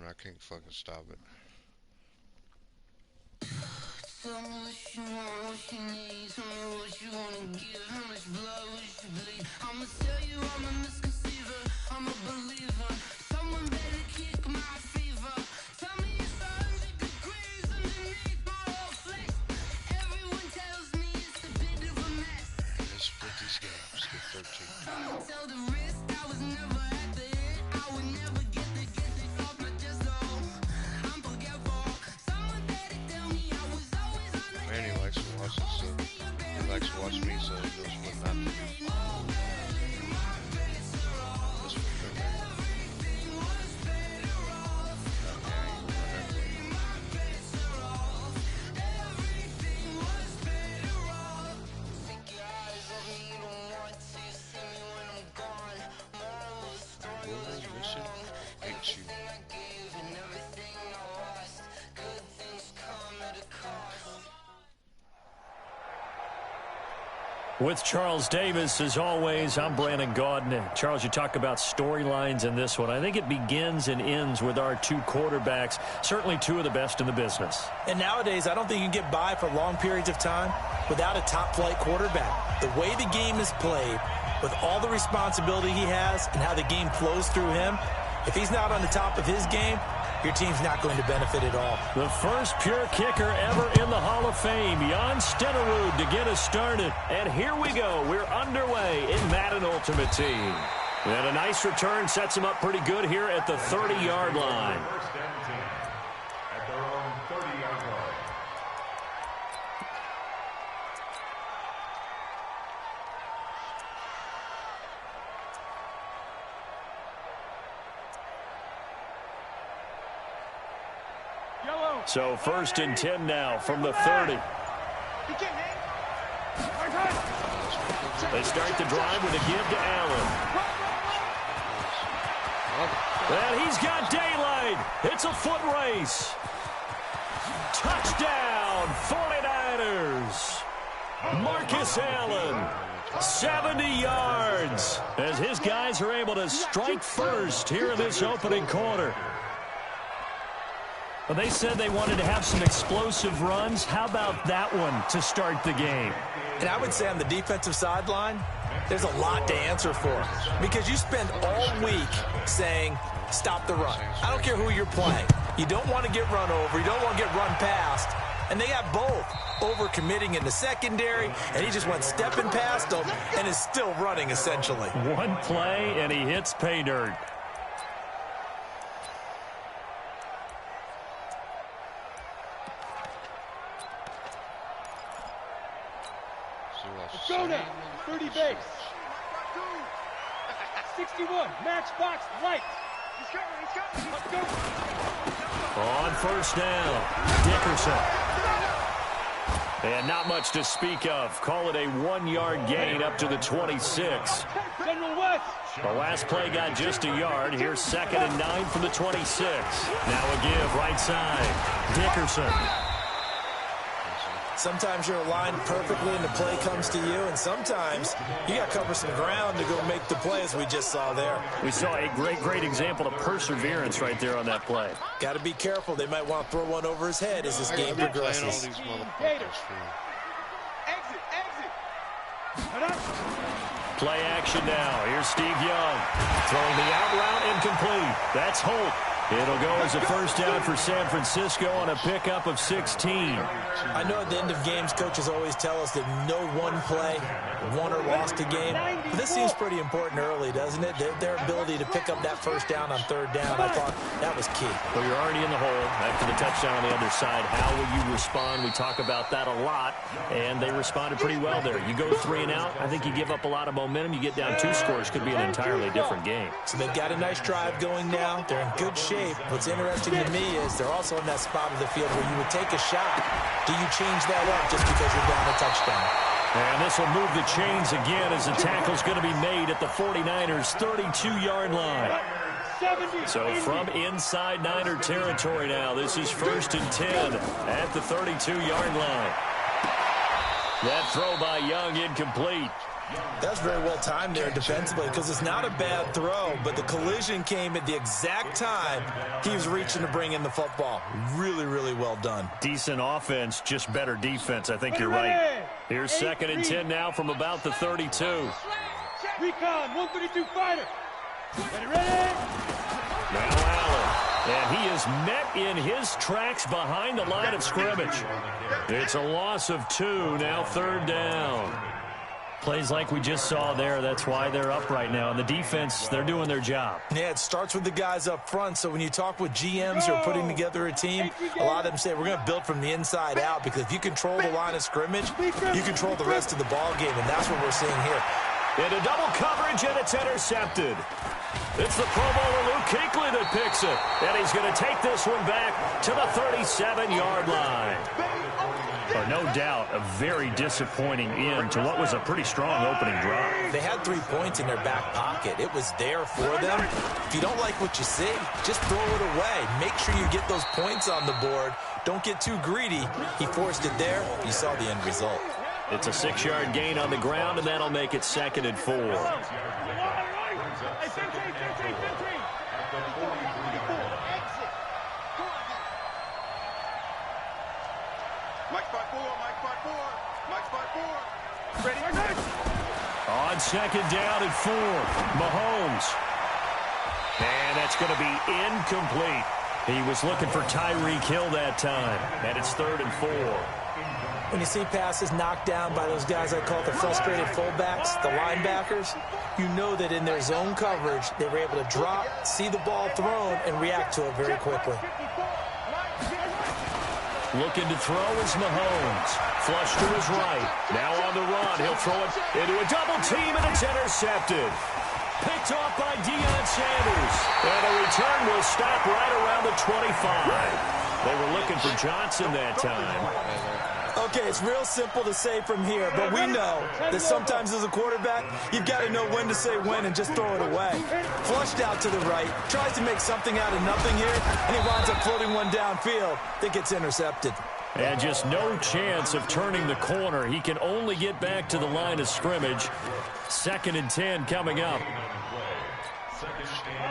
I can't fucking stop it. Tell me what you want, what you need. Tell me what you wanna give. How much blood would you bleed? I'ma tell you I'm a misconceiver. I'm a believer. Someone better kick my fever. Tell me it's 100 degrees underneath my whole flesh. Everyone tells me it's a bit of a mess. Let's split these games. Get 13. Tell the risk I was never at the end. I would never get it off my chest. Oh, I'm forgetful. Someone better tell me I was always on the Man, he likes to watch this stuff. He likes to watch me, so he knows what not to do. This one, With Charles Davis, as always, I'm Brandon Gaudin. Charles, you talk about storylines in this one. I think it begins and ends with our two quarterbacks, certainly two of the best in the business. And nowadays, I don't think you can get by for long periods of time without a top-flight quarterback. The way the game is played, with all the responsibility he has and how the game flows through him, if he's not on the top of his game, your team's not going to benefit at all. The first pure kicker ever in the Hall of Fame, Jan Stenerud, to get us started. And here we go. We're underway in Madden Ultimate Team. And a nice return sets him up pretty good here at the 30-yard line. At their own 30-yard line. So 1st and 10 now from the 30. They start the drive with a give to Allen. And he's got daylight. It's a foot race. Touchdown, 49ers. Marcus Allen, 70 yards, as his guys are able to strike first here in this opening quarter. Well, they said they wanted to have some explosive runs. How about that one to start the game? And I would say on the defensive sideline, there's a lot to answer for. Because you spend all week saying, stop the run. I don't care who you're playing. You don't want to get run over. You don't want to get run past. And they got both. Over-committing in the secondary, and he just went stepping past them and is still running, essentially. One play, and he hits pay dirt. Let's go now. 30 base. 61. Matchbox light. Let's go. On first down, Dickerson. And not much to speak of. Call it a 1-yard gain up to the 26. The last play got just a yard. Here's 2nd and 9 from the 26. Now a give right side. Dickerson. Sometimes you're aligned perfectly and the play comes to you, and sometimes you got to cover some ground to go make the play, as we just saw there. We saw a great example of perseverance right there on that play. Got to be careful. They might want to throw one over his head as this game progresses. Play action now. Here's Steve Young. Throwing the out route incomplete. That's Holt. It'll go as a first down for San Francisco on a pickup of 16. I know at the end of games, coaches always tell us that no one play won or lost a game. But this seems pretty important early, doesn't it? Their ability to pick up that first down on 3rd down, I thought that was key. Well, you're already in the hole after the touchdown on the other side. How will you respond? We talk about that a lot, and they responded pretty well there. You go 3 and out, I think you give up a lot of momentum. You get down 2 scores, could be an entirely different game. So they've got a nice drive going now. They're in good shape. What's interesting to me is they're also in that spot of the field where you would take a shot. Do you change that up just because you're down a touchdown? And this will move the chains again as the tackle's going to be made at the 49ers' 32-yard line. So from inside Niner territory now, this is 1st and 10 at the 32-yard line. That throw by Young incomplete. That's very well timed there defensively because it's not a bad throw, but the collision came at the exact time he was reaching to bring in the football. Really well done. Decent offense, just better defense. I think you're right. Here's 2nd and 10 now from about the 32. Recon, 132 fighter. Ready? Now Allen. And he is met in his tracks behind the line of scrimmage. It's a loss of 2, now 3rd down. Plays like we just saw there. That's why they're up right now. And the defense, they're doing their job. Yeah, it starts with the guys up front. So when you talk with GMs who are putting together a team, a lot of them say we're going to build from the inside out because if you control the line of scrimmage, you control the rest of the ball game, and that's what we're seeing here. Into double coverage, and it's intercepted. It's the Pro Bowler Luke Kuechly that picks it. And he's going to take this one back to the 37-yard line. No doubt, a very disappointing end to what was a pretty strong opening drive. They had 3 points in their back pocket. It was there for them. If you don't like what you see, just throw it away. Make sure you get those points on the board. Don't get too greedy. He forced it there. You saw the end result. It's a 6-yard gain on the ground, and that'll make it 2nd and 4. On 2nd down and 4, Mahomes. And that's going to be incomplete. He was looking for Tyreek Hill that time, and it's 3rd and 4. When you see passes knocked down by those guys I call the frustrated fullbacks, the linebackers, you know that in their zone coverage, they were able to drop, see the ball thrown, and react to it very quickly. Looking to throw is Mahomes. Flush to his right. Now on the run. He'll throw it into a double team, and it's intercepted. Picked off by Deion Sanders. And a return will stop right around the 25. They were looking for Johnson that time. Okay, it's real simple to say from here, but we know that sometimes as a quarterback, you've got to know when to say when and just throw it away. Flushed out to the right, tries to make something out of nothing here, and he winds up floating one downfield that gets intercepted. And just no chance of turning the corner. He can only get back to the line of scrimmage. 2nd and 10 coming up.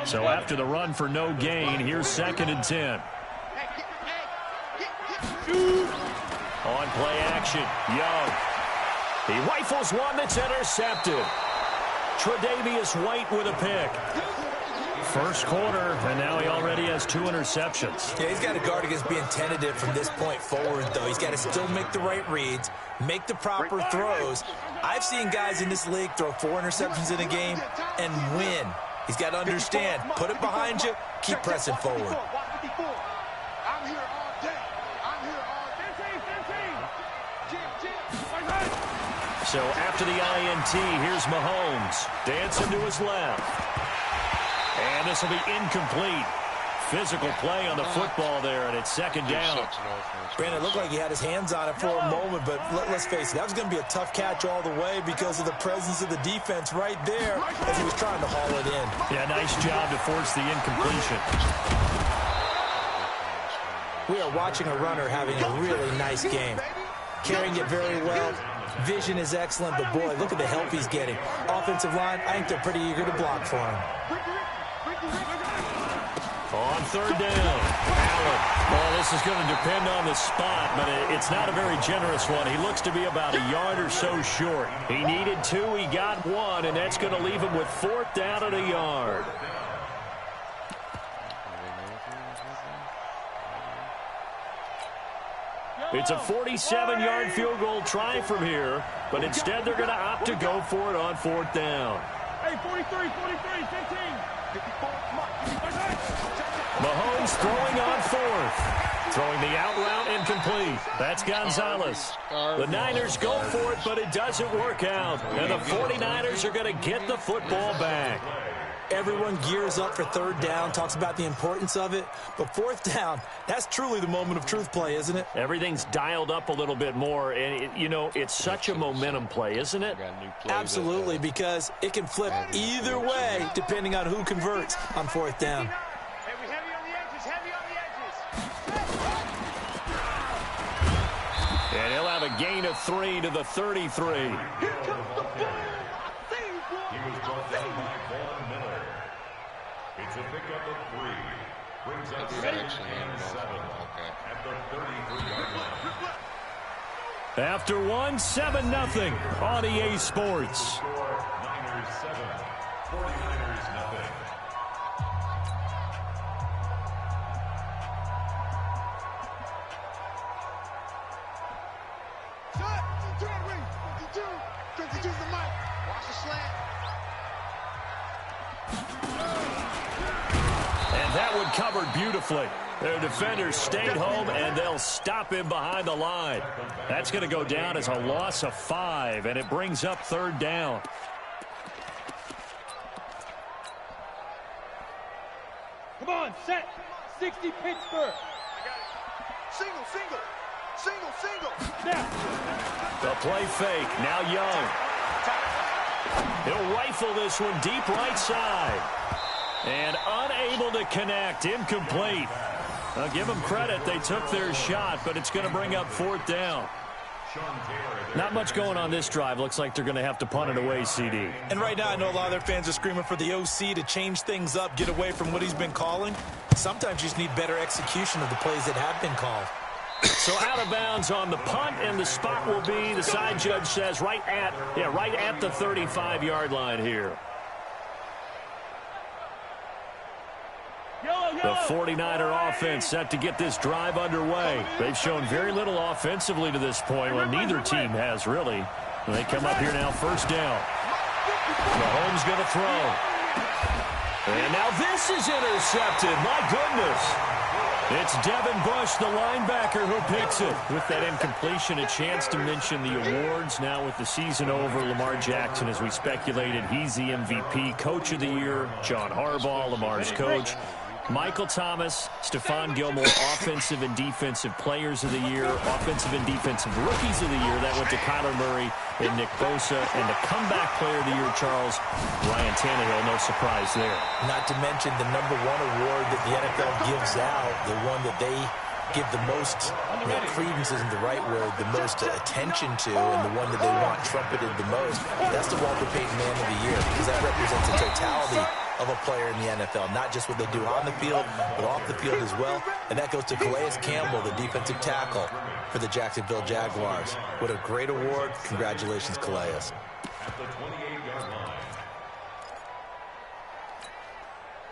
So after the run for no gain, here's 2nd and 10. On play action, Young. He rifles one that's intercepted. Tre'Davious White with a pick. First quarter, and now he already has 2 interceptions. Yeah, he's got to guard against being tentative from this point forward, though. He's got to still make the right reads, make the proper throws. I've seen guys in this league throw 4 interceptions in a game and win. He's got to understand, put it behind you, keep pressing forward. So after the INT, here's Mahomes. Dancing to his left. And this will be incomplete. physical play on the football there, and it's second down. Brandon, it looked like he had his hands on it for a moment, but let's face it, that was going to be a tough catch all the way because of the presence of the defense right there as he was trying to haul it in. Yeah, nice job to force the incompletion. We are watching a runner having a really nice game. Carrying it very well. Vision is excellent, but boy, look at the help he's getting. Offensive line, I think they're pretty eager to block for him. On third down, Allen. Well, this is going to depend on the spot, but it's not a very generous one. He looks to be about a yard or so short. He needed 2, he got 1, and that's going to leave him with 4th down at a yard. It's a 47-yard field goal try from here, but instead they're going to opt to go for it on 4th down. Hey, 43, 15. Mahomes throwing on 4th. Throwing the out route incomplete. That's Gonzalez. The Niners go for it, but it doesn't work out. And the 49ers are going to get the football back. Everyone gears up for third down, talks about the importance of it. But 4th down, that's truly the moment of truth play, isn't it? Everything's dialed up a little bit more. And, it's such a momentum play, isn't it? Absolutely, because it can flip either way depending on who converts on 4th down. Hey, we heavy on the edges, And he'll have a gain of 3 to the 33. Here comes the ball. He was brought down by Vaughn Miller. It's a pickup of 3. Brings up 7 at the 33-yard line. After 1, 7-0 on EA Sports. Niners 7, 49ers nothing. Shot! 52! 52's the mic. Watch the slant. And that one covered beautifully. Their defenders stayed home, and they'll stop him behind the line. That's going to go down as a loss of 5, and it brings up 3rd down. Come on, set. 60 Pittsburgh. Single. The play fake. Now Young. He'll rifle this one deep right side. And unable to connect. Incomplete. I'll give them credit. They took their shot, but it's going to bring up 4th down. Not much going on this drive. Looks like they're going to have to punt it away, CD. And right now I know a lot of their fans are screaming for the OC to change things up, get away from what he's been calling. Sometimes you just need better execution of the plays that have been called. So out of bounds on the punt, and the spot will be, the side judge says, right at the 35-yard line here. The 49er offense set to get this drive underway. They've shown very little offensively to this point. Well, neither team has really. They come up here now, 1st down. Mahomes going to throw. And now this is intercepted. My goodness. It's Devin Bush, the linebacker, who picks it. With that incompletion, a chance to mention the awards. Now with the season over, Lamar Jackson, as we speculated, he's the MVP, Coach of the Year. John Harbaugh, Lamar's coach. Michael Thomas, Stephon Gilmore, Offensive and Defensive Players of the Year, Offensive and Defensive Rookies of the Year. That went to Kyler Murray and Nick Bosa. And the Comeback Player of the Year, Charles, Ryan Tannehill, no surprise there. Not to mention the #1 award that the NFL gives out, the one that they give the most, credence isn't the right word, the most attention to, and the one that they want trumpeted the most. That's the Walter Payton Man of the Year, because that represents the totality of a player in the NFL, not just what they do on the field, but off the field as well. And that goes to Calais Campbell, the defensive tackle for the Jacksonville Jaguars. What a great award. Congratulations, Calais. At the 28-yard line.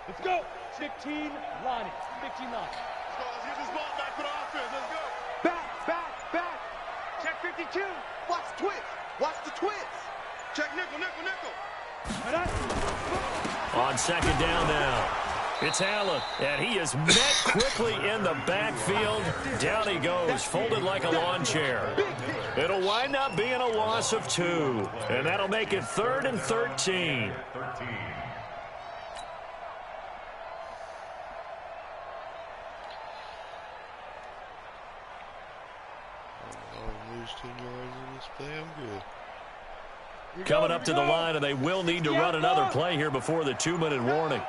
Let's go. 15 Lonnie. 15 Lonnie. Let's get this ball back for the offense. Let's go. Back. Check 52. Watch the twist. Check nickel. On 2nd down now. It's Allen, and he is met quickly in the backfield. Down he goes, folded like a lawn chair. It'll wind up being a loss of 2, and that'll make it 3rd and 13. lose 10 yards in this play, I'm good. Coming up to the line, and they will need to run another play here before the 2-minute warning.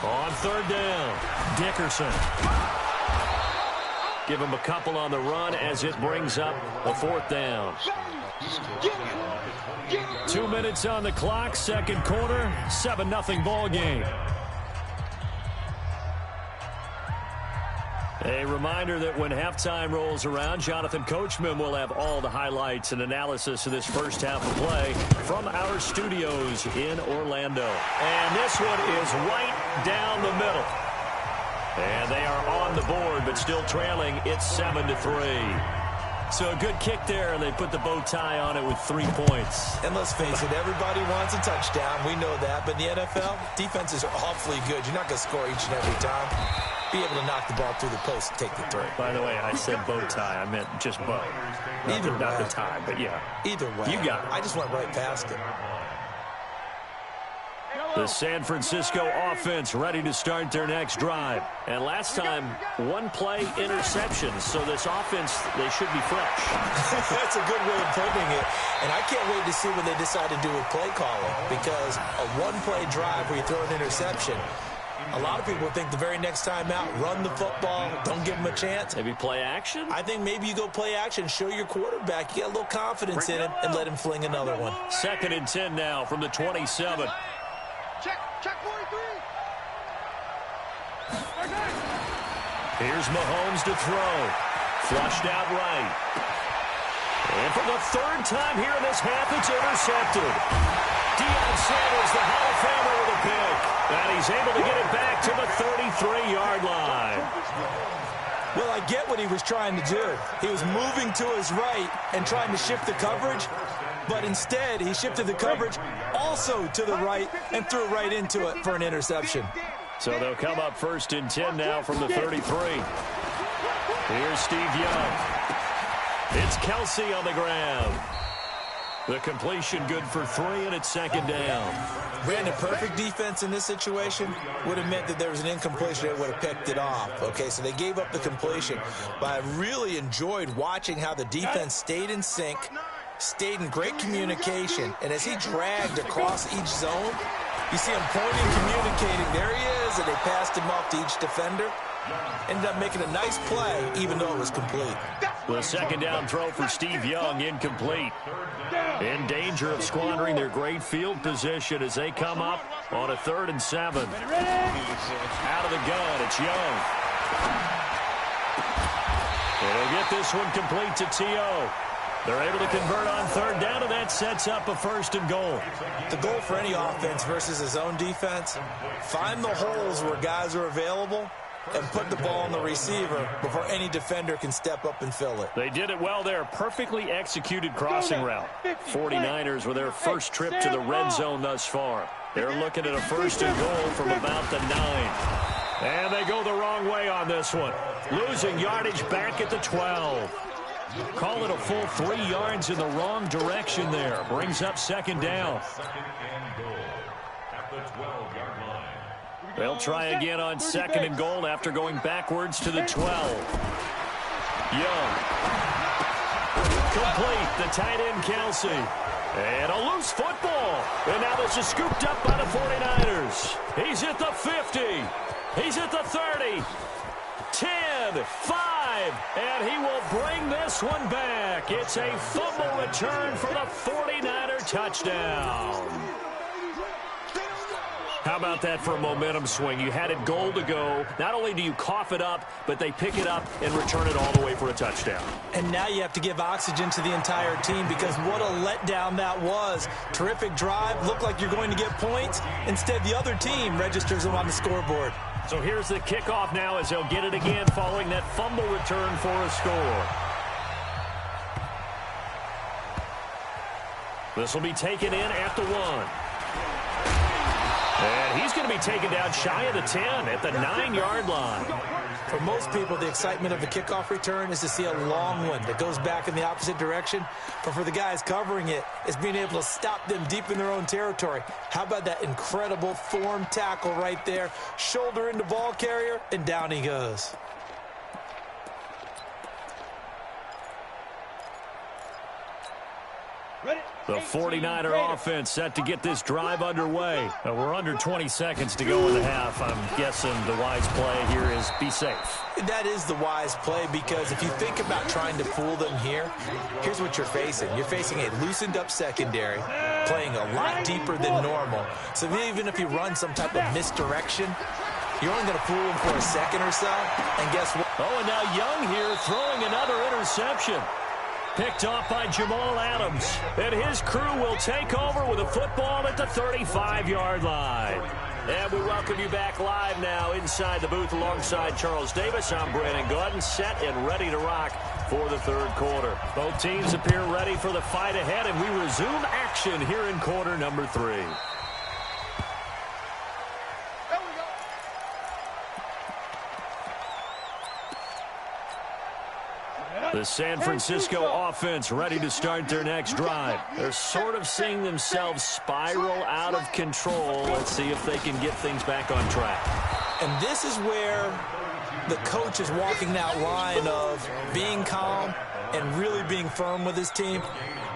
On third down, Dickerson. Give him a couple on the run as it brings up a fourth down. 2 minutes on the clock, second quarter, 7-0 ball game. A reminder that when halftime rolls around, Jonathan Coachman will have all the highlights and analysis of this first half of play from our studios in Orlando. And this one is right down the middle. And they are on the board, but still trailing. It's 7-3. So a good kick there, and they put the bow tie on it with 3 points. And let's face it, everybody wants a touchdown. We know that. But in the NFL, defenses are awfully good. You're not going to score each and every time. Be able to knock the ball through the post and take the throw. By the way, I said bow tie. I meant just bow. Not the tie, but yeah. Either way. You got it. I just went right past it. The San Francisco offense ready to start their next drive. And last time, one play interceptions. So this offense, they should be fresh. That's a good way of putting it. And I can't wait to see what they decide to do with play calling. Because a one-play drive where you throw an interception, a lot of people think the very next time out, run the football, don't give them a chance. Maybe play action? I think maybe you go play action, show your quarterback, you get a little confidence in him, and let him fling another one. 2nd and 10 now from the 27. Check 43. Here's Mahomes to throw. Flushed out right. And for the third time here in this half, it's intercepted. Deion Sanders, the Hall of Famer, with a pick. And he's able to get it back to the 33-yard line. Well, I get what he was trying to do. He was moving to his right and trying to shift the coverage. But instead, he shifted the coverage also to the right and threw right into it for an interception. So they'll come up 1st and 10 now from the 33. Here's Steve Young. It's Kelsey on the ground. The completion good for 3, and it's 2nd down. Brandon, perfect defense in this situation would have meant that there was an incompletion that would have picked it off. Okay, so they gave up the completion. But I really enjoyed watching how the defense stayed in sync, stayed in great communication, and as he dragged across each zone, you see him pointing, communicating. There he is, and they passed him off to each defender. Ended up making a nice play, even though it was complete. The 2nd down throw for Steve Young, incomplete. In danger of squandering their great field position as they come up on a 3rd and 7. Out of the gun, it's Young. They'll get this one complete to T.O. They're able to convert on 3rd down, and that sets up a 1st and goal. The goal for any offense versus his own defense, find the holes where guys are available and put the ball on the receiver before any defender can step up and fill it. They did it well there. Perfectly executed crossing route. 49ers with their first trip to the red zone thus far. They're looking at a 1st and goal from about the 9. And they go the wrong way on this one. Losing yardage back at the 12. Call it a full 3 yards in the wrong direction there. Brings up 2nd down. They'll try again on 2nd and goal after going backwards to the 12. Young. Complete. The tight end, Kelsey. And a loose football. And now this is scooped up by the 49ers. He's at the 50. He's at the 30. 10, 5, and he will bring this one back. It's a fumble return for the 49er touchdown. How about that for a momentum swing? You had it goal to go. Not only do you cough it up, but they pick it up and return it all the way for a touchdown. And now you have to give oxygen to the entire team because what a letdown that was. Terrific drive. Looked like you're going to get points. Instead, the other team registers them on the scoreboard. So here's the kickoff now as they'll get it again following that fumble return for a score. This will be taken in at the 1. And he's going to be taken down shy of the 10 at the 9-yard line. For most people, the excitement of a kickoff return is to see a long one that goes back in the opposite direction. But for the guys covering it, it's being able to stop them deep in their own territory. How about that incredible form tackle right there? Shoulder into ball carrier, and down he goes. The 49er offense set to get this drive underway. We're under 20 seconds to go in the half. I'm guessing the wise play here is be safe. That is the wise play, because if you think about trying to fool them here, here's what you're facing. You're facing a loosened up secondary, playing a lot deeper than normal. So even if you run some type of misdirection, you're only going to fool them for a second or so. And guess what? Oh, and now Young here throwing another interception. Picked off by Jamal Adams. And his crew will take over with a football at the 35-yard line. And we welcome you back live now inside the booth alongside Charles Davis. I'm Brandon Gordon, set and ready to rock for the third quarter. Both teams appear ready for the fight ahead, and we resume action here in quarter number 3. The San Francisco offense ready to start their next drive. They're sort of seeing themselves spiral out of control. Let's see if they can get things back on track. And this is where the coach is walking that line of being calm and really being firm with his team.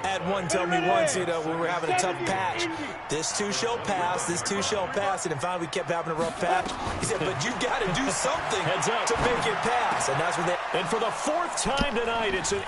I had one tell me once, when we were having a tough patch, this too shall pass, this too shall pass. And then finally we kept having a rough patch. He said, but you got to do something Heads up to make it pass. And that's what they... And for the 4th time tonight, it's an...